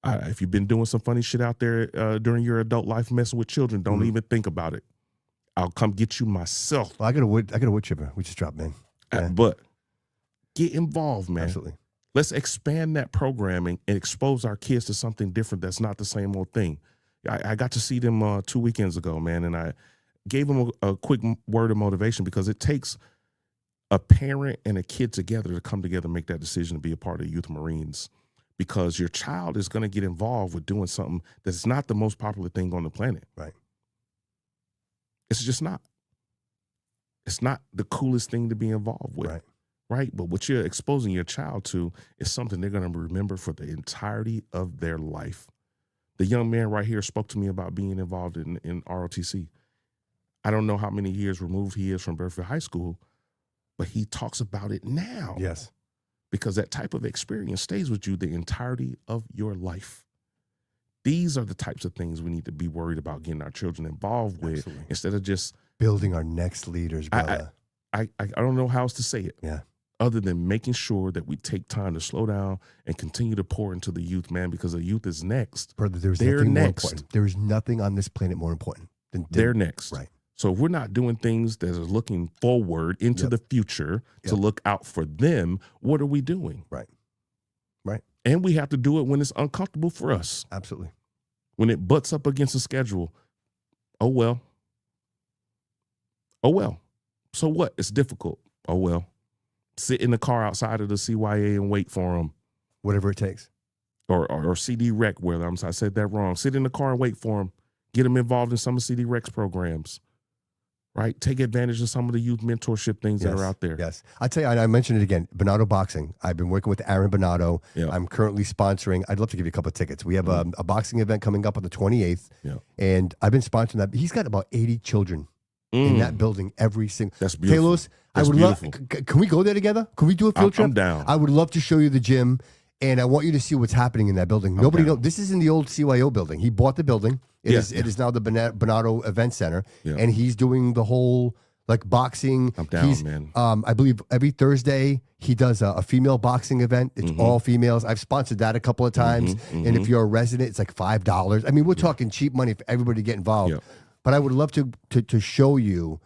C: If you've been doing some funny shit out there during your adult life messing with children, don't even think about it. I'll come get you myself.
B: Well, I got a wood chipper. We just dropped in.
C: But get involved, man.
B: Absolutely.
C: Let's expand that programming and expose our kids to something different that's not the same old thing. I got to see them 2 weekends ago, man, and I gave them a quick word of motivation, because it takes a parent and a kid together to come together and make that decision to be a part of Youth Marines, because your child is going to get involved with doing something that's not the most popular thing on the planet.
B: Right.
C: It's just not. It's not the coolest thing to be involved with. Right. But what you're exposing your child to is something they're going to remember for the entirety of their life. The young man right here spoke to me about being involved in ROTC. I don't know how many years removed he is from Bedford High School, but he talks about it now.
B: Yes.
C: Because that type of experience stays with you the entirety of your life. These are the types of things we need to be worried about getting our children involved with, instead of just
B: building our next leaders, brother.
C: I don't know how else to say it.
B: Yeah.
C: Other than making sure that we take time to slow down and continue to pour into the youth, man, because the youth is next.
B: Brother, they're nothing more important. There is nothing on this planet more important than
C: they're next.
B: Right.
C: So if we're not doing things that are looking forward into the future to look out for them, what are we doing?
B: Right.
C: And we have to do it when it's uncomfortable for us.
B: Absolutely.
C: When it butts up against the schedule, oh well. So what? It's difficult. Oh well. Sit in the car outside of the CYA and wait for them.
B: Whatever it takes.
C: Or CD Rec, whether I said that wrong. Sit in the car and wait for them. Get them involved in some of CD Rec's programs. Right? Take advantage of some of the youth mentorship things that are out there.
B: Yes. I'll tell you, I mentioned it again, Bonato Boxing. I've been working with Aaron Bonato.
C: Yeah.
B: I'm currently sponsoring. I'd love to give you a couple of tickets. We have a boxing event coming up on the 28th.
C: Yeah.
B: And I've been sponsoring that. He's got about 80 children in that building every single.
C: That's beautiful.
B: Talos, I would love. Can we go there together? Can we do a field trip?
C: I'm down.
B: I would love to show you the gym, and I want you to see what's happening in that building. Nobody knows. This is in the old CYO building. He bought the building. It is now the Bonato Event Center, and he's doing the whole like boxing.
C: I'm down, man.
B: I believe every Thursday he does a female boxing event. It's all females. I've sponsored that a couple of times, and if you're a resident, it's like $5. I mean, we're talking cheap money for everybody to get involved. But I would love to show you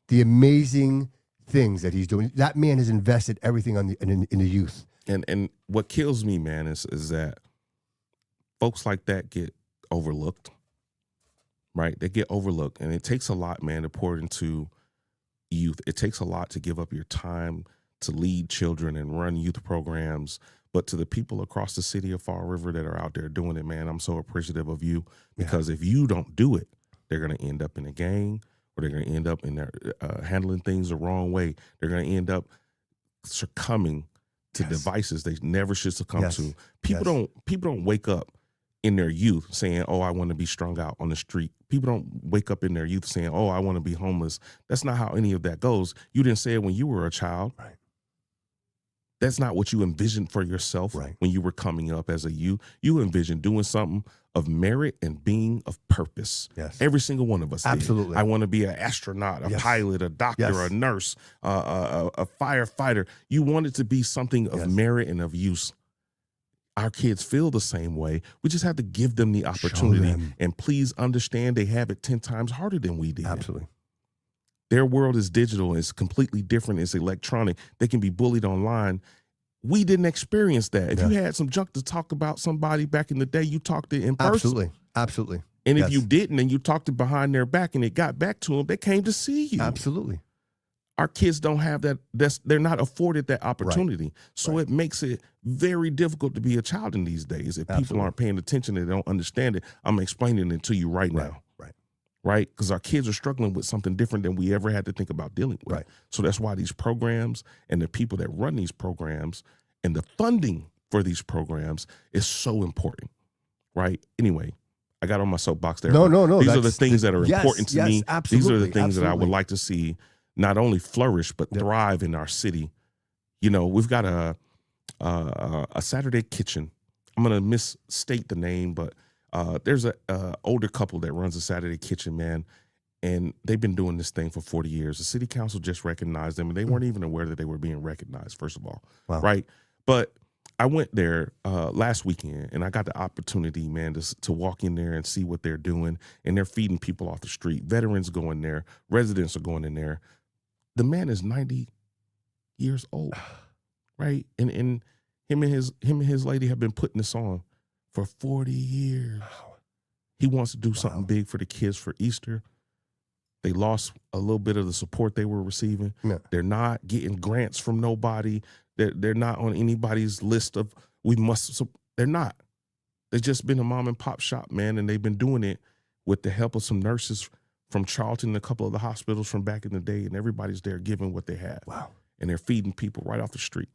B: the amazing things that he's doing. That man has invested everything in the youth.
C: And what kills me, man, is that folks like that get overlooked, right? They get overlooked, and it takes a lot, man, to pour into youth. It takes a lot to give up your time to lead children and run youth programs. But to the people across the city of Fall River that are out there doing it, man, I'm so appreciative of you, because if you don't do it, they're going to end up in a gang, or they're going to end up in their handling things the wrong way. They're going to end up succumbing to devices they never should succumb to. People don't wake up in their youth saying, "Oh, I want to be strung out on the street." People don't wake up in their youth saying, "Oh, I want to be homeless." That's not how any of that goes. You didn't say it when you were a child.
B: Right.
C: That's not what you envisioned for yourself when you were coming up as a youth. You envisioned doing something of merit and being of purpose.
B: Yes.
C: Every single one of us
B: Absolutely.
C: did. I want to be an astronaut, a pilot, a doctor, a nurse, a firefighter. You wanted to be something of merit and of use. Our kids feel the same way. We just have to give them the opportunity. And please understand, they have it 10 times harder than we did.
B: Absolutely.
C: Their world is digital. It's completely different. It's electronic. They can be bullied online. We didn't experience that. If you had some junk to talk about somebody back in the day, you talked it in person.
B: Absolutely.
C: And if you didn't, and you talked it behind their back and it got back to them, they came to see you.
B: Absolutely.
C: Our kids don't have that. They're not afforded that opportunity. So it makes it very difficult to be a child in these days. If people aren't paying attention and they don't understand it, I'm explaining it to you right now. Right? Because our kids are struggling with something different than we ever had to think about dealing with.
B: Right.
C: So that's why these programs and the people that run these programs and the funding for these programs is so important. Right? Anyway, I got on my soapbox there.
B: No.
C: These are the things that are important to me.
B: Absolutely,
C: these are the things that I would like to see not only flourish, but thrive in our city. You know, we've got a Saturday kitchen. I'm going to misstate the name, but there's a older couple that runs a Saturday kitchen, man, and they've been doing this thing for 40 years. The city council just recognized them, and they weren't even aware that they were being recognized, first of all, right? But I went there last weekend, and I got the opportunity, man, to walk in there and see what they're doing, and they're feeding people off the street. Veterans go in there. Residents are going in there. The man is 90 years old, right? And him and his lady have been putting this on for 40 years. He wants to do something big for the kids for Easter. They lost a little bit of the support they were receiving. They're not getting grants from nobody. They're not on anybody's list of they're not. They've just been a mom and pop shop, man, and they've been doing it with the help of some nurses from Charlton and a couple of the hospitals from back in the day, and everybody's there giving what they have. And they're feeding people right off the street.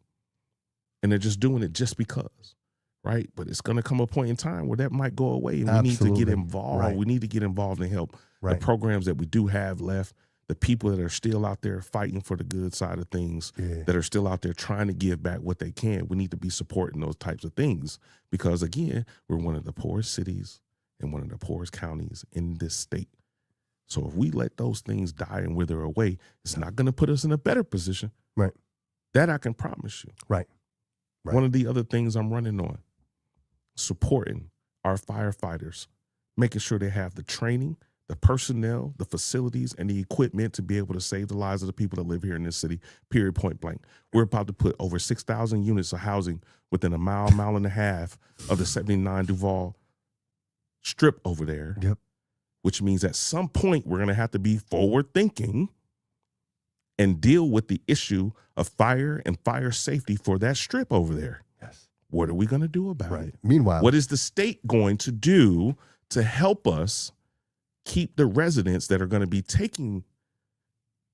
C: And they're just doing it just because. Right? But it's going to come a point in time where that might go away, and we need to get involved. We need to get involved and help the programs that we do have left, the people that are still out there fighting for the good side of things, that are still out there trying to give back what they can. We need to be supporting those types of things because, again, we're one of the poorest cities and one of the poorest counties in this state. So if we let those things die and wither away, it's not going to put us in a better position.
B: Right.
C: That I can promise you.
B: Right.
C: One of the other things I'm running on, supporting our firefighters, making sure they have the training, the personnel, the facilities, and the equipment to be able to save the lives of the people that live here in this city, period, point blank. We're about to put over 6,000 units of housing within a mile and a half of the 79 Duval strip over there, which means at some point we're going to have to be forward thinking and deal with the issue of fire and fire safety for that strip over there.
B: Yes.
C: What are we going to do about
B: Right.
C: it?
B: Meanwhile,
C: What is the state going to do to help us keep the residents that are going to be taking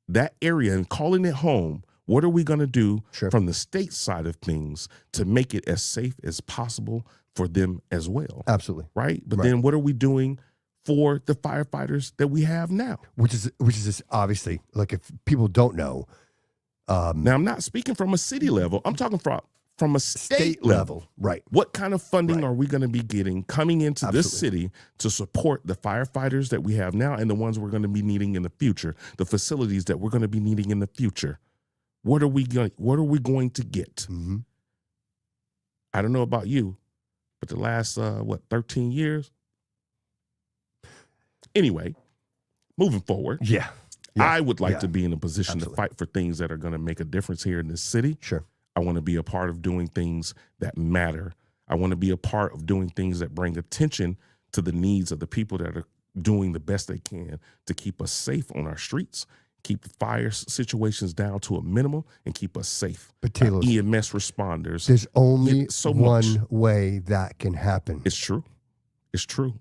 C: that area and calling it home? What are we going to do from the state side of things to make it as safe as possible for them as well?
B: Absolutely.
C: Right? But then what are we doing for the firefighters that we have now?
B: Which is obviously, like, if people don't know.
C: Now, I'm not speaking from a city level. I'm talking from a state level.
B: Right.
C: What kind of funding are we going to be getting coming into this city to support the firefighters that we have now and the ones we're going to be needing in the future, the facilities that we're going to be needing in the future? What are we going to get?
B: Mm-hmm.
C: I don't know about you, but the last 13 years. Anyway, moving forward.
B: Yeah.
C: I would like to be in a position to fight for things that are going to make a difference here in this city.
B: Sure.
C: I want to be a part of doing things that matter. I want to be a part of doing things that bring attention to the needs of the people that are doing the best they can to keep us safe on our streets, keep fire situations down to a minimum, and keep us safe.
B: But Talos,
C: EMS responders.
B: There's only one
C: much.
B: way that can happen.
C: It's true. It's true.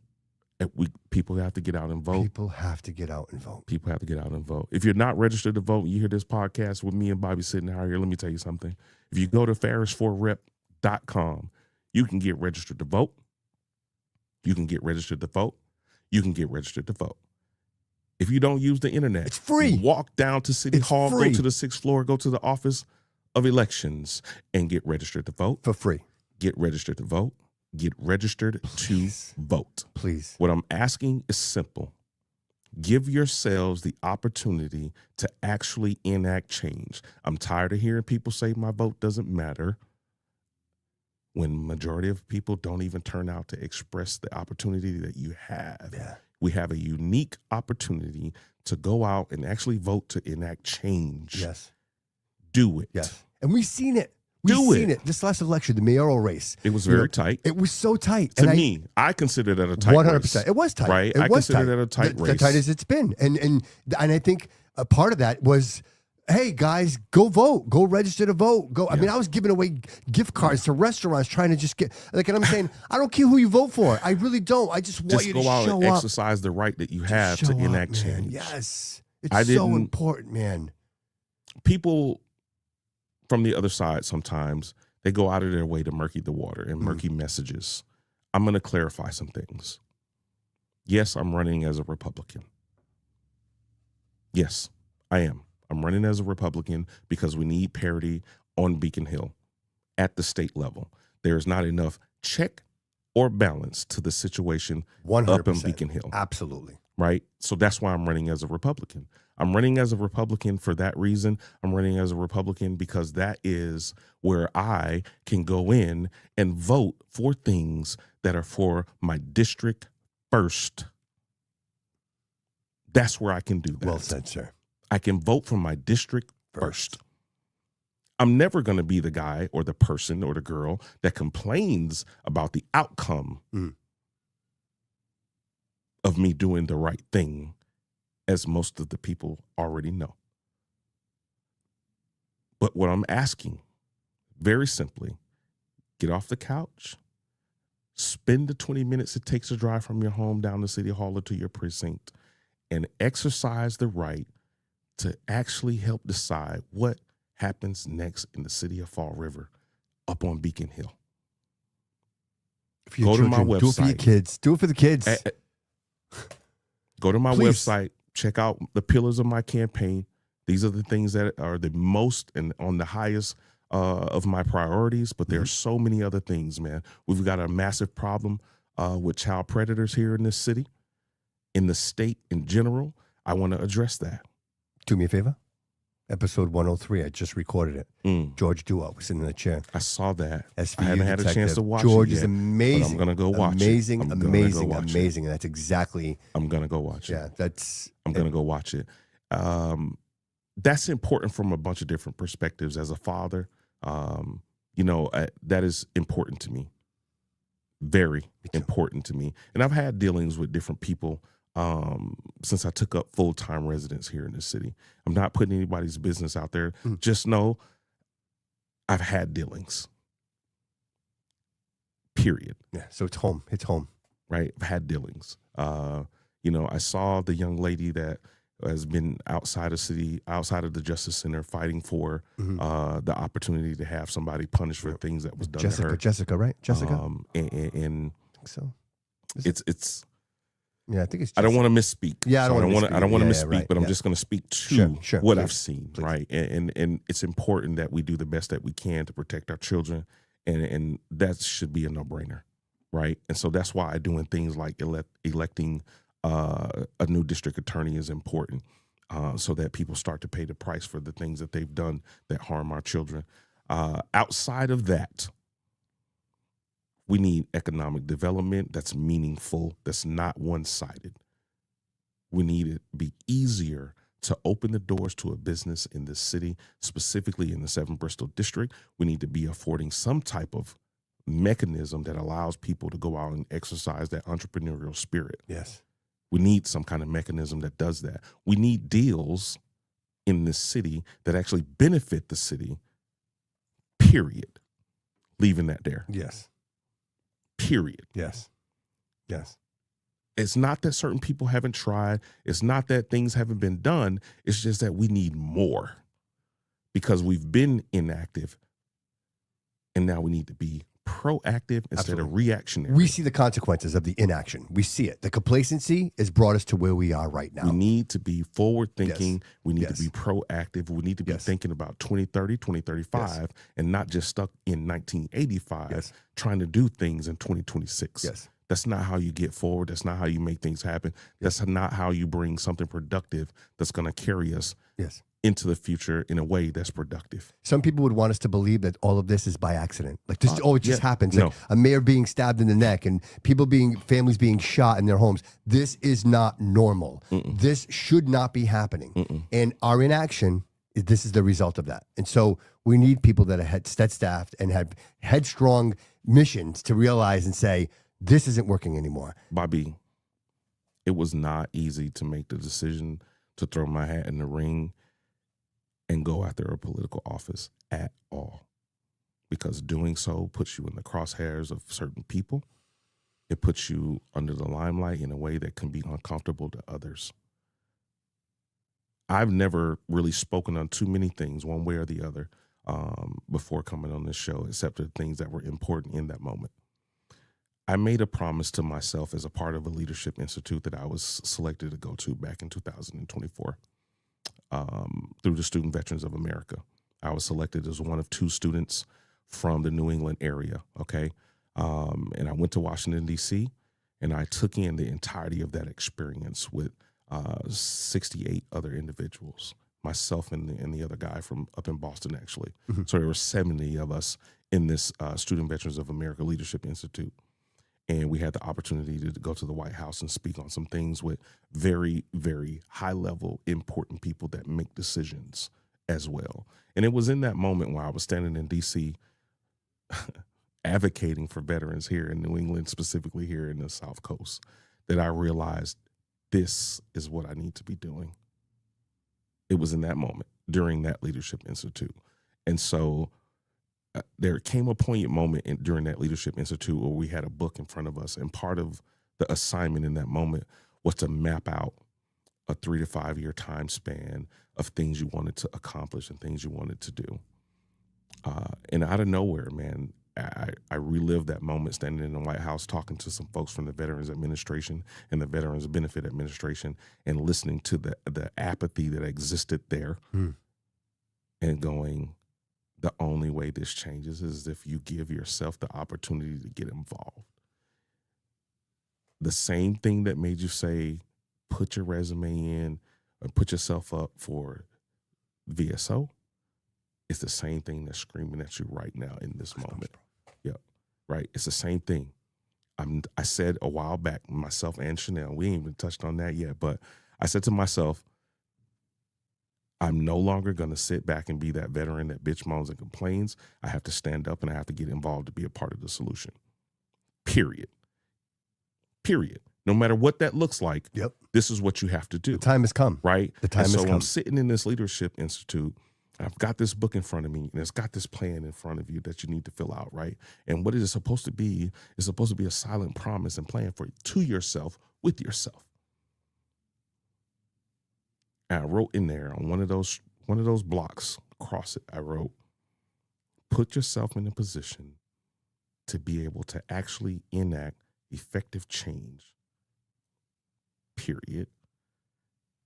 C: And people have to get out and vote.
B: People have to get out and vote.
C: People have to get out and vote. If you're not registered to vote, you hear this podcast with me and Bobby sitting out here, let me tell you something. If you go to Farris4rep.com, you can get registered to vote. You can get registered to vote. You can get registered to vote. If you don't use the internet,
B: it's free.
C: Walk down to City Hall,
B: free.
C: Go to the 6th floor, go to the Office of Elections and get registered to vote.
B: For free.
C: Get registered to vote. Get registered to vote.
B: Please.
C: What I'm asking is simple. Give yourselves the opportunity to actually enact change. I'm tired of hearing people say my vote doesn't matter when majority of people don't even turn out to express the opportunity that you have.
B: Yeah.
C: We have a unique opportunity to go out and actually vote to enact change.
B: Yes.
C: Do it.
B: Yes. And we've seen it. We've seen it. This last election, the mayoral race.
C: It was very tight.
B: It was so tight.
C: To me, I consider that a tight 100%.
B: Race. It was tight.
C: Right?
B: I
C: consider that a tight race.
B: The tight as it's been. And I think a part of that was, hey, guys, go vote. Go register to vote. Go. I mean, I was giving away gift cards to restaurants trying to just get, like, and I'm saying, I don't care who you vote for. I really don't. I just want you to show up.
C: Just go out and exercise the right that you have to enact change.
B: Yes. It's so important, man.
C: People from the other side sometimes, they go out of their way to murky the water and murky messages. I'm going to clarify some things. Yes, I'm running as a Republican. Yes, I am. I'm running as a Republican because we need parity on Beacon Hill at the state level. There is not enough check or balance to the situation
B: 100%.
C: Up in Beacon Hill.
B: Absolutely.
C: Right? So that's why I'm running as a Republican. I'm running as a Republican for that reason. I'm running as a Republican because that is where I can go in and vote for things that are for my district first. That's where I can do that.
B: Well said, sir.
C: I can vote for my district first. I'm never going to be the guy or the person or the girl that complains about the outcome of me doing the right thing, as most of the people already know. But what I'm asking, very simply, get off the couch, spend the 20 minutes it takes to drive from your home down to City Hall or to your precinct, and exercise the right to actually help decide what happens next in the city of Fall River up on Beacon Hill.
B: Go to my website. Do it for your kids. Do it for the kids.
C: Go to my website. Check out the pillars of my campaign. These are the things that are the most and on the highest of my priorities, but there are so many other things, man. We've got a massive problem with child predators here in this city, in the state in general. I want to address that.
B: Do me a favor. Episode 103, I just recorded it. George Duo was sitting in the chair.
C: I saw that.
B: SVU
C: I haven't had a chance to watch
B: George
C: it yet,
B: is amazing.
C: but I'm going to go watch
B: amazing,
C: it.
B: Amazing. And that's exactly.
C: I'm going to go watch it.
B: Yeah,
C: I'm going to go watch it. That's important from a bunch of different perspectives. As a father, that is important to me. Very important to me. And I've had dealings with different people since I took up full-time residence here in the city. I'm not putting anybody's business out there. Just know I've had dealings. Period.
B: Yeah. So it's home. It's home.
C: Right. I've had dealings. I saw the young lady that has been outside of the Justice Center fighting for the opportunity to have somebody punished for things that was done to her.
B: Jessica, right? Jessica?
C: And
B: I think so.
C: It's
B: yeah, I think it's
C: I don't want to misspeak.
B: Yeah, I don't want to
C: misspeak,
B: right,
C: but I'm just going to speak to what
B: please,
C: I've seen,
B: please.
C: right? And it's important that we do the best that we can to protect our children, and that should be a no-brainer, right? And so that's why doing things like electing a new district attorney is important, so that people start to pay the price for the things that they've done that harm our children. Outside of that, we need economic development that's meaningful, that's not one-sided. We need it to be easier to open the doors to a business in the city, specifically in the 7 Bristol district. We need to be affording some type of mechanism that allows people to go out and exercise that entrepreneurial spirit.
B: Yes.
C: We need some kind of mechanism that does that. We need deals in this city that actually benefit the city, period. Leaving that there.
B: Yes.
C: Period.
B: Yes. Yes.
C: It's not that certain people haven't tried. It's not that things haven't been done. It's just that we need more because we've been inactive, and now we need to be proactive instead of reactionary.
B: We see the consequences of the inaction. We see it. The complacency has brought us to where we are right now.
C: We need to be forward thinking.
B: Yes.
C: We need to be proactive. We need to be thinking about 2030, 2035, and not just stuck in 1985 trying to do things in 2026.
B: Yes.
C: That's not how you get forward. That's not how you make things happen. That's not how you bring something productive that's going to carry us into the future in a way that's productive.
B: Some people would want us to believe that all of this is by accident. Like this, it just happens.
C: No.
B: Like a mayor being stabbed in the neck and families being shot in their homes. This is not normal. This should not be happening. And our inaction, this is the result of that. And so we need people that are steadfast and have headstrong missions to realize and say, this isn't working anymore.
C: Bobby, it was not easy to make the decision to throw my hat in the ring and go after a political office at all, because doing so puts you in the crosshairs of certain people. It puts you under the limelight in a way that can be uncomfortable to others. I've never really spoken on too many things one way or the other before coming on this show, except the things that were important in that moment. I made a promise to myself as a part of a leadership institute that I was selected to go to back in 2024 through the Student Veterans of America. I was selected as one of 2 students from the New England area, okay? And I went to Washington, D.C., and I took in the entirety of that experience with 68 other individuals, myself and the other guy from up in Boston, actually. So there were 70 of us in this Student Veterans of America Leadership Institute. And we had the opportunity to go to the White House and speak on some things with very, very high-level, important people that make decisions as well. And it was in that moment where I was standing in D.C. advocating for veterans here in New England, specifically here in the South Coast, that I realized this is what I need to be doing. It was in that moment during that Leadership Institute. And so there came a poignant moment during that Leadership Institute where we had a book in front of us, and part of the assignment in that moment was to map out a 3 to 5 year time span of things you wanted to accomplish and things you wanted to do. And out of nowhere, man, I relived that moment standing in the White House talking to some folks from the Veterans Administration and the Veterans Benefit Administration and listening to the apathy that existed there and going, the only way this changes is if you give yourself the opportunity to get involved. The same thing that made you say, put your resume in or put yourself up for VSO, it's the same thing that's screaming at you right now in this moment. Yep, right. It's the same thing. I said a while back, myself and Chanel, we ain't even touched on that yet, but I said to myself, I'm no longer going to sit back and be that veteran that bitch moans and complains. I have to stand up and I have to get involved to be a part of the solution. Period. No matter what that looks like,
B: Yep.
C: this is what you have to do.
B: The time has come.
C: Right?
B: The time
C: and
B: has
C: so
B: come.
C: I'm sitting in this leadership institute. I've got this book in front of me, and it's got this plan in front of you that you need to fill out, right? And what it is supposed to be is supposed to be a silent promise and plan to yourself, with yourself. And I wrote in there on one of those blocks, across it, I wrote, put yourself in a position to be able to actually enact effective change, period,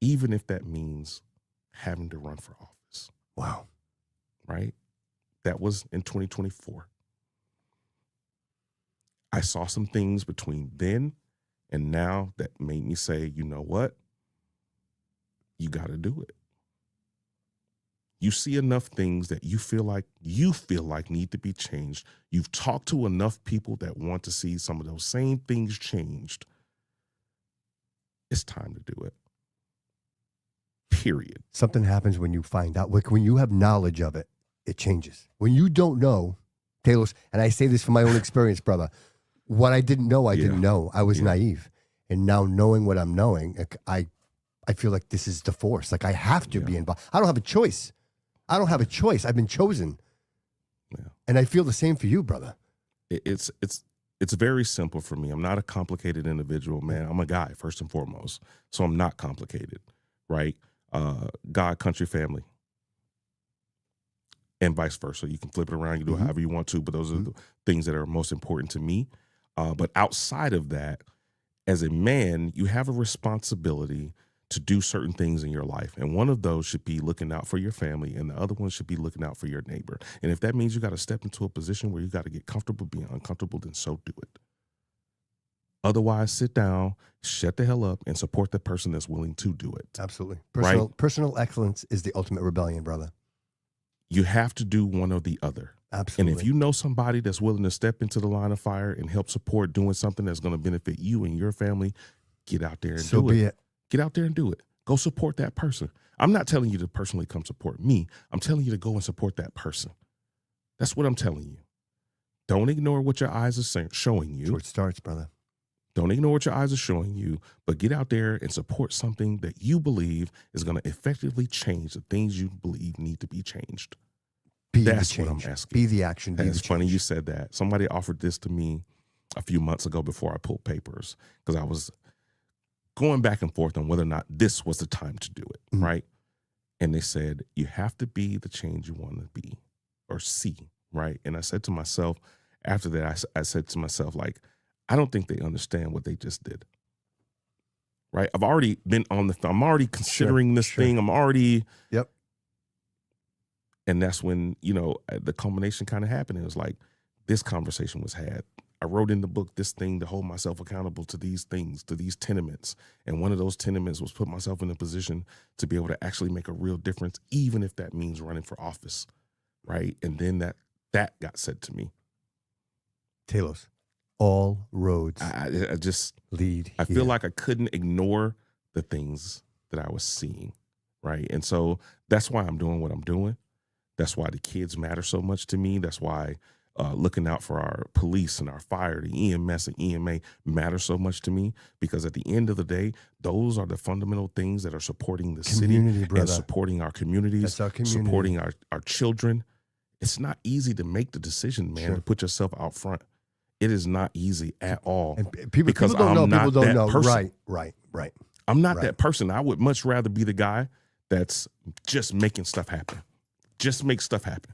C: even if that means having to run for office.
B: Wow.
C: Right? That was in 2024. I saw some things between then and now that made me say, you know what? You got to do it. You see enough things that you feel like need to be changed. You've talked to enough people that want to see some of those same things changed. It's time to do it. Period.
B: Something happens when you find out. Like when you have knowledge of it, it changes. When you don't know, Talos, and I say this from my own experience, brother, what I didn't know, I didn't know. I was naive. And now knowing what I'm knowing, I feel like this is the force. Like I have to be involved. I don't have a choice. I've been chosen.
C: Yeah.
B: And I feel the same for you, brother.
C: It's very simple for me. I'm not a complicated individual, man. I'm a guy, first and foremost. So I'm not complicated, right? God, country, family. And vice versa. You can flip it around. You do it however you want to, but those are the things that are most important to me. But outside of that, as a man, you have a responsibility to do certain things in your life. And one of those should be looking out for your family, and the other one should be looking out for your neighbor. And if that means you got to step into a position where you got to get comfortable being uncomfortable, then so do it. Otherwise, sit down, shut the hell up, and support the person that's willing to do it.
B: Absolutely.
C: Right?
B: Personal excellence is the ultimate rebellion, brother.
C: You have to do one or the other.
B: Absolutely.
C: And if you know somebody that's willing to step into the line of fire and help support doing something that's going to benefit you and your family, get out there and
B: so
C: do
B: be
C: it.
B: it.
C: Get out there and do it. Go support that person. I'm not telling you to personally come support me. I'm telling you to go and support that person. That's what I'm telling you. Don't ignore what your eyes are showing you.
B: That's where it starts, brother.
C: Don't ignore what your eyes are showing you, but get out there and support something that you believe is going to effectively change the things you believe need to be changed. That's what I'm asking.
B: Be the action. Be
C: It's
B: the
C: funny
B: change.
C: you said that. Somebody offered this to me a few months ago before I pulled papers, because I was going back and forth on whether or not this was the time to do it, right? And they said, you have to be the change you want to be or see, right? And I said to myself, after that, I said to myself, like, I don't think they understand what they just did, right? I've already been on I'm already considering this thing. I'm already.
B: Yep.
C: And that's when, the culmination kind of happened. It was like, this conversation was had. I wrote in the book this thing to hold myself accountable to these things, to these tenements. And one of those tenements was put myself in a position to be able to actually make a real difference, even if that means running for office, right? And then that got said to me.
B: Talos, all roads
C: I just
B: lead.
C: I feel like I couldn't ignore the things that I was seeing, right? And so that's why I'm doing what I'm doing. That's why the kids matter so much to me. That's why looking out for our police and our fire, the EMS and EMA matter so much to me, because at the end of the day, those are the fundamental things that are supporting the
B: Community,
C: city
B: brother.
C: and supporting our communities,
B: That's our community.
C: supporting our children. It's not easy to make the decision, man, to put yourself out front. It is not easy at all.
B: And people
C: because
B: don't know.
C: I'm not
B: People don't
C: that
B: know.
C: person.
B: Right.
C: I'm not that person. I would much rather be the guy that's just making stuff happen. Just make stuff happen.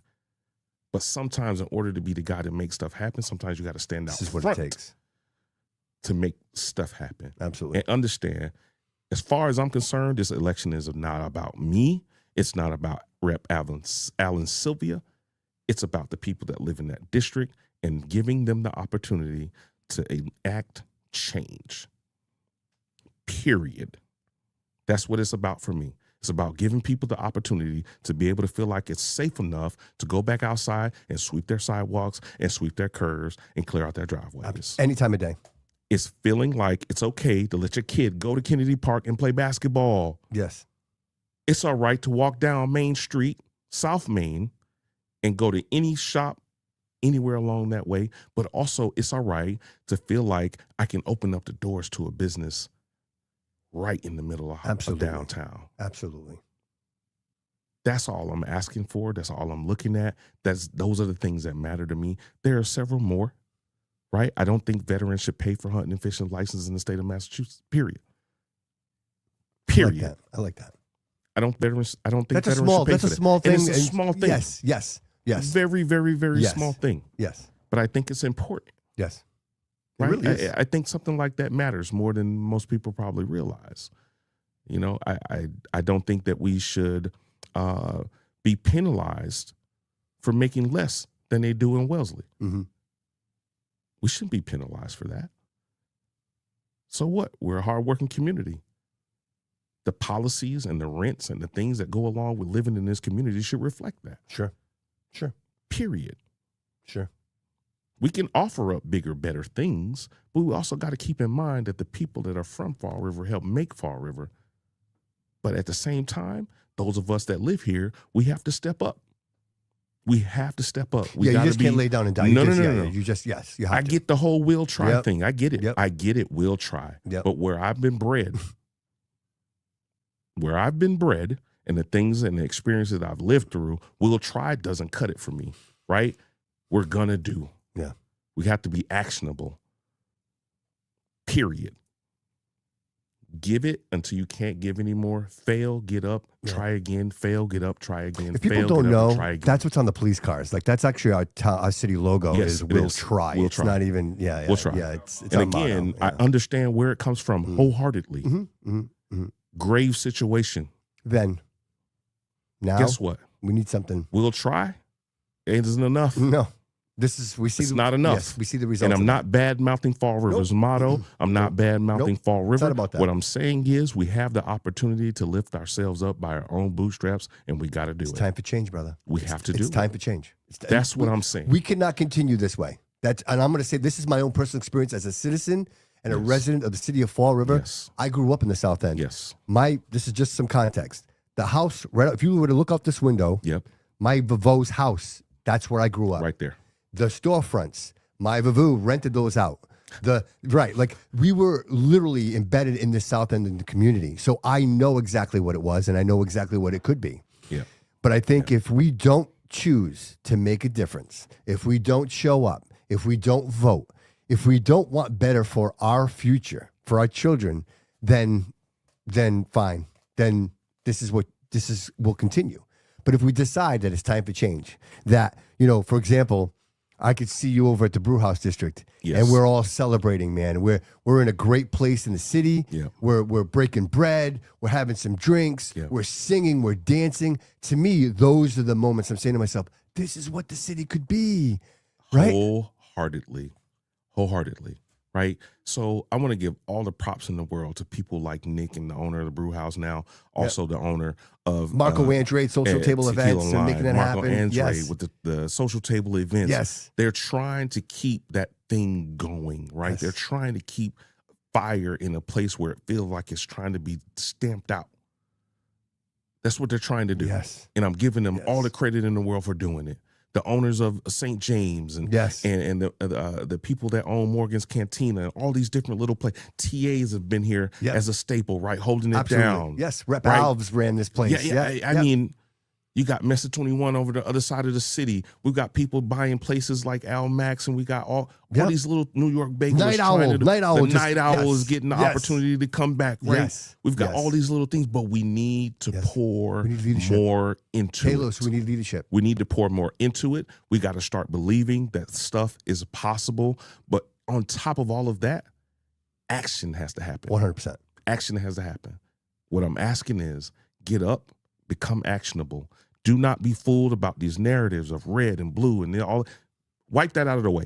C: But sometimes in order to be the guy that makes stuff happen, sometimes you got to stand out
B: This is what
C: front
B: it takes
C: to make stuff happen.
B: Absolutely.
C: And understand, as far as I'm concerned, this election is not about me. It's not about Rep. Alan Sylvia. It's about the people that live in that district and giving them the opportunity to enact change. Period. That's what it's about for me. It's about giving people the opportunity to be able to feel like it's safe enough to go back outside and sweep their sidewalks and sweep their curves and clear out their driveways.
B: Any time of day.
C: It's feeling like it's okay to let your kid go to Kennedy Park and play basketball.
B: Yes.
C: It's all right to walk down Main Street, South Main, and go to any shop anywhere along that way. But also, it's all right to feel like I can open up the doors to a business right in the middle of downtown.
B: Absolutely.
C: That's all I'm asking for. That's all I'm looking at. Those are the things that matter to me. There are several more, right? I don't think veterans should pay for hunting and fishing licenses in the state of Massachusetts, period. Period.
B: I like that.
C: I don't think
B: That's
C: veterans
B: a small,
C: should pay
B: that's
C: for
B: a
C: that.
B: small thing.
C: And it's a small thing.
B: Yes.
C: Very, very, very
B: Yes.
C: small thing.
B: Yes.
C: But I think it's important.
B: Yes. It
C: Right?
B: really is.
C: I think something like that matters more than most people probably realize. You know, I don't think that we should be penalized for making less than they do in Wellesley.
B: Mm-hmm.
C: We shouldn't be penalized for that. So what? We're a hardworking community. The policies and the rents and the things that go along with living in this community should reflect that.
B: Sure.
C: Period.
B: Sure.
C: We can offer up bigger, better things, but we also got to keep in mind that the people that are from Fall River help make Fall River. But at the same time, those of us that live here, we have to step up. We have to step up. We
B: you
C: gotta
B: just can't lay down and die.
C: No.
B: You just, yes, you have
C: I
B: to.
C: get the whole will try
B: Yep.
C: thing. I get it.
B: Yep.
C: I get it. We'll try.
B: Yep.
C: But where I've been bred, and the things and the experiences that I've lived through, will try doesn't cut it for me, right? We're gonna do.
B: Yeah.
C: We have to be actionable. Period. Give it until you can't give anymore. Fail, get up, try again. Fail, get up, try again.
B: If people
C: fail,
B: don't
C: get up,
B: know,
C: try again.
B: that's what's on the police cars. Like that's actually our city logo.
C: Yes,
B: is
C: it
B: "We'll
C: is.
B: try."
C: We'll
B: it's
C: try.
B: not even. Yeah.
C: We'll try.
B: Yeah. It's
C: and
B: our
C: again,
B: motto.
C: I understand where it comes from wholeheartedly. Grave situation.
B: Then, now,
C: Guess what?
B: we need something.
C: We'll try. It isn't enough.
B: No, this is we see.
C: It's not enough.
B: Yes, we see the results.
C: And I'm
B: of
C: not bad mouthing Fall River's motto. I'm not bad mouthing Fall River.
B: not about that.
C: What I'm saying is we have the opportunity to lift ourselves up by our own bootstraps, and we got to do
B: It's
C: it.
B: time for change, brother.
C: We have to do
B: It's
C: it.
B: time for change.
C: That's what I'm saying.
B: We cannot continue this way. And I'm going to say this is my own personal experience as a citizen and a resident of the city of Fall River.
C: Yes.
B: I grew up in the South End.
C: Yes.
B: This is just some context. The house, right? If you were to look out this window,
C: Yep.
B: my Vavo's house, that's where I grew up.
C: Right there.
B: The storefronts, my Vavo rented those out. Like we were literally embedded in the South End of the community. So I know exactly what it was and I know exactly what it could be.
C: Yeah.
B: But I think if we don't choose to make a difference, if we don't show up, if we don't vote, if we don't want better for our future, for our children, then fine. Then will continue. But if we decide that it's time for change, that, for example, I could see you over at the Brewhouse District, and we're all celebrating, man. We're in a great place in the city.
C: Yeah.
B: We're breaking bread. We're having some drinks.
C: Yeah.
B: We're singing. We're dancing. To me, those are the moments I'm saying to myself, this is what the city could be, right?
C: Wholeheartedly. Right. So I want to give all the props in the world to people like Nick and the owner of the Brew House now, also the owner of
B: Marco Andrade, Social Table
C: Tequila
B: Events, and making that
C: Marco
B: happen.
C: Andrade
B: Yes.
C: with the social table events.
B: Yes.
C: They're trying to keep that thing going, right?
B: Yes.
C: They're trying to keep fire in a place where it feels like it's trying to be stamped out. That's what they're trying to do.
B: Yes.
C: And I'm giving them
B: Yes.
C: all the credit in the world for doing it. The owners of St. James and the people that own Morgan's Cantina, all these different little places. TAs have been here as a staple, right? Holding it
B: Absolutely.
C: down.
B: Yes. Rep
C: right?
B: Alves ran this place.
C: I mean, you got Mesa 21 over the other side of the city. We've got people buying places like Al Max, and we got all these little New York bakers.
B: Night Owl
C: is getting the opportunity to come back, right?
B: Yes.
C: We've got all these little things, but we need to pour more into
B: Talos,
C: it.
B: we need leadership.
C: We need to pour more into it. We got to start believing that stuff is possible. But on top of all of that, action has to happen.
B: 100%.
C: Action has to happen. What I'm asking is get up, become actionable. Do not be fooled about these narratives of red and blue and all. Wipe that out of the way.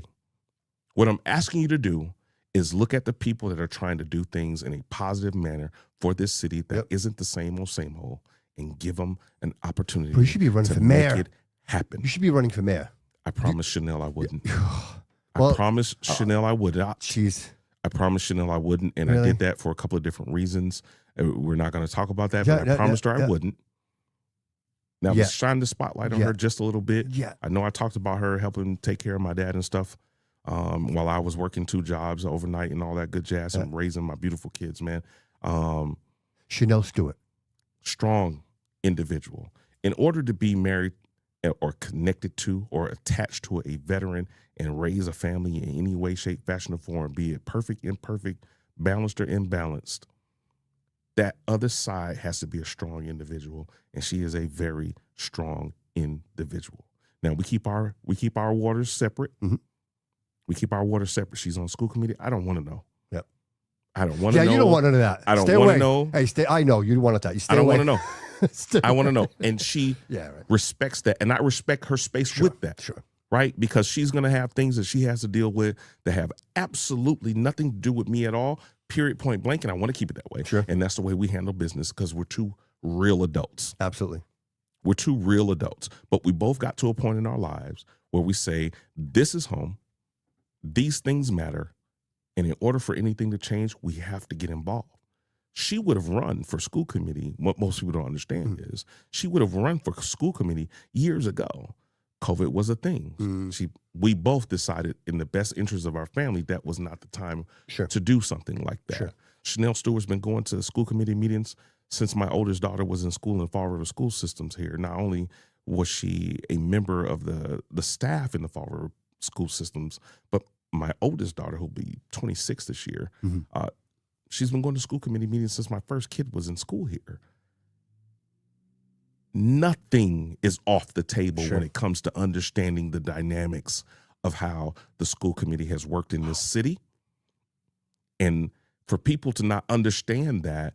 C: What I'm asking you to do is look at the people that are trying to do things in a positive manner for this city that isn't the same old, and give them an opportunity.
B: But you should be running for mayor.
C: Make it happen.
B: You should be running for mayor.
C: I promised Chanel I wouldn't.
B: Well,
C: I promised Chanel I would not.
B: Jeez.
C: I promised Chanel I wouldn't, and I did that for a couple of different reasons. We're not going to talk about that, but I promised her I wouldn't. Now,
B: Yeah.
C: let's shine the spotlight on
B: Yeah.
C: her just a little bit.
B: Yeah.
C: I know I talked about her helping take care of my dad and stuff while I was working 2 jobs overnight and all that good jazz and raising my beautiful kids, man.
B: Chanel Stewart.
C: Strong individual. In order to be married or connected to or attached to a veteran and raise a family in any way, shape, fashion, or form, be it perfect, imperfect, balanced, or imbalanced, that other side has to be a strong individual, and she is a very strong individual. Now we keep our waters separate.
B: Mhm.
C: We keep our waters separate. She's on school committee. I don't want to know.
B: Yep.
C: I don't want to know.
B: Yeah, you don't want none of that.
C: I don't
B: Stay
C: want
B: away.
C: to know.
B: Hey, stay. I know you don't want that. You stay
C: I don't
B: away.
C: want to know.
B: Stay
C: I want to
B: away.
C: know. And she
B: Yeah, right.
C: respects that, and I respect her space
B: Sure,
C: with that.
B: Sure.
C: Right? Because she's going to have things that she has to deal with that have absolutely nothing to do with me at all, period, point blank, and I want to keep it that way.
B: Sure.
C: And that's the way we handle business because we're 2 real adults.
B: Absolutely.
C: We're 2 real adults. But we both got to a point in our lives where we say, this is home. These things matter. And in order for anything to change, we have to get involved. She would have run for school committee. What most people don't understand is she would have run for school committee years ago. COVID was a thing. We both decided in the best interest of our family that was not the time
B: Sure.
C: to do something like that.
B: Sure.
C: Chanel Stewart's been going to school committee meetings since my oldest daughter was in school in Fall River School Systems here. Not only was she a member of the staff in the Fall River School Systems, but my oldest daughter, who'll be 26 this year, she's been going to school committee meetings since my first kid was in school here. Nothing is off the table when it comes to understanding the dynamics of how the school committee has worked in this city. And for people to not understand that,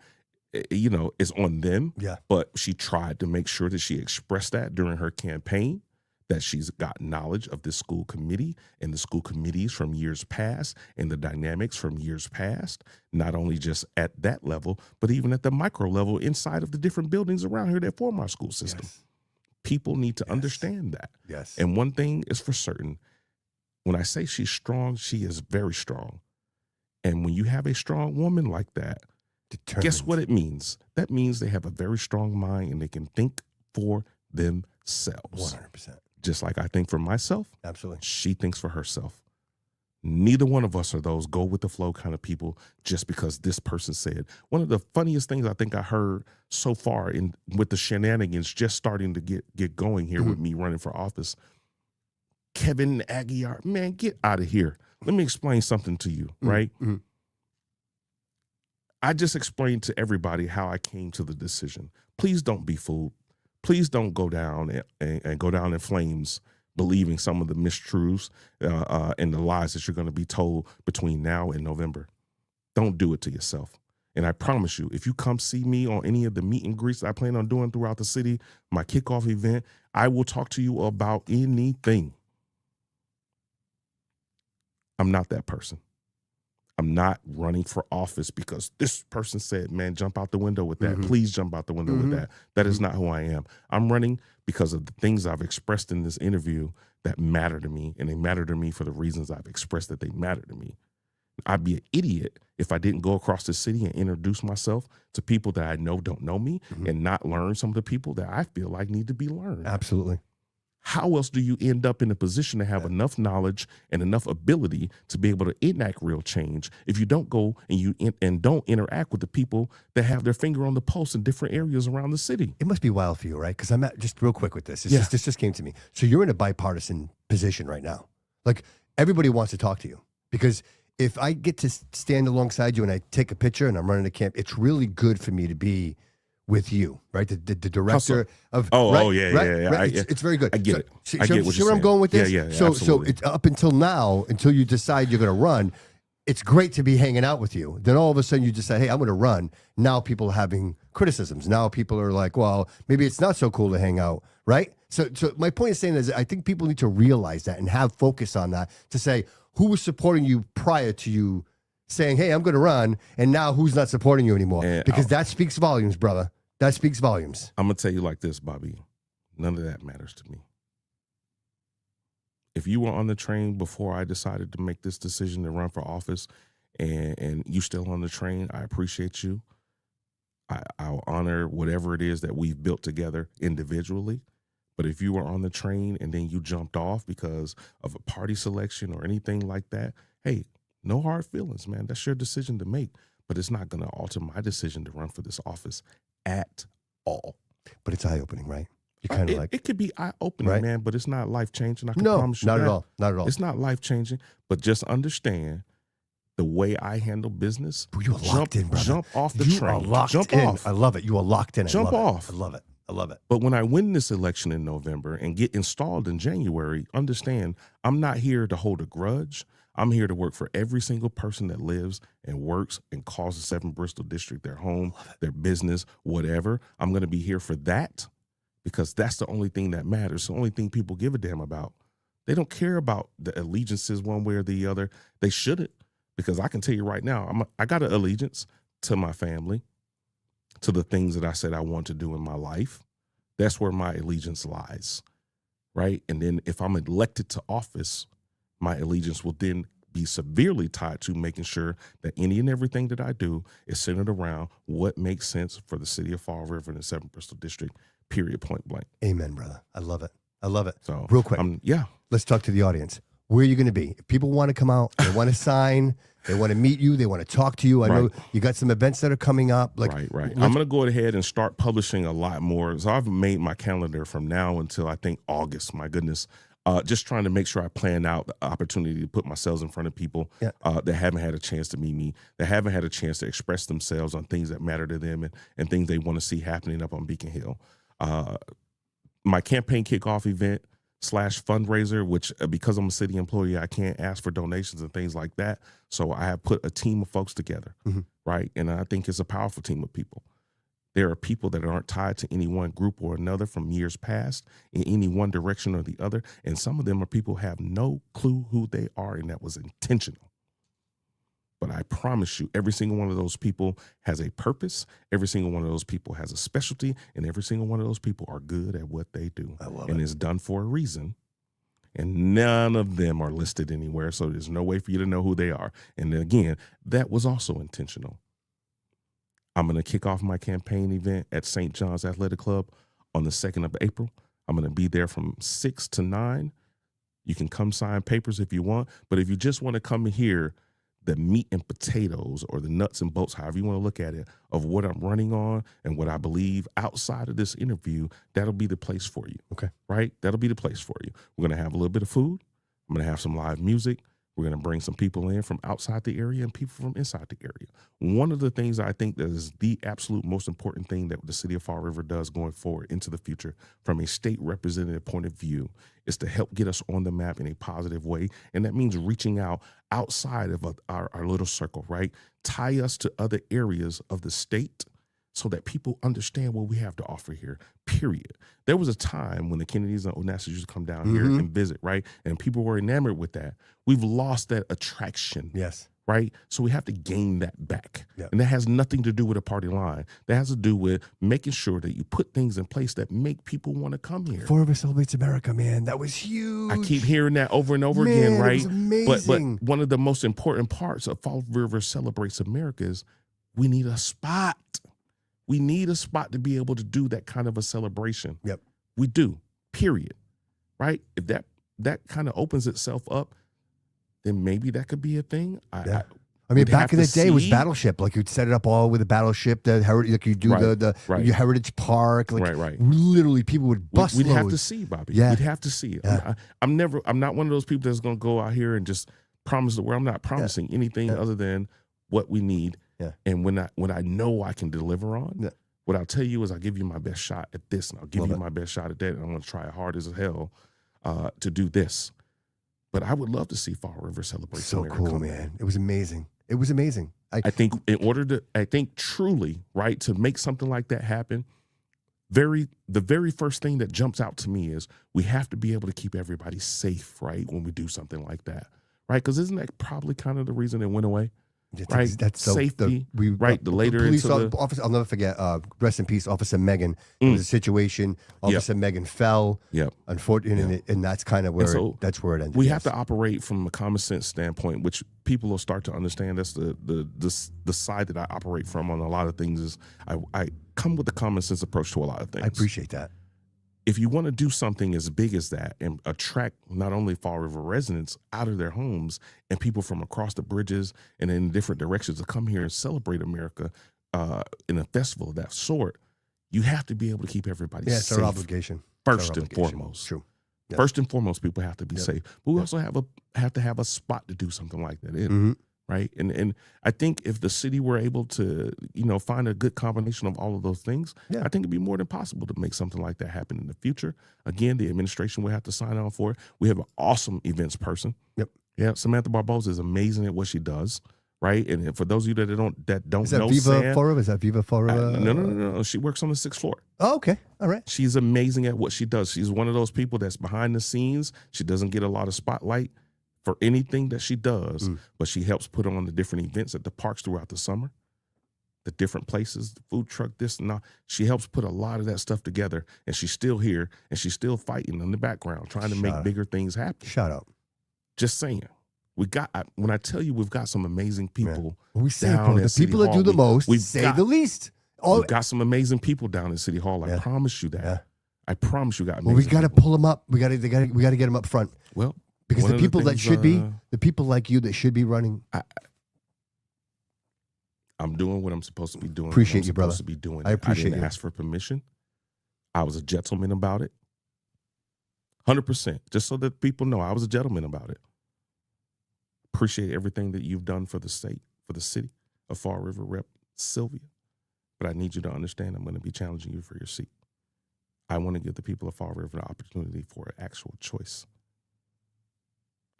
C: you know, it's on them.
B: Yeah.
C: But she tried to make sure that she expressed that during her campaign, that she's got knowledge of this school committee and the school committees from years past and the dynamics from years past, not only just at that level, but even at the micro level inside of the different buildings around here that form our school system.
B: Yes.
C: People need to understand that.
B: Yes.
C: And one thing is for certain, when I say she's strong, she is very strong. And when you have a strong woman like that,
B: Determined.
C: guess what it means? That means they have a very strong mind and they can think for themselves.
B: 100%.
C: Just like I think for myself,
B: Absolutely.
C: she thinks for herself. Neither one of us are those go with the flow kind of people just because this person said. One of the funniest things I think I heard so far in with the shenanigans just starting to get going here with me running for office, Kevin Aguiar, man, get out of here. Let me explain something to you, right? I just explained to everybody how I came to the decision. Please don't be fooled. Please don't go down and go down in flames believing some of the mistruths and the lies that you're going to be told between now and November. Don't do it to yourself. And I promise you, if you come see me on any of the meet and greets I plan on doing throughout the city, my kickoff event, I will talk to you about anything. I'm not that person. I'm not running for office because this person said, man, jump out the window with that. Please jump out the window with that. That is not who I am. I'm running because of the things I've expressed in this interview that matter to me, and they matter to me for the reasons I've expressed that they matter to me. I'd be an idiot if I didn't go across the city and introduce myself to people that I know don't know me and not learn some of the people that I feel like need to be learned.
B: Absolutely.
C: How else do you end up in a position to have enough knowledge and enough ability to be able to enact real change if you don't go and don't interact with the people that have their finger on the pulse in different areas around the city?
B: It must be wild for you, right? Because I'm just real quick with this.
C: Yeah.
B: This just came to me. So you're in a bipartisan position right now. Like everybody wants to talk to you because if I get to stand alongside you and I take a picture and I'm running a camp, it's really good for me to be with you, right? The director of right? It's very good.
C: I get it.
B: See
C: I get what
B: where
C: you're
B: I'm
C: saying.
B: going with this?
C: Yeah,
B: So
C: absolutely.
B: it's up until now, until you decide you're going to run, it's great to be hanging out with you. Then all of a sudden you decide, hey, I'm going to run. Now people are having criticisms. Now people are like, well, maybe it's not so cool to hang out, right? So my point is saying is I think people need to realize that and have focus on that to say who was supporting you prior to you saying, hey, I'm going to run, and now who's not supporting you anymore?
C: And
B: because that speaks volumes, brother. That speaks volumes.
C: I'm going to tell you like this, Bobby. None of that matters to me. If you were on the train before I decided to make this decision to run for office and you still on the train, I appreciate you. I'll honor whatever it is that we've built together individually. But if you were on the train and then you jumped off because of a party selection or anything like that, hey, no hard feelings, man. That's your decision to make. But it's not going to alter my decision to run for this office at all.
B: But it's eye-opening, right? You're kind of like...
C: It could be eye-opening,
B: right?
C: man, but it's not life-changing. I can
B: No,
C: promise you
B: not
C: that.
B: at all. Not at all.
C: It's not life-changing, but just understand the way I handle business.
B: You are locked in, brother.
C: Jump off the
B: you
C: train.
B: Are locked
C: jump
B: in.
C: off.
B: I love it. You are locked in.
C: Jump off.
B: I love it. I love it.
C: But when I win this election in November and get installed in January, understand I'm not here to hold a grudge. I'm here to work for every single person that lives and works and calls the 7 Bristol District their home, their business, whatever. I'm going to be here for that because that's the only thing that matters. The only thing people give a damn about. They don't care about the allegiances one way or the other. They shouldn't, because I can tell you right now, I got an allegiance to my family, to the things that I said I want to do in my life. That's where my allegiance lies, right? And then if I'm elected to office, my allegiance will then be severely tied to making sure that any and everything that I do is centered around what makes sense for the city of Fall River and the 7 Bristol District, period, point blank.
B: Amen, brother. I love it. I love it.
C: So
B: real quick,
C: yeah.
B: Let's talk to the audience. Where are you going to be? If people want to come out, they want to sign, they want to meet you, they want to talk to you. I know you got some events that are coming up. Like,
C: right. I'm going to go ahead and start publishing a lot more. So I've made my calendar from now until I think August. My goodness. Just trying to make sure I plan out the opportunity to put myself in front of people that haven't had a chance to meet me, that haven't had a chance to express themselves on things that matter to them and things they want to see happening up on Beacon Hill. My campaign kickoff event / fundraiser, which because I'm a city employee, I can't ask for donations and things like that. So I have put a team of folks together, right? And I think it's a powerful team of people. There are people that aren't tied to any one group or another from years past in any one direction or the other. And some of them are people who have no clue who they are, and that was intentional. But I promise you, every single one of those people has a purpose. Every single one of those people has a specialty, and every single one of those people are good at what they do.
B: I love
C: and
B: it.
C: It's done for a reason. And none of them are listed anywhere, so there's no way for you to know who they are. And then again, that was also intentional. I'm going to kick off my campaign event at St. John's Athletic Club on the 2nd of April. I'm going to be there from 6 to 9. You can come sign papers if you want, but if you just want to come here, the meat and potatoes or the nuts and bolts, however you want to look at it, of what I'm running on and what I believe outside of this interview, that'll be the place for you.
B: Okay.
C: Right? That'll be the place for you. We're going to have a little bit of food. I'm going to have some live music. We're going to bring some people in from outside the area and people from inside the area. One of the things I think that is the absolute most important thing that the city of Fall River does going forward into the future from a state representative point of view is to help get us on the map in a positive way. And that means reaching out outside of our little circle, right? Tie us to other areas of the state so that people understand what we have to offer here, period. There was a time when the Kennedys and Onassis used to come down here and visit, right? And people were enamored with that. We've lost that attraction.
B: Yes.
C: Right? So we have to gain that back.
B: Yep.
C: And that has nothing to do with a party line. That has to do with making sure that you put things in place that make people want to come here.
B: Fall River Celebrates America, man. That was huge.
C: I keep hearing that over and over
B: Man,
C: again,
B: it
C: right?
B: was amazing.
C: But one of the most important parts of Fall River Celebrates America is we need a spot. We need a spot to be able to do that kind of a celebration.
B: Yep.
C: We do, period. Right? If that kind of opens itself up, then maybe that could be a thing.
B: I mean, back in the day, it was Battleship. Like you'd set it up all with a Battleship. Like you do the Heritage Park. Like
C: right.
B: Literally, people would bust
C: We'd
B: loads.
C: have to see, Bobby.
B: Yeah.
C: We'd have to see it.
B: Yeah.
C: I'm not one of those people that's going to go out here and just promise the world. I'm not promising anything other than what we need.
B: Yeah.
C: And when I know I can deliver on, what I'll tell you is I'll give you my best shot at this, and I'll give you my best shot at that, and I'm going to try hard as hell to do this. But I would love to see Fall River celebrate.
B: So cool, man. It was amazing. It was amazing.
C: I think truly, right, to make something like that happen, the very first thing that jumps out to me is we have to be able to keep everybody safe, right, when we do something like that, right? Because isn't that probably kind of the reason it went away? right?
B: That's so,
C: Safety, right? The later
B: police
C: into the
B: officer, I'll never forget. Rest in peace, Officer Megan. There was a situation. Officer Megan fell.
C: Yep.
B: Unfortunately, and that's kind of where that's where it ended.
C: We have to operate from a common sense standpoint, which people will start to understand. That's the side that I operate from on a lot of things. Is I come with a common sense approach to a lot of things.
B: I appreciate that.
C: If you want to do something as big as that and attract not only Fall River residents out of their homes and people from across the bridges and in different directions to come here and celebrate America in a festival of that sort, you have to be able to keep everybody safe.
B: It's our obligation.
C: First and foremost.
B: True. Yep.
C: First and foremost, people have to be safe. But we also have to have a spot to do something like that in. Right. And I think if the city were able to, find a good combination of all of those things, I think it'd be more than possible to make something like that happen in the future. Again, the administration will have to sign on for it. We have an awesome events person.
B: Yep.
C: Yeah. Samantha Barbosa is amazing at what she does. Right. And for those of you that don't
B: is that
C: know,
B: Viva Forum? Is that Viva Forum?
C: No. She works on the 6th floor.
B: Oh, okay. All right.
C: She's amazing at what she does. She's one of those people that's behind the scenes. She doesn't get a lot of spotlight for anything that she does, but she helps put on the different events at the parks throughout the summer, the different places, the food truck, this and that. She helps put a lot of that stuff together, and she's still here, and she's still fighting in the background, trying to make bigger things happen.
B: Shout out.
C: Just saying. When I tell you we've got some amazing people
B: we say,
C: down
B: bro,
C: at
B: the people that do the most say the least.
C: We've got some amazing people down at City Hall. I promise you that.
B: Yeah.
C: I promise you got.
B: Well, we got to pull them up. We got to get them up front.
C: Well,
B: because the people that should be, the people like you that should be running.
C: I'm doing what I'm supposed to be doing.
B: Appreciate you, brother.
C: To be doing.
B: I appreciate
C: I didn't
B: you.
C: ask for permission. I was a gentleman about it. 100%. Just so that people know, I was a gentleman about it. Appreciate everything that you've done for the state, for the city of Fall River, Rep. Sylvia. But I need you to understand I'm going to be challenging you for your seat. I want to give the people of Fall River the opportunity for an actual choice.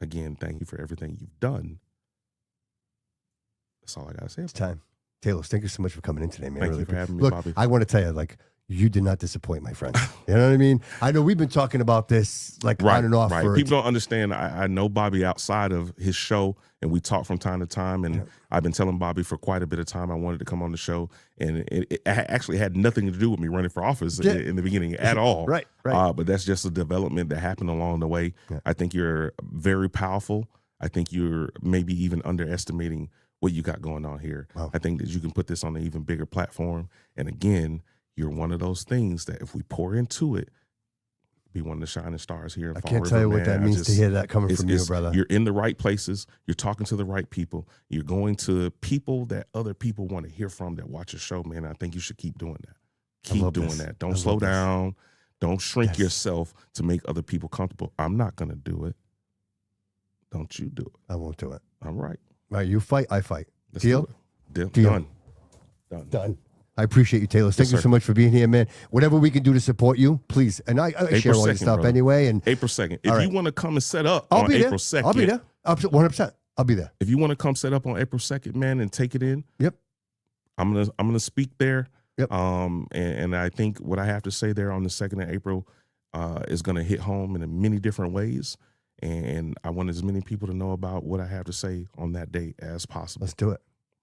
C: Again, thank you for everything you've done. That's all I got to say.
B: It's time. Talos, thank you so much for coming in today, man.
C: Thank you for having me,
B: Look,
C: Bobby.
B: I want to tell you, you did not disappoint, my friend. You know what I mean? I know we've been talking about this on and off.
C: Right. People don't understand. I know Bobby outside of his show, and we talk from time to time. And I've been telling Bobby for quite a bit of time I wanted to come on the show, and it actually had nothing to do with me running for office in the beginning at all.
B: Right.
C: But that's just a development that happened along the way. Yeah. I think you're very powerful. I think you're maybe even underestimating what you got going on here. Wow. I think that you can put this on an even bigger platform. And again, you're one of those things that if we pour into it, be one of the shining stars here in Fall River. I can't
B: tell you what that means to hear that coming from you, brother.
C: You're in the right places. You're talking to the right people. You're going to people that other people want to hear from that watch your show, man. I think you should keep doing that. Keep doing that. Don't slow down. Don't shrink yourself to make other people comfortable. I'm not going to do it. Don't you do it.
B: I won't do it.
C: All right.
B: All right, you fight, I fight.
C: Let's
B: Deal?
C: Deal?
B: Done. I appreciate you, Talos. Thank you so much for being here, man. Whatever we can do to support you, please. And I share all your stuff brother. Anyway. And
C: April 2nd. If you want to come and set up
B: on
C: April 2nd.
B: I'll be there. 100%. I'll be there.
C: If you want to come set up on April 2nd, man, and take it in.
B: Yep.
C: I'm gonna speak there.
B: Yep.
C: And I think what I have to say there on the 2nd of April is gonna hit home in many different ways. And I want as many people to know about what I have to say on that day as possible.
B: Let's do it.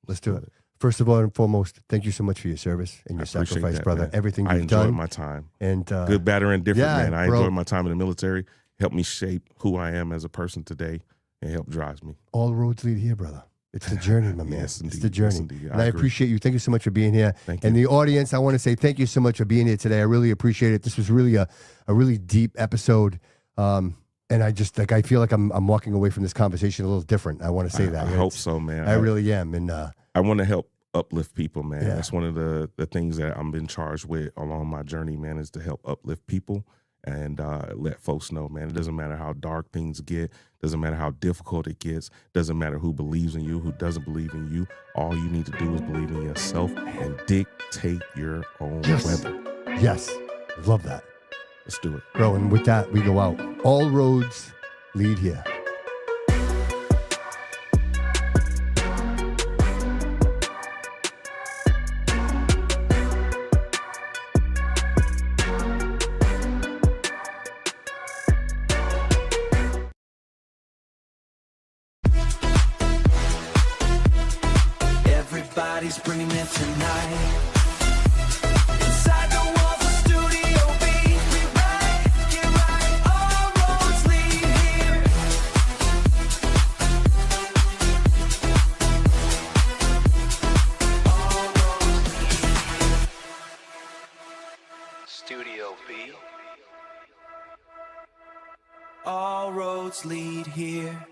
B: Let's do it. First of all and foremost, thank you so much for your service and your sacrifice, brother. Man. Everything you've done.
C: I enjoyed my time.
B: And
C: good, bad, or indifferent, man. I enjoyed my time in the military. Helped me shape who I am as a person today and helped drive me.
B: All roads lead here, brother. It's the journey, my man.
C: Yes, indeed.
B: It's the journey.
C: Yes, indeed.
B: And I appreciate you. Thank you so much for being here.
C: Thank you.
B: And the audience, I want to say thank you so much for being here today. I really appreciate it. This was really a really deep episode. And I just I feel like I'm walking away from this conversation a little different. I want to say that.
C: I hope so, man.
B: I really am. And
C: I want to help uplift people, man. Yeah. That's one of the things that I'm been charged with along my journey, man, is to help uplift people and let folks know, man, it doesn't matter how dark things get, doesn't matter how difficult it gets, doesn't matter who believes in you, who doesn't believe in you. All you need to do is believe in yourself and dictate your own weather.
B: Yes. Love that.
C: Let's do it.
B: Bro, and with that, we go out. All roads lead here.
E: bringing it tonight. Inside the walls of Studio B, we ride, get right, all roads lead here. Studio B. All roads lead here.